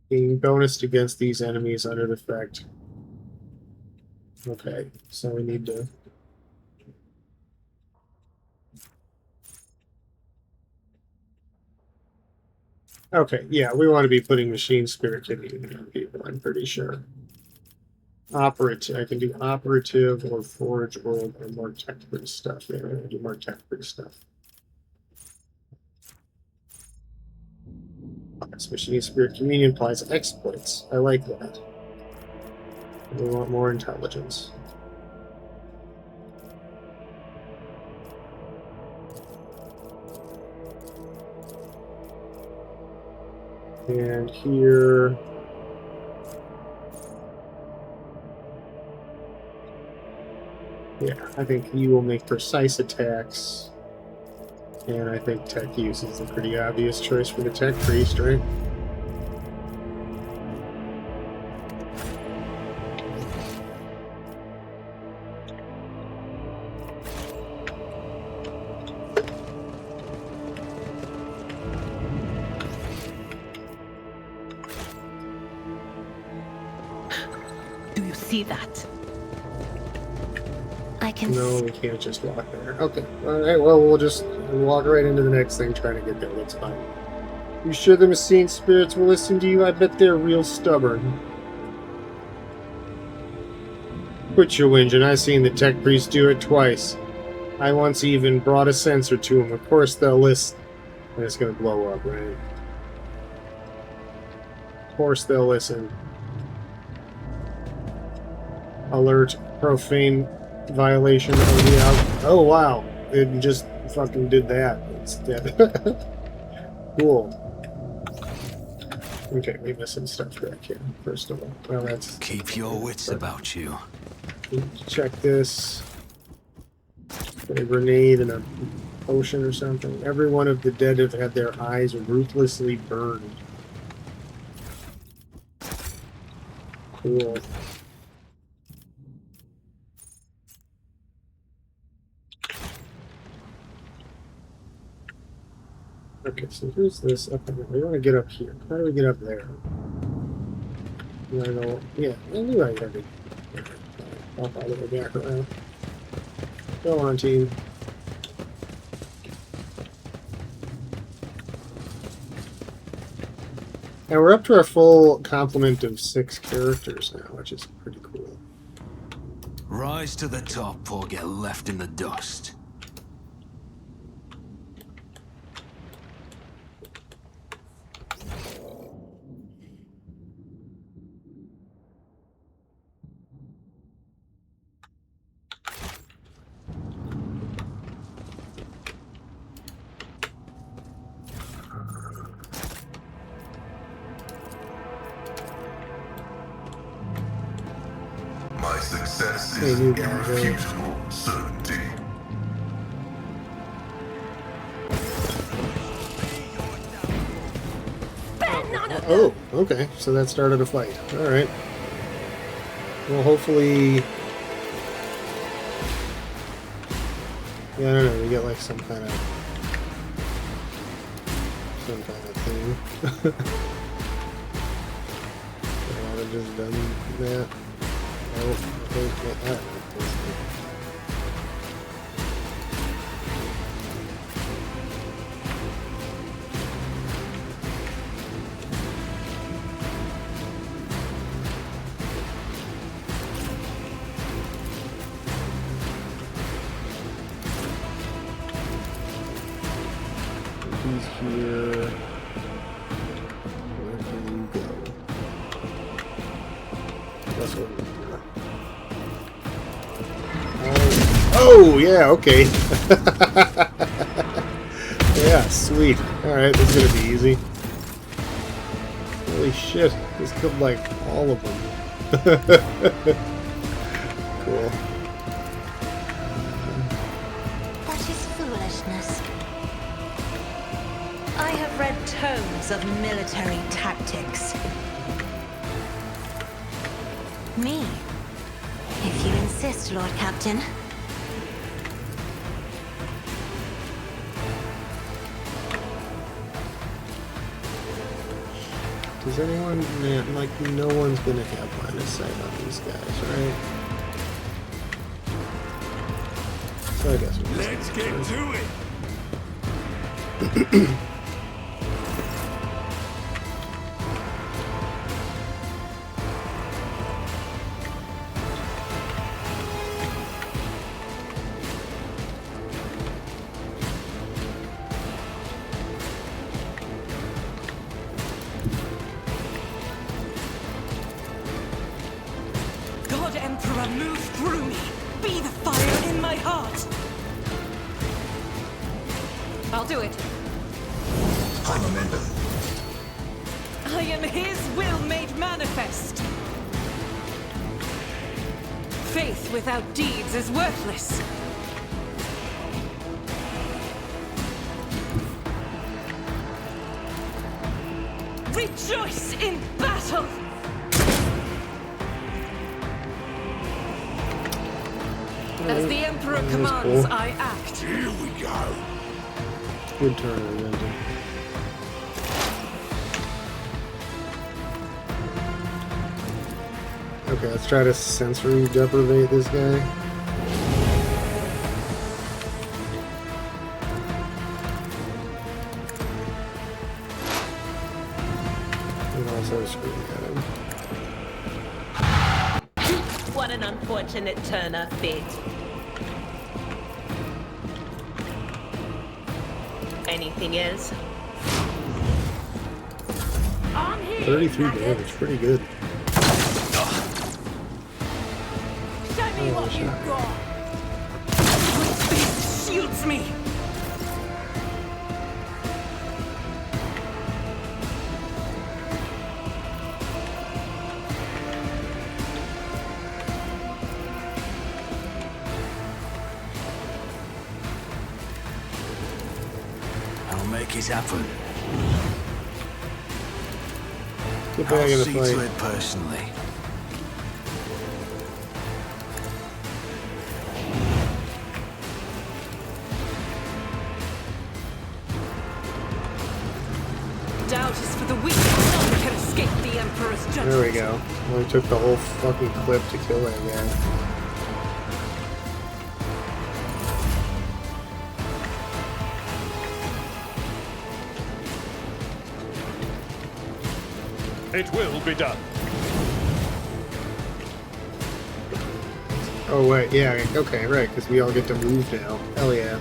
Being bonused against these enemies under effect. Okay, so we need to... Okay, yeah, we want to be putting Machine Spirit Communion on people, I'm pretty sure. Operative, I can do Operative or Forge World or more tech-free stuff. Yeah, I'm going to do more tech-free stuff. This Machine Spirit Communion applies exploits. I like that. We want more intelligence. And here... Yeah, I think you will make precise attacks. And I think tech use is a pretty obvious choice for the tech priest, right? Do you see that? I can. No, we can't just walk there. Okay. Alright, well, we'll just walk right into the next thing, trying to get there. That's fine. You sure the Messine spirits will listen to you? I bet they're real stubborn. Quit your whinging. I've seen the tech priest do it twice. I once even brought a sensor to them. Of course they'll listen. And it's gonna blow up, right? Of course they'll listen. Alert. Profane violation of the out. Oh, wow. It just fucking did that instead. Cool. Okay, we missing stuff back here, first of all. Well, that's... Keep your wits about you. Check this. Get a grenade and a potion or something. Every one of the dead have had their eyes ruthlessly burned. Cool. Okay, so here's this up there. We want to get up here. How do we get up there? I know. Yeah, I knew I had to. I'll follow the way back around. Go on, team. And we're up to our full complement of 6 characters now, which is pretty cool. Rise to the top or get left in the dust. My success is irrefutable certainty. Oh, okay. So that started a fight. Alright. Well, hopefully... Yeah, I don't know. We get like some kind of thing. I would have just done that. Oh, okay. He's here. Where can you go? That's what we're here. Oh, yeah, okay. Yeah, sweet. Alright, this is gonna be easy. Holy shit, this killed like all of them. Cool. That is foolishness. I have read tomes of military tactics. Me? If you insist, Lord Captain. Does anyone, man, like, no one's gonna have line of sight on these guys, right? So I guess we'll Let's get to it! God Emperor, move through me. Be the fire in my heart. I'll do it. I am his will made manifest. Faith without deeds is worthless. Rejoice in battle! As the Emperor commands, cool. I act. Here we go. Good turn, Renton. Okay, let's try to sensory deprivate this guy. so screaming at him. What an unfortunate turn of fate. Anything else? I'm here. 33 damage, pretty good. Show me what shot. you've got. Space shields me. I'll make it happen. Get back I'll in the see to fight. it personally. Doubt is for the weak. None can escape the Emperor's judgment. There we go. Only took the whole fucking clip to kill that guy. It will be done. Oh wait, yeah, okay, right, because we all get to move now. Hell yeah.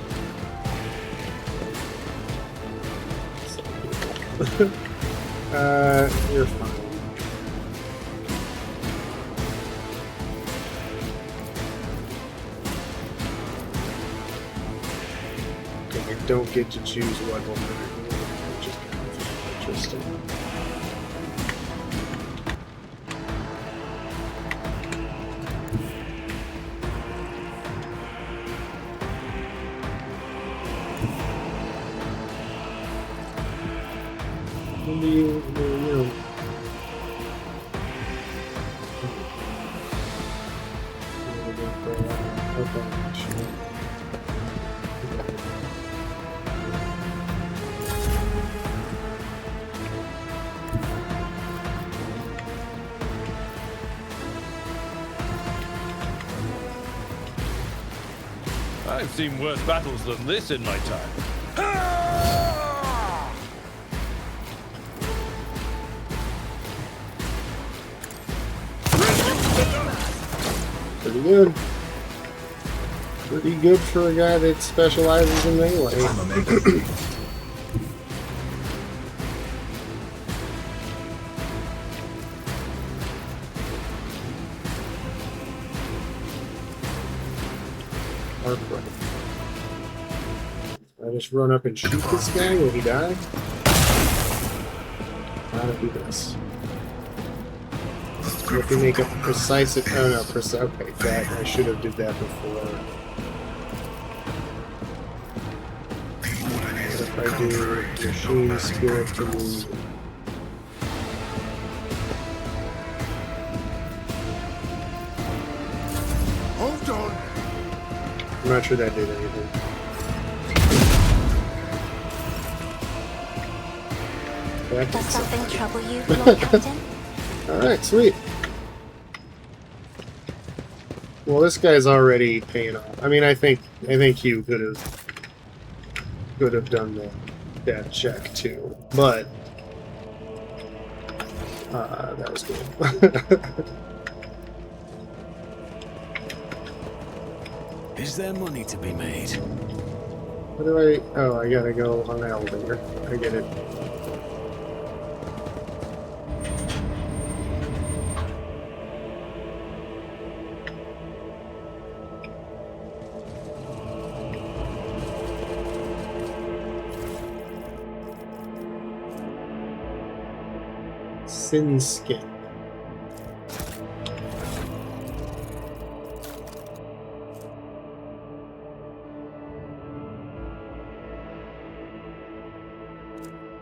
You're fine. Okay, I don't get to choose what one we're doing, which is kind of interesting. I've seen worse battles than this in my time. Pretty good. Pretty good for a guy that specializes in melee. I just run up and shoot this guy? Will he die? How to do this? If we make a precise... Oh no, okay, that I should have did that before. What if I do machine skill to move? Hold on. I'm not sure that did anything. That Does did something trouble you, Lord Captain? Alright, sweet. Well, this guy's already paying off. I mean, I think you could have done that check too, but that was cool. Is there money to be made? What do I? Oh, I gotta go on the elevator. I get it. Sin skin.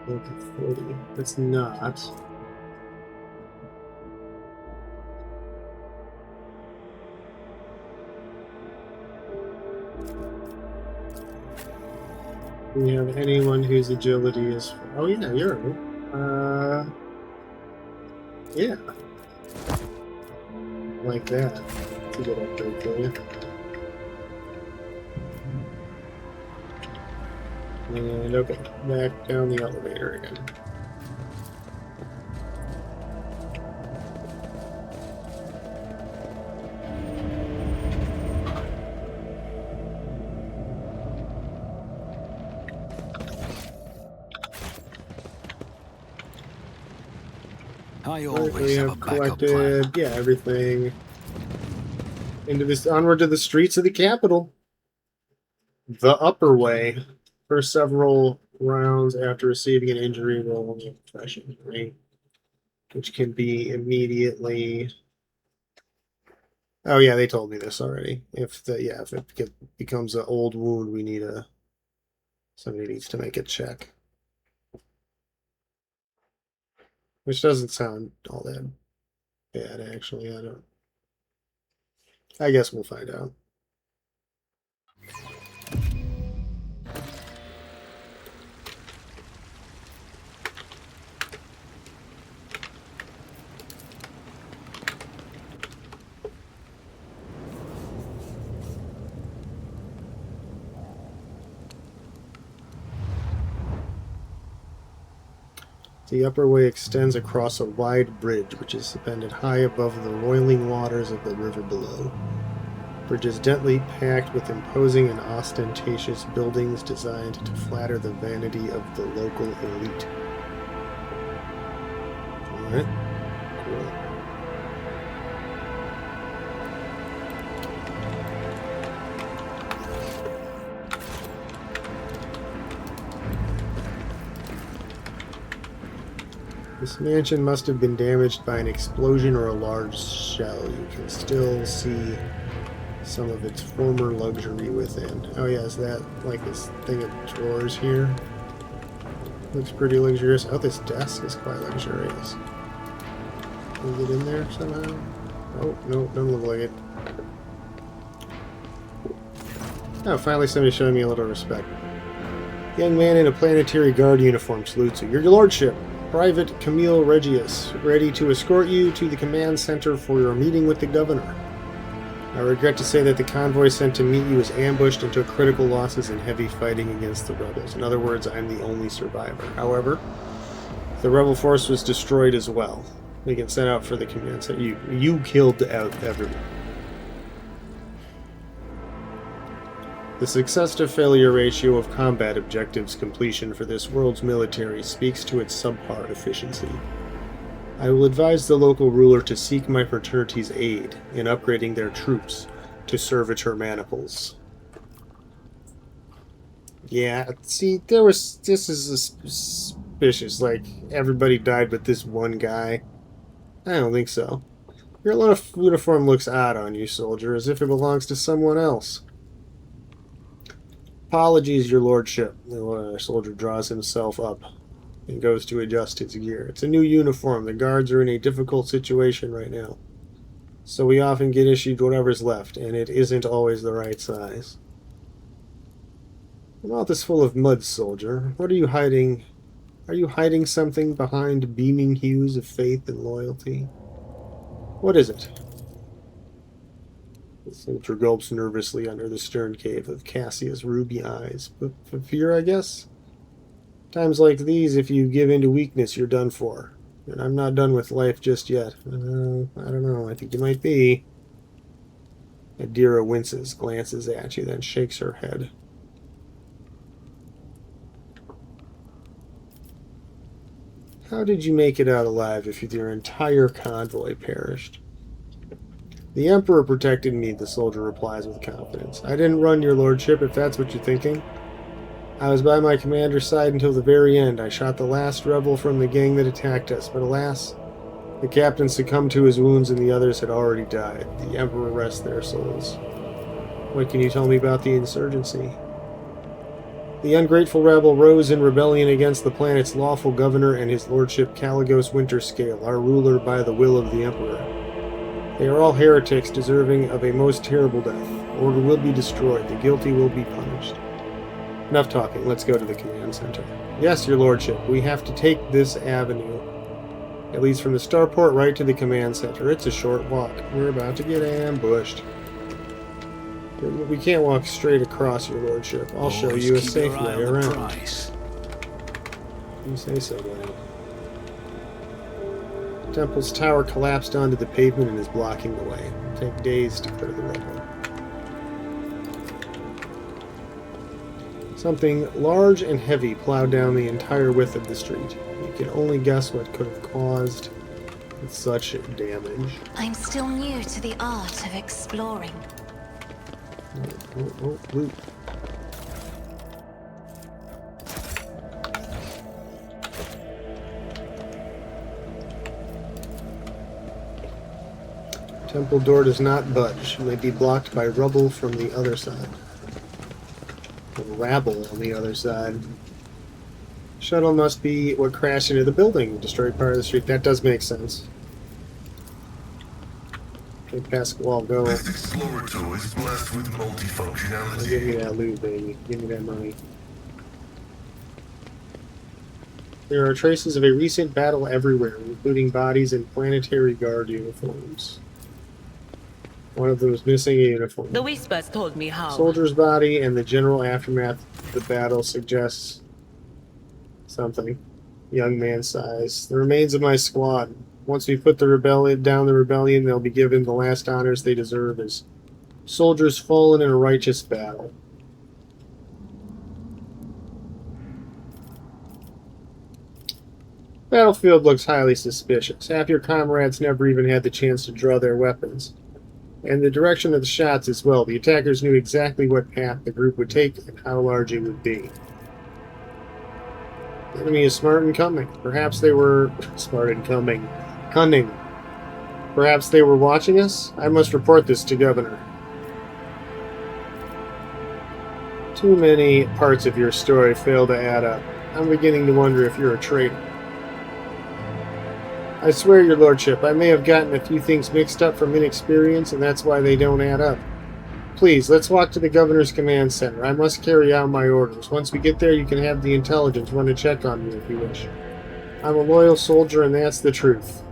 Look at 40. It's not. Do we have anyone whose agility is... Oh yeah, you're... yeah. Like that. It's a good upgrade for you. And okay, back down the elevator again. I We always have a have backup plan. collected, yeah, everything. Onward to the streets of the capital. The upper way. For several rounds after receiving an injury, roll a fresh injury, which can be immediately. Oh yeah, they told me this already. If it becomes an old wound, somebody needs to make a check, which doesn't sound all that bad actually. I guess we'll find out. The upper way extends across a wide bridge, which is suspended high above the roiling waters of the river below. The bridge is densely packed with imposing and ostentatious buildings designed to flatter the vanity of the local elite. Alright, cool. This mansion must have been damaged by an explosion or a large shell. You can still see some of its former luxury within. Oh yeah, is that like this thing of drawers here? Looks pretty luxurious. Oh, this desk is quite luxurious. Can we get in there somehow? Oh, no, doesn't look like it. Oh, finally somebody showing me a little respect. Young man in a planetary guard uniform salutes you. Your lordship, Private Camille Regius, ready to escort you to the command center for your meeting with the governor. I regret to say that the convoy sent to meet you was ambushed and took critical losses in heavy fighting against the rebels. In other words, I'm the only survivor. However, the rebel force was destroyed as well. We can set out for the command center. You killed out everyone. The success to failure ratio of combat objectives completion for this world's military speaks to its subpar efficiency. I will advise the local ruler to seek my fraternity's aid in upgrading their troops to servitor maniples. Yeah, see, this is suspicious, like, everybody died but this one guy. I don't think so. Your uniform looks odd on you, soldier, as if it belongs to someone else. Apologies, your lordship. The soldier draws himself up and goes to adjust his gear. It's a new uniform. The guards are in a difficult situation right now, so we often get issued whatever's left, and it isn't always the right size. Your mouth is full of mud, soldier. What are you hiding? Are you hiding something behind beaming hues of faith and loyalty? What is it? The soldier gulps nervously under the stern cave of Cassia's ruby eyes. But for fear, I guess? Times like these, if you give in to weakness, you're done for. And I'm not done with life just yet. I don't know. I think you might be. Adira winces, glances at you, then shakes her head. How did you make it out alive if your entire convoy perished? The Emperor protected me, the soldier replies with confidence. I didn't run, your lordship, if that's what you're thinking. I was by my commander's side until the very end. I shot the last rebel from the gang that attacked us, but alas, the captain succumbed to his wounds and the others had already died. The Emperor rests their souls. What can you tell me about the insurgency? The ungrateful rebel rose in rebellion against the planet's lawful governor and his lordship Caligos Winterscale, our ruler by the will of the Emperor. They are all heretics deserving of a most terrible death. Order will be destroyed. The guilty will be punished. Enough talking. Let's go to the command center. Yes, your lordship. We have to take this avenue. It leads from the starport right to the command center. It's a short walk. We're about to get ambushed. We can't walk straight across, your lordship. I'll show you a safe way around. You say so, buddy. Temple's tower collapsed onto the pavement and is blocking the way. It'll take days to clear the roadway. Something large and heavy plowed down the entire width of the street. You can only guess what could have caused with such damage. I'm still new to the art of exploring. Loot. Temple door does not budge. It may be blocked by rubble from the other side. Rabble on the other side. Shuttle must be what crashed into the building, destroyed part of the street. That does make sense. Okay, past wall, go. This explorer tool is blessed with multifunctionality. Give me that loot, baby. Give me that money. There are traces of a recent battle everywhere, including bodies in planetary guard uniforms. One of them is missing a uniform. The whispers told me how. Soldier's body and the general aftermath of the battle suggests something. Young man size. The remains of my squad. Once we put the rebellion down, they'll be given the last honors they deserve as soldiers fallen in a righteous battle. Battlefield looks highly suspicious. Half your comrades never even had the chance to draw their weapons. And the direction of the shots as well. The attackers knew exactly what path the group would take and how large it would be. The enemy is smart and cunning. Perhaps they were... smart and cunning. Cunning. Perhaps they were watching us? I must report this to Governor. Too many parts of your story fail to add up. I'm beginning to wonder if you're a traitor. I swear, your lordship, I may have gotten a few things mixed up from inexperience, and that's why they don't add up. Please, let's walk to the governor's command center. I must carry out my orders. Once we get there, you can have the intelligence run a check on me if you wish. I'm a loyal soldier, and that's the truth.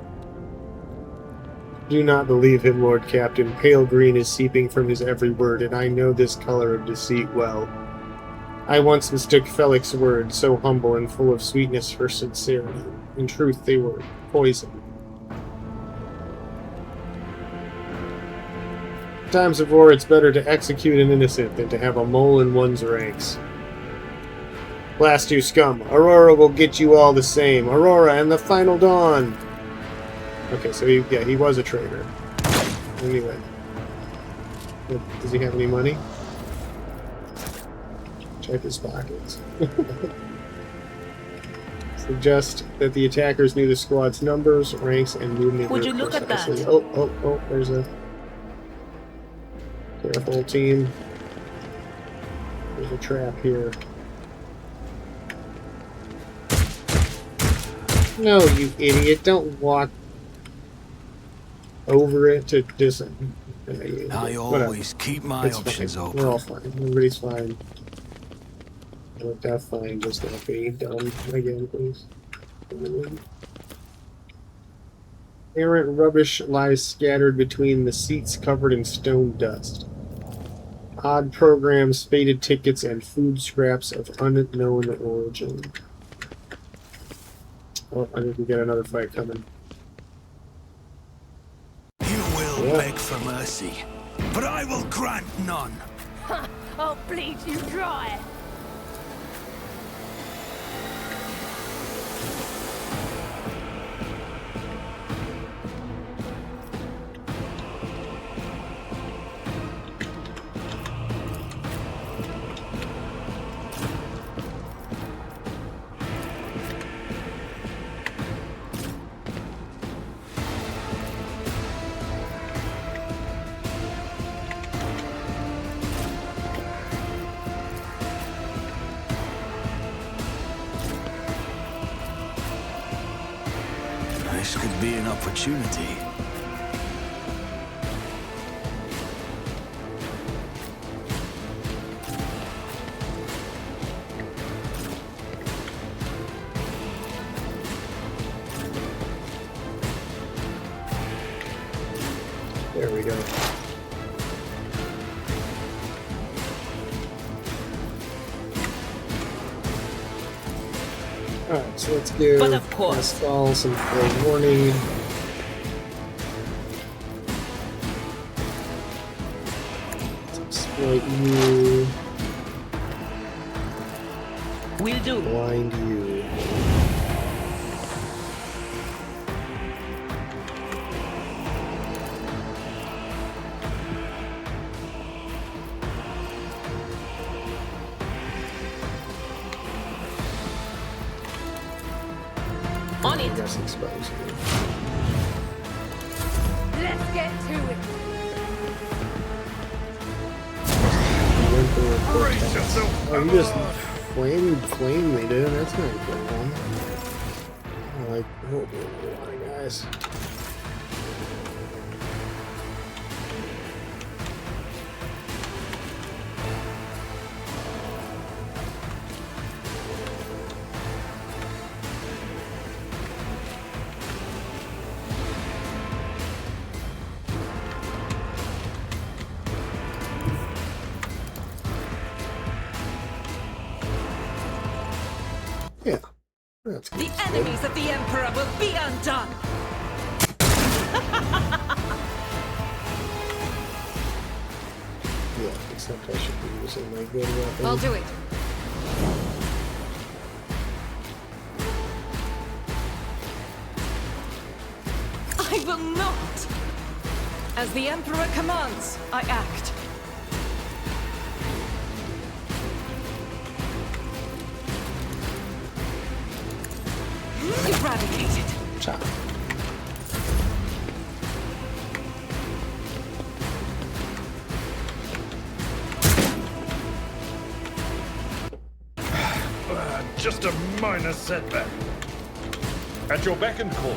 Do not believe him, Lord Captain. Pale green is seeping from his every word, and I know this color of deceit well. I once mistook Felix's words, so humble and full of sweetness, for sincerity. In truth, they were poison. In times of war, it's better to execute an innocent than to have a mole in one's ranks. Blast you scum. Aurora will get you all the same. Aurora and the final dawn. Okay, so he was a traitor. Anyway. Does he have any money? Check his pockets. Suggest that the attackers knew the squad's numbers, ranks, and movement. Would you look at that? Oh, there's a... Careful, team. There's a trap here. No, you idiot. Don't walk over it to dis... I always keep my options open. We're all fine. Everybody's fine. Worked out fine, just not being done again, please. Errant rubbish lies scattered between the seats covered in stone dust. Odd programs, faded tickets, and food scraps of unknown origin. Oh, I think we got another fight coming. You will beg for mercy, but I will grant none. I'll bleed you dry. This could be an opportunity. There we go. Alright, so let's give Pascal some forewarning. Let's exploit you. Will do. Blind you. On I it. guess expose you. Let's get to it. Brace yourself, Oh, you just flame me, dude. That's not cool. I like, oh, guys. Yeah, that's good. The enemies of the Emperor will be undone! Yeah, except I should be using my good weapon. I'll do it. I will not! As the Emperor commands, I act. Eradicated. Chop. Just a minor setback. At your beck and call.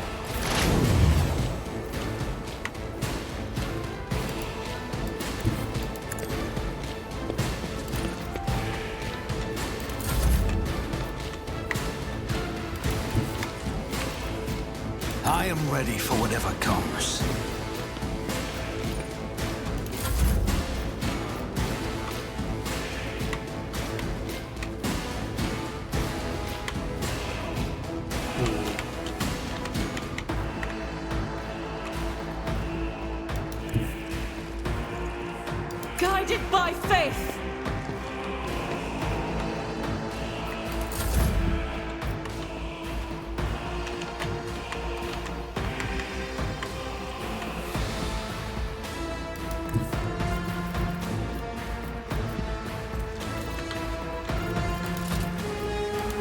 I am ready for whatever comes. Guided by faith!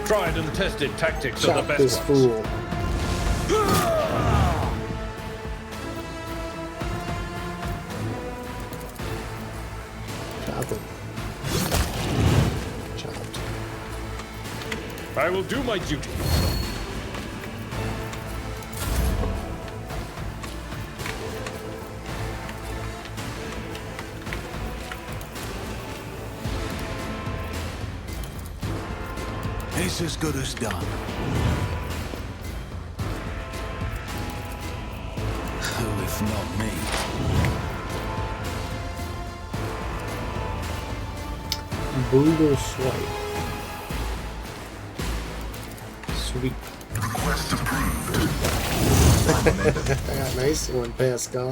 Tried and tested tactics are Chop the best this ones. fool. Chop him. Chopped. I will do my duty. It's as good as done. Who if not me? Brutal swipe. Sweet. Request approved. Nice one, Pascal.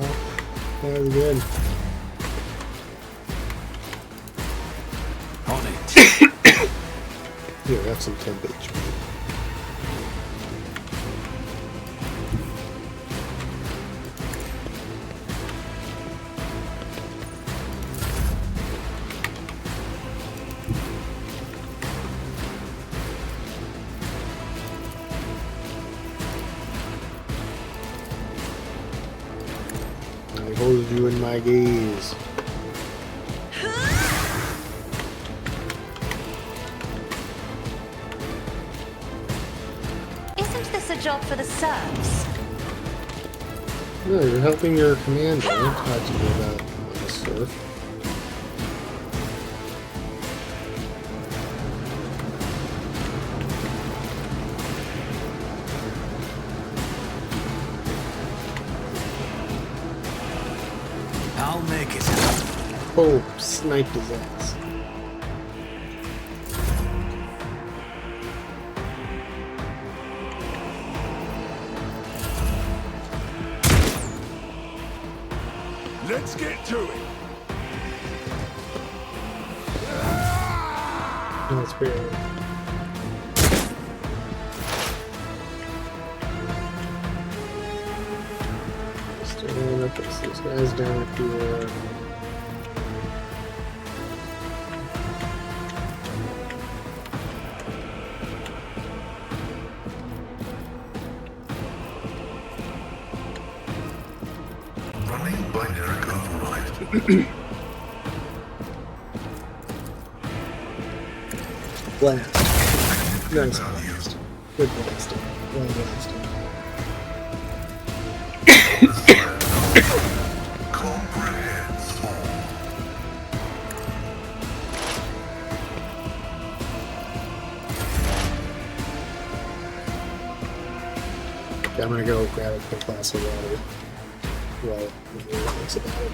That was good. On it. Here, have some temp HP. I hold you in my gaze. Isn't this a job for the serfs? No, you're helping your commander. Don't talk to me about the surf. I'll make it. Oh, sniped his ass. Let's get to it. That's pretty. Still up with these guys down here. Blast. Nice blast. Good blasting. Well blasting. Comprehends all. Okay, I'm gonna go grab a quick glass of water. Well, that's about it.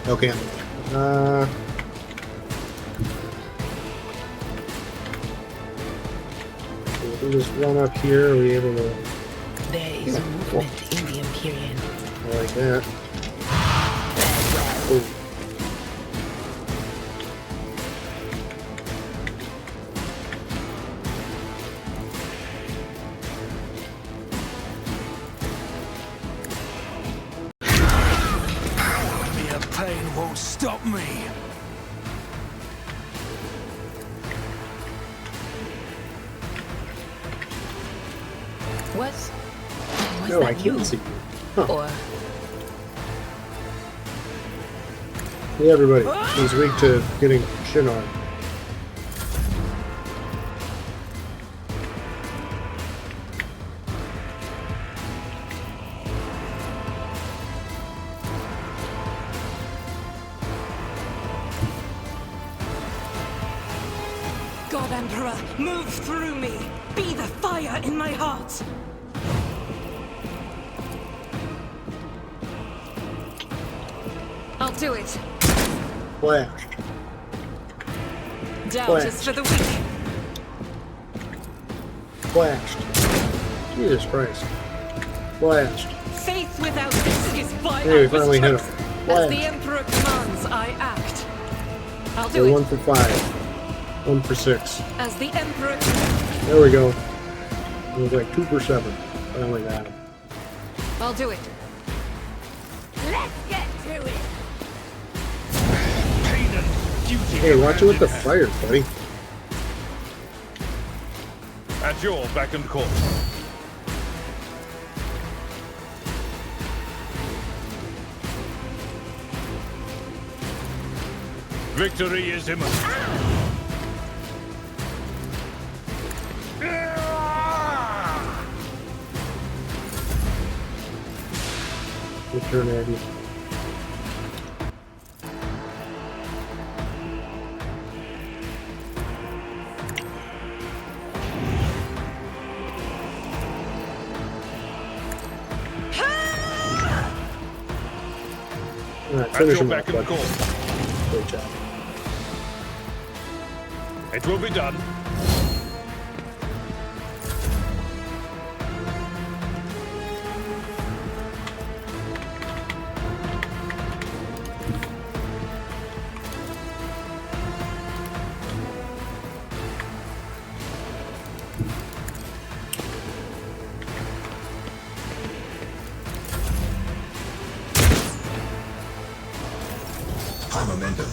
Okay. If we just run up here, are we able to... There is movement in the Empyrean. I like that. Oh. Mere pain won't stop me. Was No, I that you? can't see you. Huh. Or Hey, everybody. He's weak to getting shit on. God Emperor, move through me! Be the fire in my heart! I'll do it. Blast. Doubt is for the weak. Blast. Jesus Christ. Blast. Faith without risk is vile. Hey, we finally hit him. As Blast. the Emperor commands, I act. I'll do Okay, it. 1 for 5. 1 for 6. As the Emperor... There we go. It was like 2 for 7. Finally got him. I'll do it. Let's get to it. Pain and duty. Hey, watch it with the hand fire, buddy. at your beck and call. Victory is imminent. Good turn, Andy. Alright, At finish your him off, beck and bud. call. Great job. It will be done. High momentum.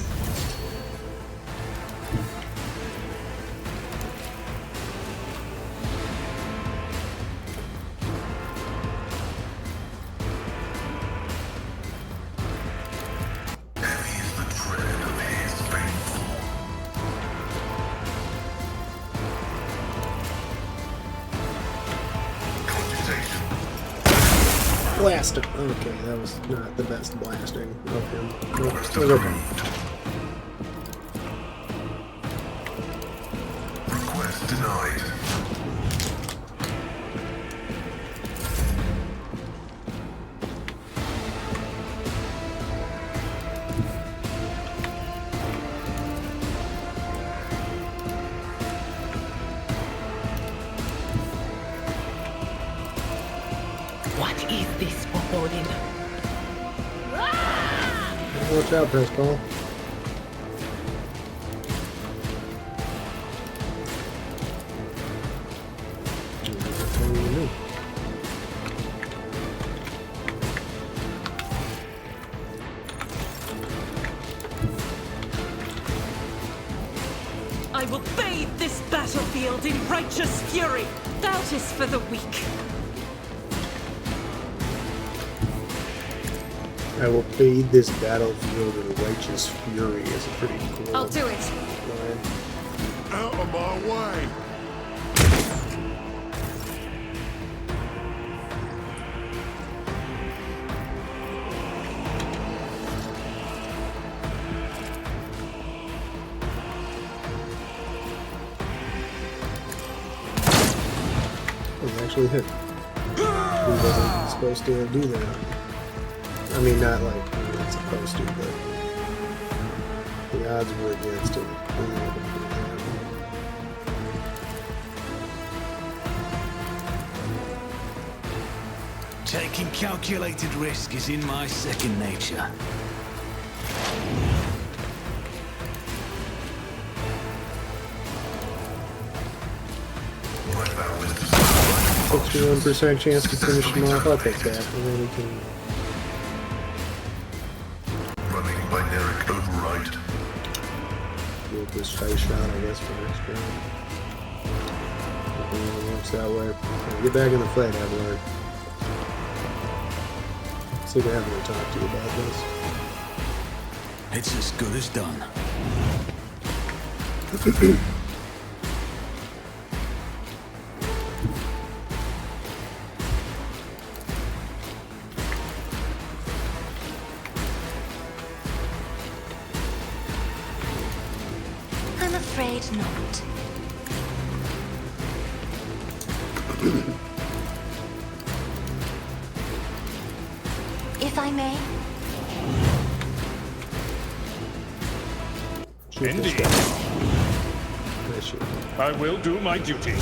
Heavy is the tread of his faithful. Computation. Blast him. Okay, that was not the best blasting of him. Nope, Request it was okay. approved. Request denied. Paladin. Watch out, Pascal. I will bathe this battlefield in righteous fury. That is for the weak. I will bathe this battlefield in righteous fury is a pretty cool I'll do it. line. Out of my way! It actually hit. He wasn't supposed to do that. I mean, not like he was supposed to, but the odds were against him. Taking calculated risk is in my second nature. My vow is to 61% chance to finish him off. I'll take that, and then we can running binaric override. get this face shot, I guess, for next round. It works that way. Get back in the fight, Avalar. See if I haven't really talked to you about this. It's as good as done. I'm afraid not. If I may, Shoot this Indeed. guy. Nice shot. I will do my duty.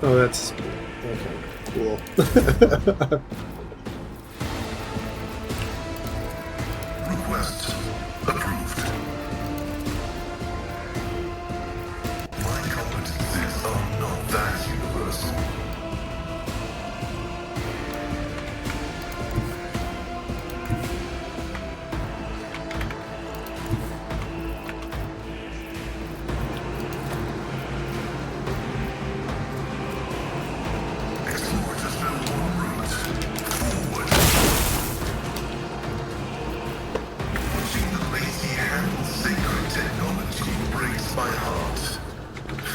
Oh, that's okay. Cool. Request approved. My competencies are not that universal. Explore just no one route. Forward. Watching the lazy handle sacred technology breaks my heart.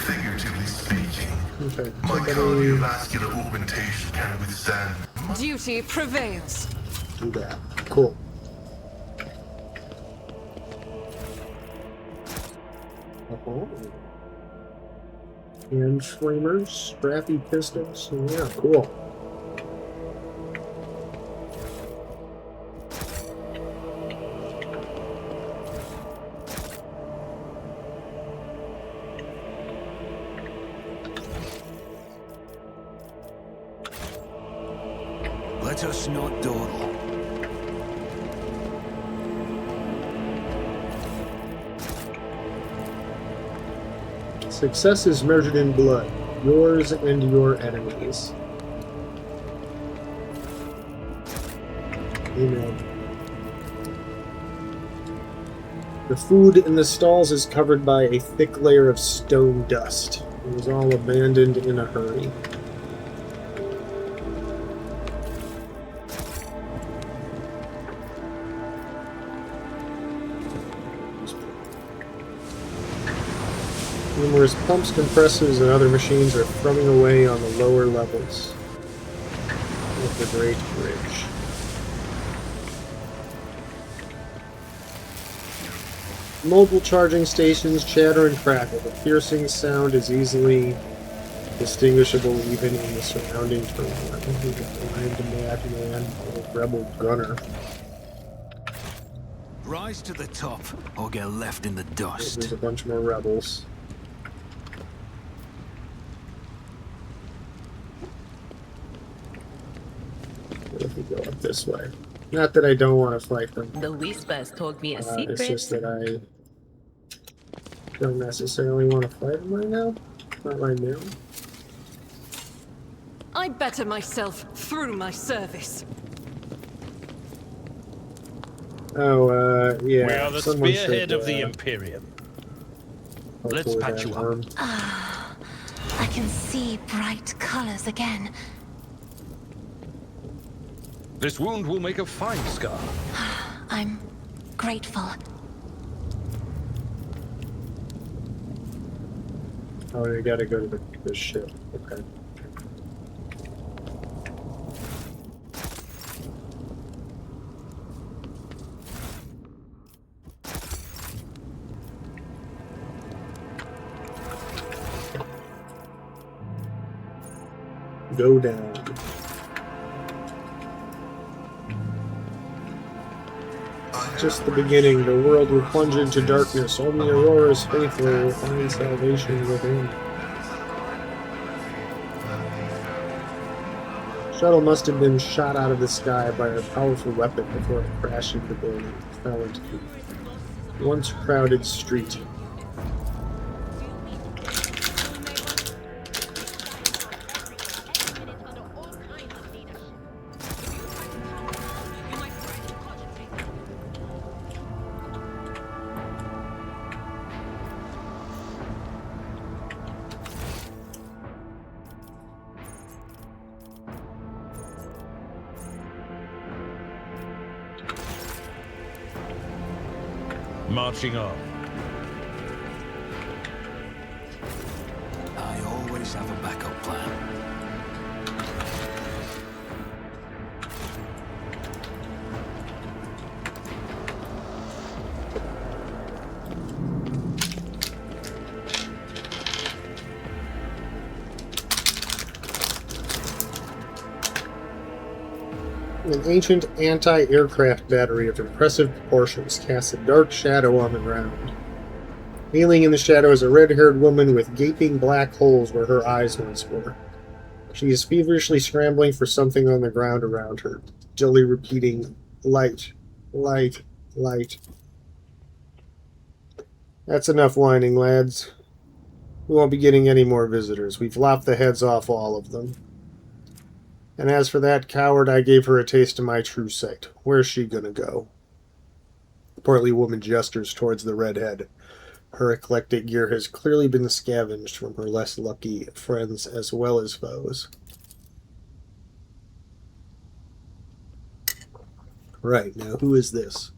Figuratively speaking, Okay. my Somebody cardiovascular augmentation can withstand Duty prevails. do that. Cool. Oh. And framers, scrappy pistols. Yeah, cool. Let us not dawdle. Success is measured in blood, yours and your enemies. Amen. The food in the stalls is covered by a thick layer of stone dust. It was all abandoned in a hurry. Numerous pumps, compressors, and other machines are thrumming away on the lower levels of the Great Bridge. Mobile charging stations chatter and crackle. The piercing sound is easily distinguishable even in the surrounding turmoil. Blind madman or rebel gunner. Rise to the top, or get left in the dust. There's a bunch more rebels. If we go up this way. Not that I don't want to fight them. The whispers told me a secret. It's just that I don't necessarily want to fight them right now. Not right now. I better myself through my service. Oh, yeah. We are the someone spearhead should, of the Imperium. Let's hopefully patch that, you up. I can see bright colors again. This wound will make a fine scar. I'm grateful. Oh, you gotta go to the ship. Okay. Go down. Just the beginning. The world will plunge into darkness. Only Aurora's faithful will find salvation within. Shuttle must have been shot out of the sky by a powerful weapon before it crashed into the building and fell into the once crowded street. Marching on. I always have a backup plan. An ancient anti-aircraft battery of impressive proportions casts a dark shadow on the ground. Kneeling in the shadow is a red-haired woman with gaping black holes where her eyes once were. She is feverishly scrambling for something on the ground around her, dully repeating, "Light, light, light." That's enough whining, lads. We won't be getting any more visitors. We've lopped the heads off all of them. And as for that coward, I gave her a taste of my true sight. Where's she gonna go? The portly woman gestures towards the redhead. Her eclectic gear has clearly been scavenged from her less lucky friends as well as foes. Right, now who is this?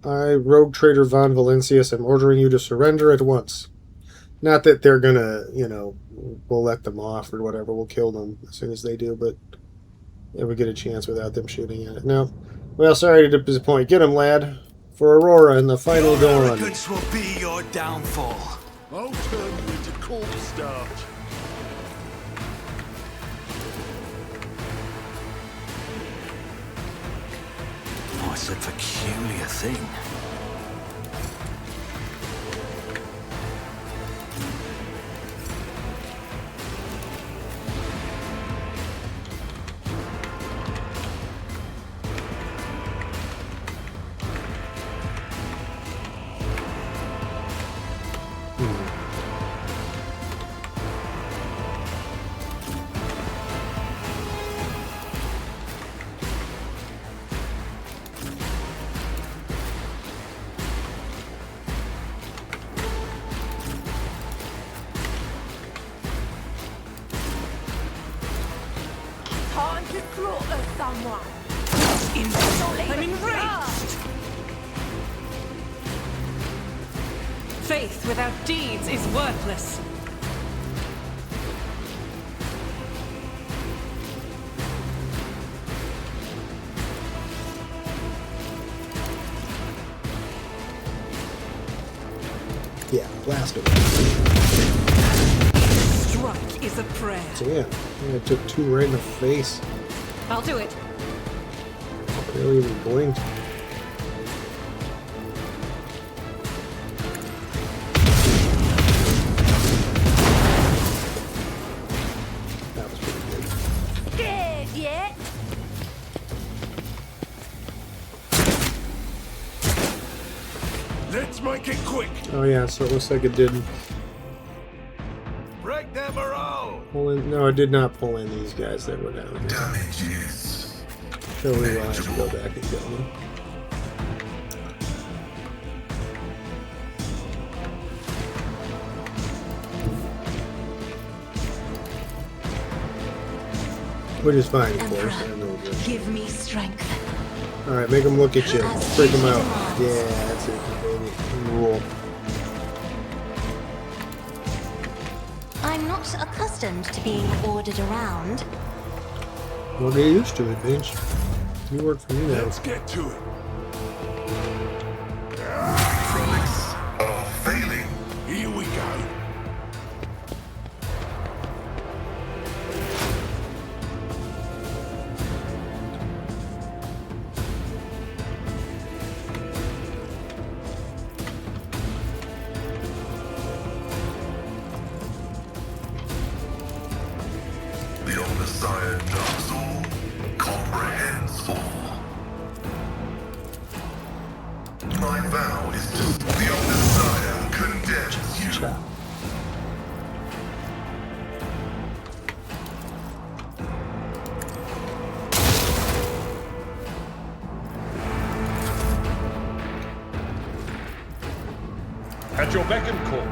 I, Rogue Trader Von Valencius, am ordering you to surrender at once. Not that they're gonna, we'll let them off or whatever, we'll kill them as soon as they do, but if we get a chance without them shooting at it. No. Well, sorry to disappoint. Get him, lad. For Aurora and the final dawn. Arrogance will be your downfall. I'll turn you into corpse starch. Oh, it's a peculiar thing. Time to slaughter someone. I'm enraged! Faith without deeds is worthless. Yeah, blast him. strike is a prayer. Damn. Yeah, I took 2 right in the face. I'll do it. Barely even blinked. That was pretty good. Scared yet? Let's make it quick. Oh yeah, so it looks like it did Break their morale. pull in. No, it did not pull in these guys that were down here. Damage is So we will have to go back and get them. Which is fine, of course. I know this. Give me strength. Alright, make them look at you. As Freak them duty out. demands. Yeah, that's it, baby. Rule. I'm not accustomed to being ordered around. Well, get used to it, bitch. You work for me now. Let's get to it. Relics are failing. Here we go. The Omnissiah knows all, comprehends all. My vow is to the Omnissiah condemns you. Chop. At your beck and call.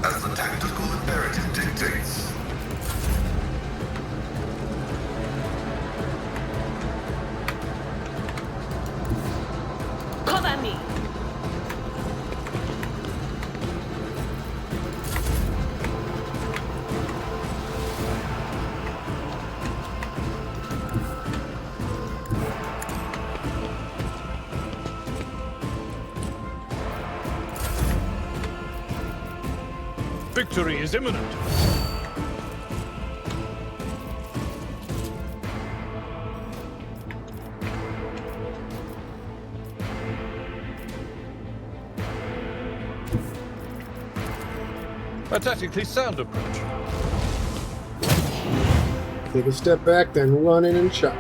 As the tactical imperative dictates. Cover me. Victory is imminent. A tactically sound approach. Take a step back, then run in and chop.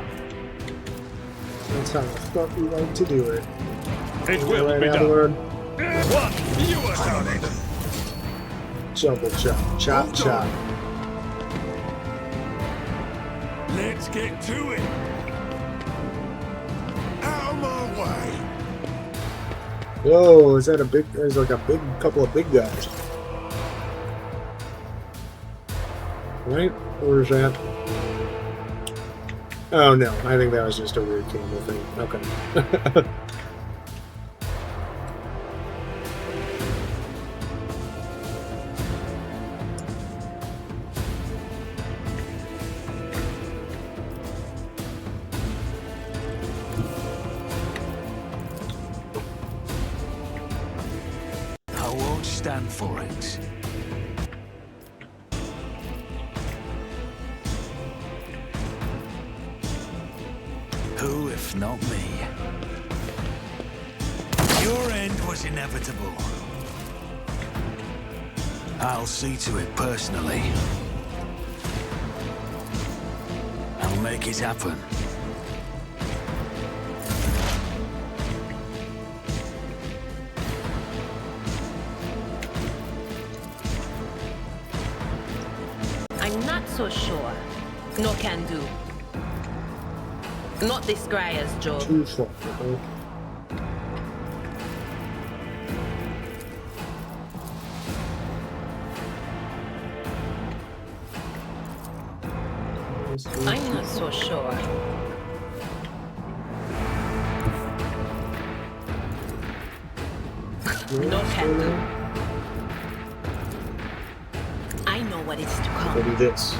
That's how the fuck we like to do it. It will Right be out, done. Lord. One, you are done it. Double chop. Chop, chop. Let's get to it. Out of my way. Whoa, is that a big... There's like a big... couple of big guys. Right? Or is that... Oh no, I think that was just a weird cable thing. Okay. I won't stand for it. Who, if not me? Your end was inevitable. I'll see to it personally. I'll make it happen. I'm not so sure. No can do. Not this Scryer's job. Too far. Okay. I'm not so sure. No can do. I know what is to Go come. do this.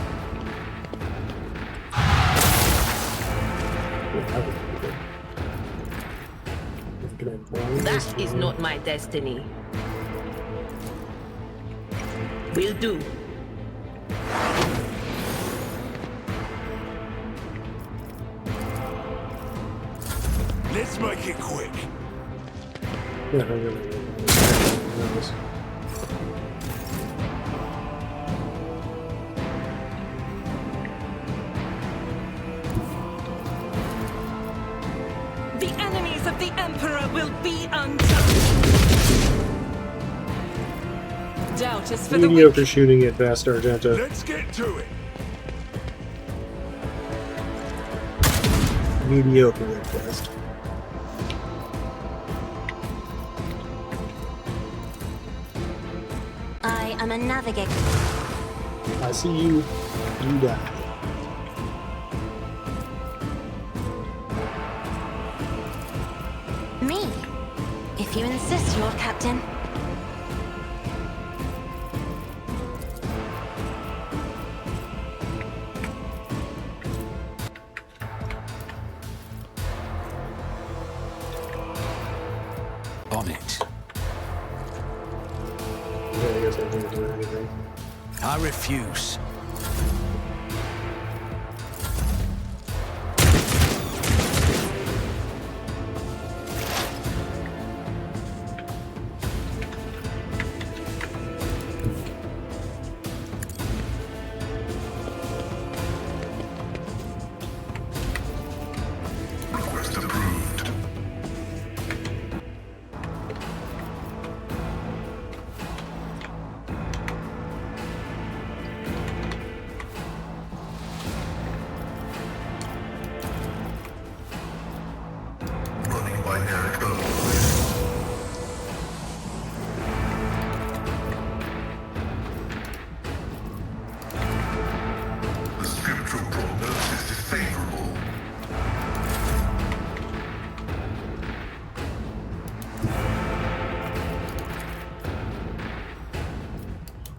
that would be good. Can I blind That this? is not my destiny. Will do. Let's make it quick. Yeah, I'm gonna this. The enemies of the Emperor will be untouched. Doubt is for the Mediocre weak. shooting at Vast Argenta. Let's get to it. Mediocre at best. I am a navigator. I see you. You die. Me? If you insist, Lord Captain. On it. Yeah, I guess I didn't do anything. I refuse. Request approved. Running binary code. The scriptural prognosis is favorable.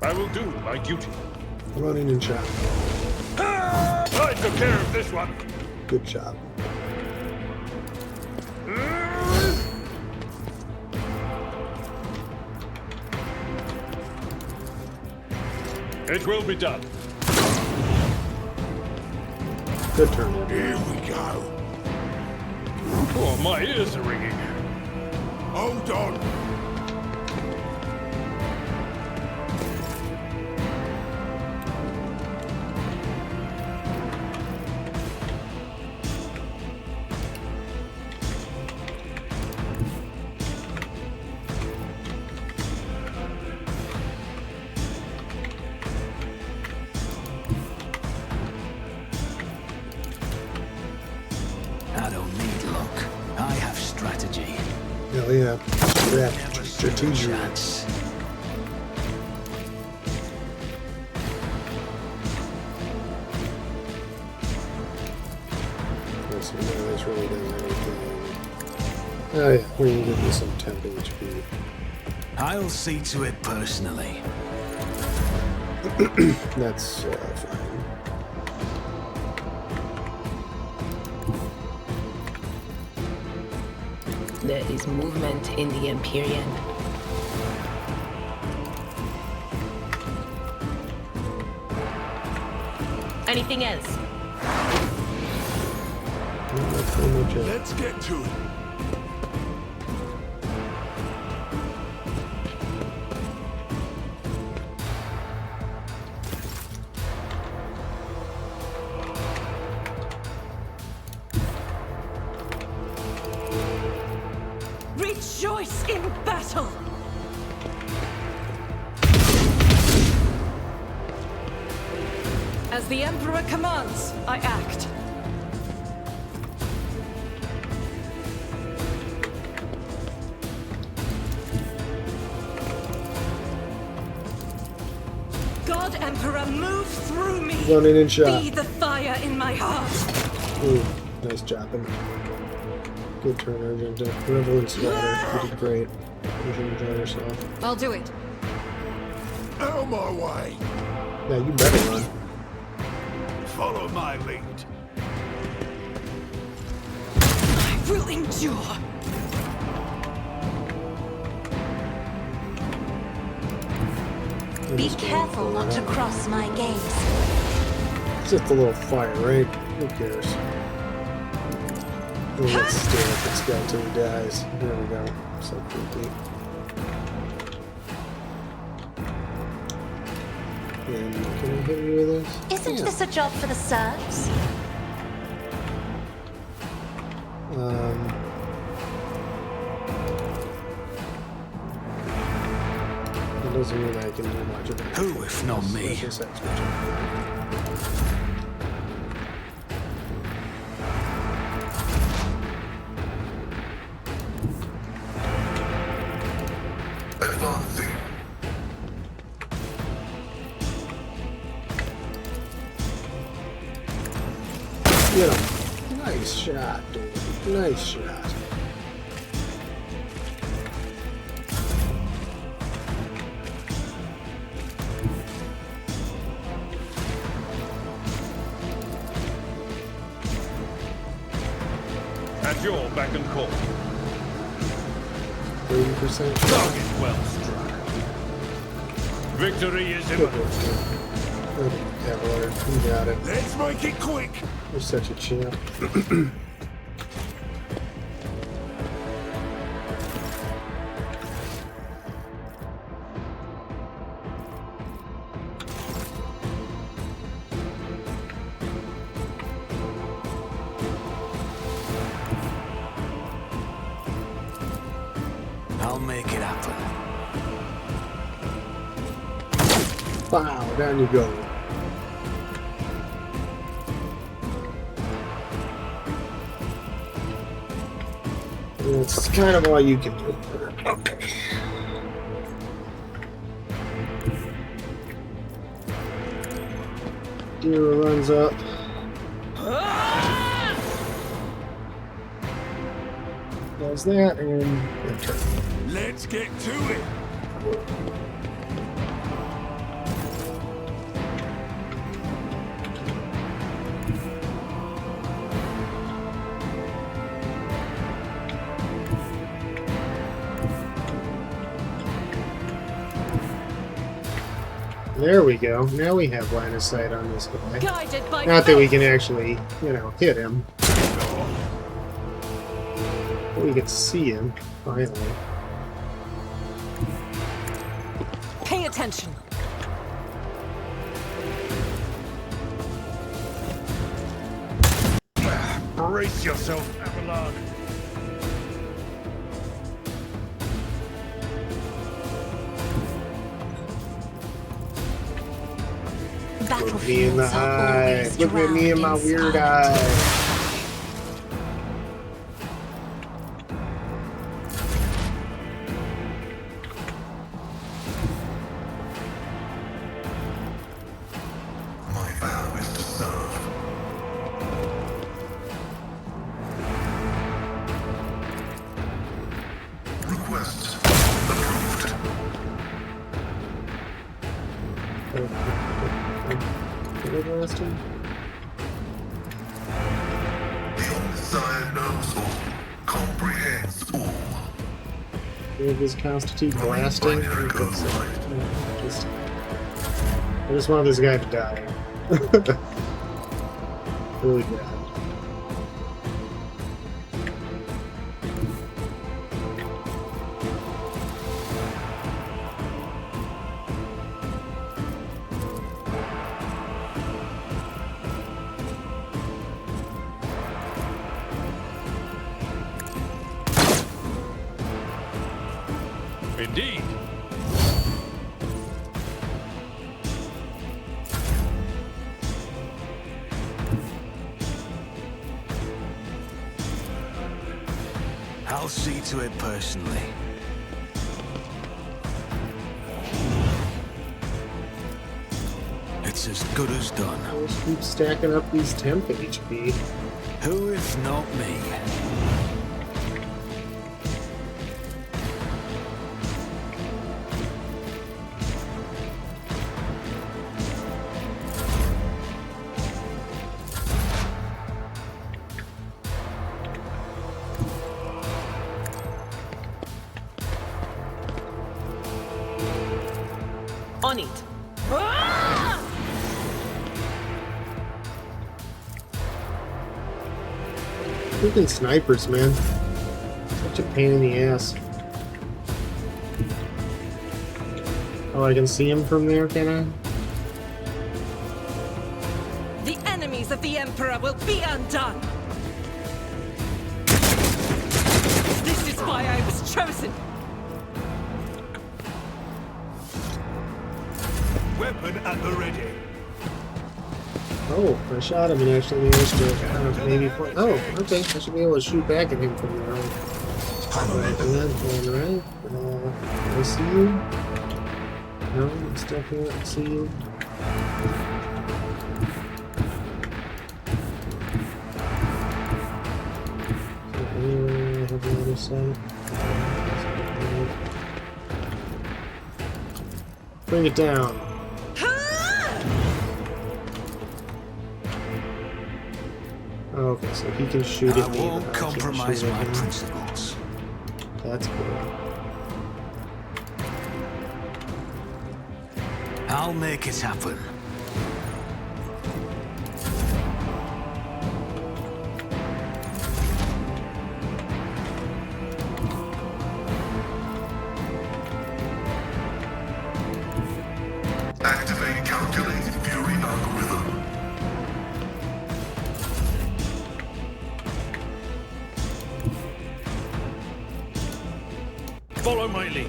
I will do my duty. Running and shot. I took care of this one. Good job. It will be done. Good turn. Here we go. Oh, my ears are ringing. Hold on. I don't need luck. I have strategy. Hell yeah. Never stood a Strategic. chance. Let's see, no, this really does anything. Oh yeah, we can give you some temp HP. I'll see to it personally. That's fine. There is movement in the Empyrean. Anything else? That's pretty much it. Let's get to it. Rejoice in battle! As the Emperor commands, I act. God Emperor, move through me! Running and shot. Be the fire in my heart! Ooh, nice job. Good turn, Argenta. Revelance Ladder. You did great. You should enjoy yourself. I'll do it. Out of my way. Yeah, you better run. Follow my lead. will endure. Be careful not to cross my gaze. It's just a little fire, right? Who cares? Let's stare at this guy till he dies. There we go. So creepy. And can I hit you with this? Isn't this a job for the serfs? It doesn't mean I can do much of it. Who, if not me? Advancing. Get him. Nice shot, dude. Nice shot. At your beck and call. 30%. Target well struck. Victory is Good imminent. work, dude. Good, Cavalier. You got it. Let's make it quick. You're such a champ. I'll make it happen. Wow, down you go. That's kind of all you can do. Deer runs up. Does that and enter. Let's get to it. There we go. Now we have line of sight on this guy. Guided by Not that we fate. can actually, you know, hit him. But we can see him, finally. Pay attention. Brace yourself, Avalon. Look at me in the Battlefields are eye. always Look at me in my drowned in weird silence. eye. My vow is to serve. Request approved. Did I blast him? The Omnissiah knows all, comprehends all. Did this constitute blasting? Binary code line. I just want this guy to die. Really bad. Indeed. I'll see to it personally. It's as good as done. Let's keep stacking up these temp HP. Who if not me? on it. Ah! Freaking snipers, man. Such a pain in the ass. Oh, I can see him from there, can I? The enemies of the Emperor will be undone. This is why I was chosen. Weapon at the ready. Oh, I shot him and actually managed to maybe point. Oh, okay. I should be able to shoot back at him from there. Alright, alright. I see you. No, I still can't see you. Anyway, I have the other side. Bring it down. Okay, so he can shoot at me. I won't compromise my principles. That's cool. I'll make it happen. Activate calculated Fury algorithm. Follow my lead.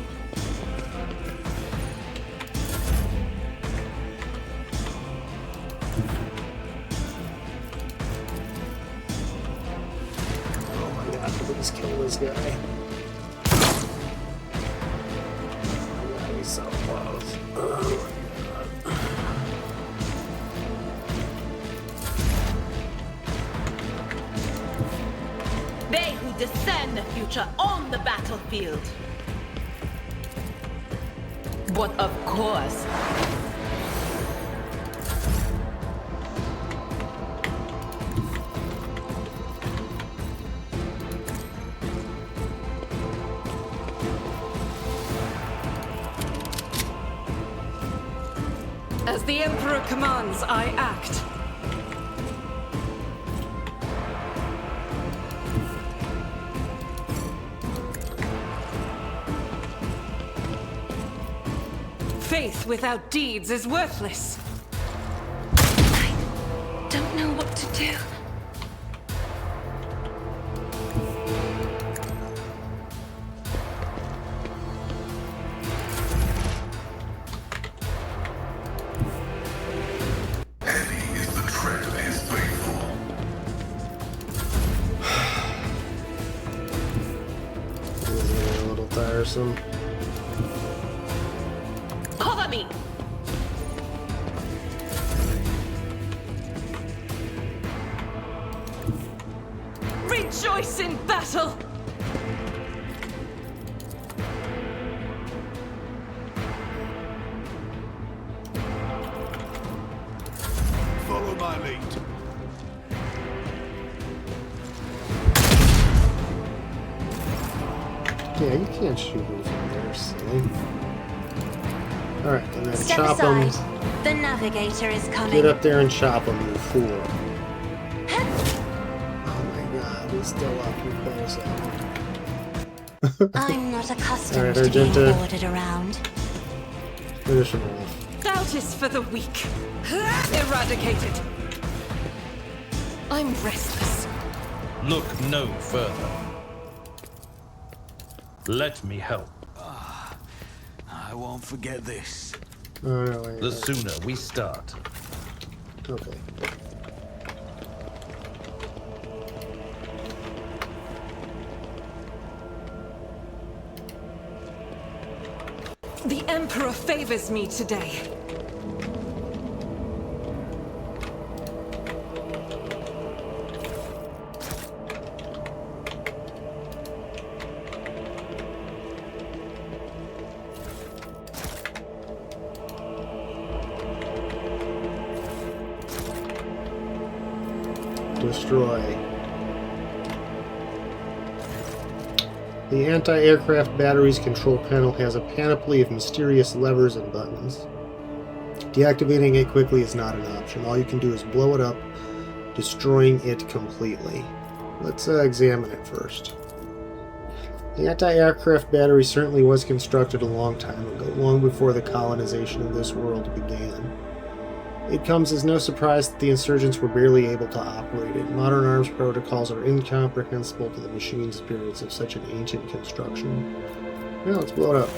Oh my god, please kill this guy. Oh god, he's so close. Oh my god. They who discern the future on the battlefield. But of course, As the Emperor commands, I act. Faith without deeds is worthless. I don't know what to do. Heavy is the tread of his faithful. This is getting a little tiresome. cover me. Rejoice in battle! Follow my lead. Yeah, you can't shoot me from there, silly. Alright, and then Step chop aside. him. The navigator is coming. Get up there and chop him, you fool. Oh my god, he's still up. You better say. I'm not accustomed Alright, to being Argenta. ordered around. Finish him off. Doubt is for the weak. Eradicated. I'm restless. Look no further. Let me help. I won't forget this. Oh, no, wait, The wait. sooner we start. Okay. The Emperor favors me today. Destroy. The anti-aircraft battery's control panel has a panoply of mysterious levers and buttons. Deactivating it quickly is not an option. All you can do is blow it up, destroying it completely. Let's examine it first. The anti-aircraft battery certainly was constructed a long time ago, long before the colonization of this world began. It comes as no surprise that the insurgents were barely able to operate it. Modern arms protocols are incomprehensible to the machine's appearance of such an ancient construction. Now let's blow it up.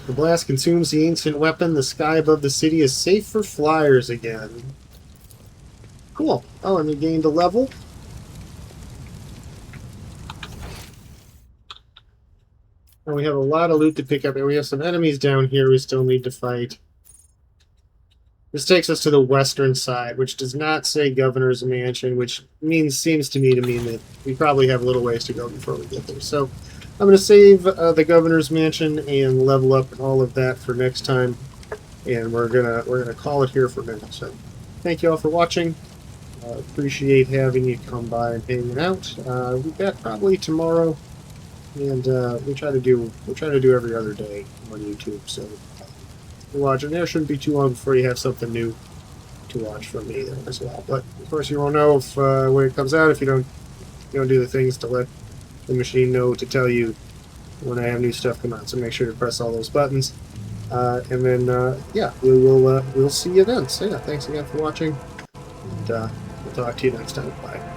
The blast consumes the ancient weapon. The sky above the city is safe for flyers again. Cool. Oh, and we gained a level. And we have a lot of loot to pick up. And we have some enemies down here we still need to fight. This takes us to the western side, which does not say Governor's Mansion, which seems to me that we probably have a little ways to go before we get there. So I'm going to save the Governor's Mansion and level up and all of that for next time, and we're gonna call it here for now. So, thank you all for watching. Appreciate having you come by and hanging out. We'll be back probably tomorrow, and we try to do every other day on YouTube. So, you're watching there shouldn't be too long before you have something new to watch from me there as well. But of course, you won't know if when it comes out if you don't do the things to let the machine know to tell you when I have new stuff come out. So make sure to press all those buttons, and then yeah, we'll see you then. So yeah, thanks again for watching, and we'll talk to you next time. Bye.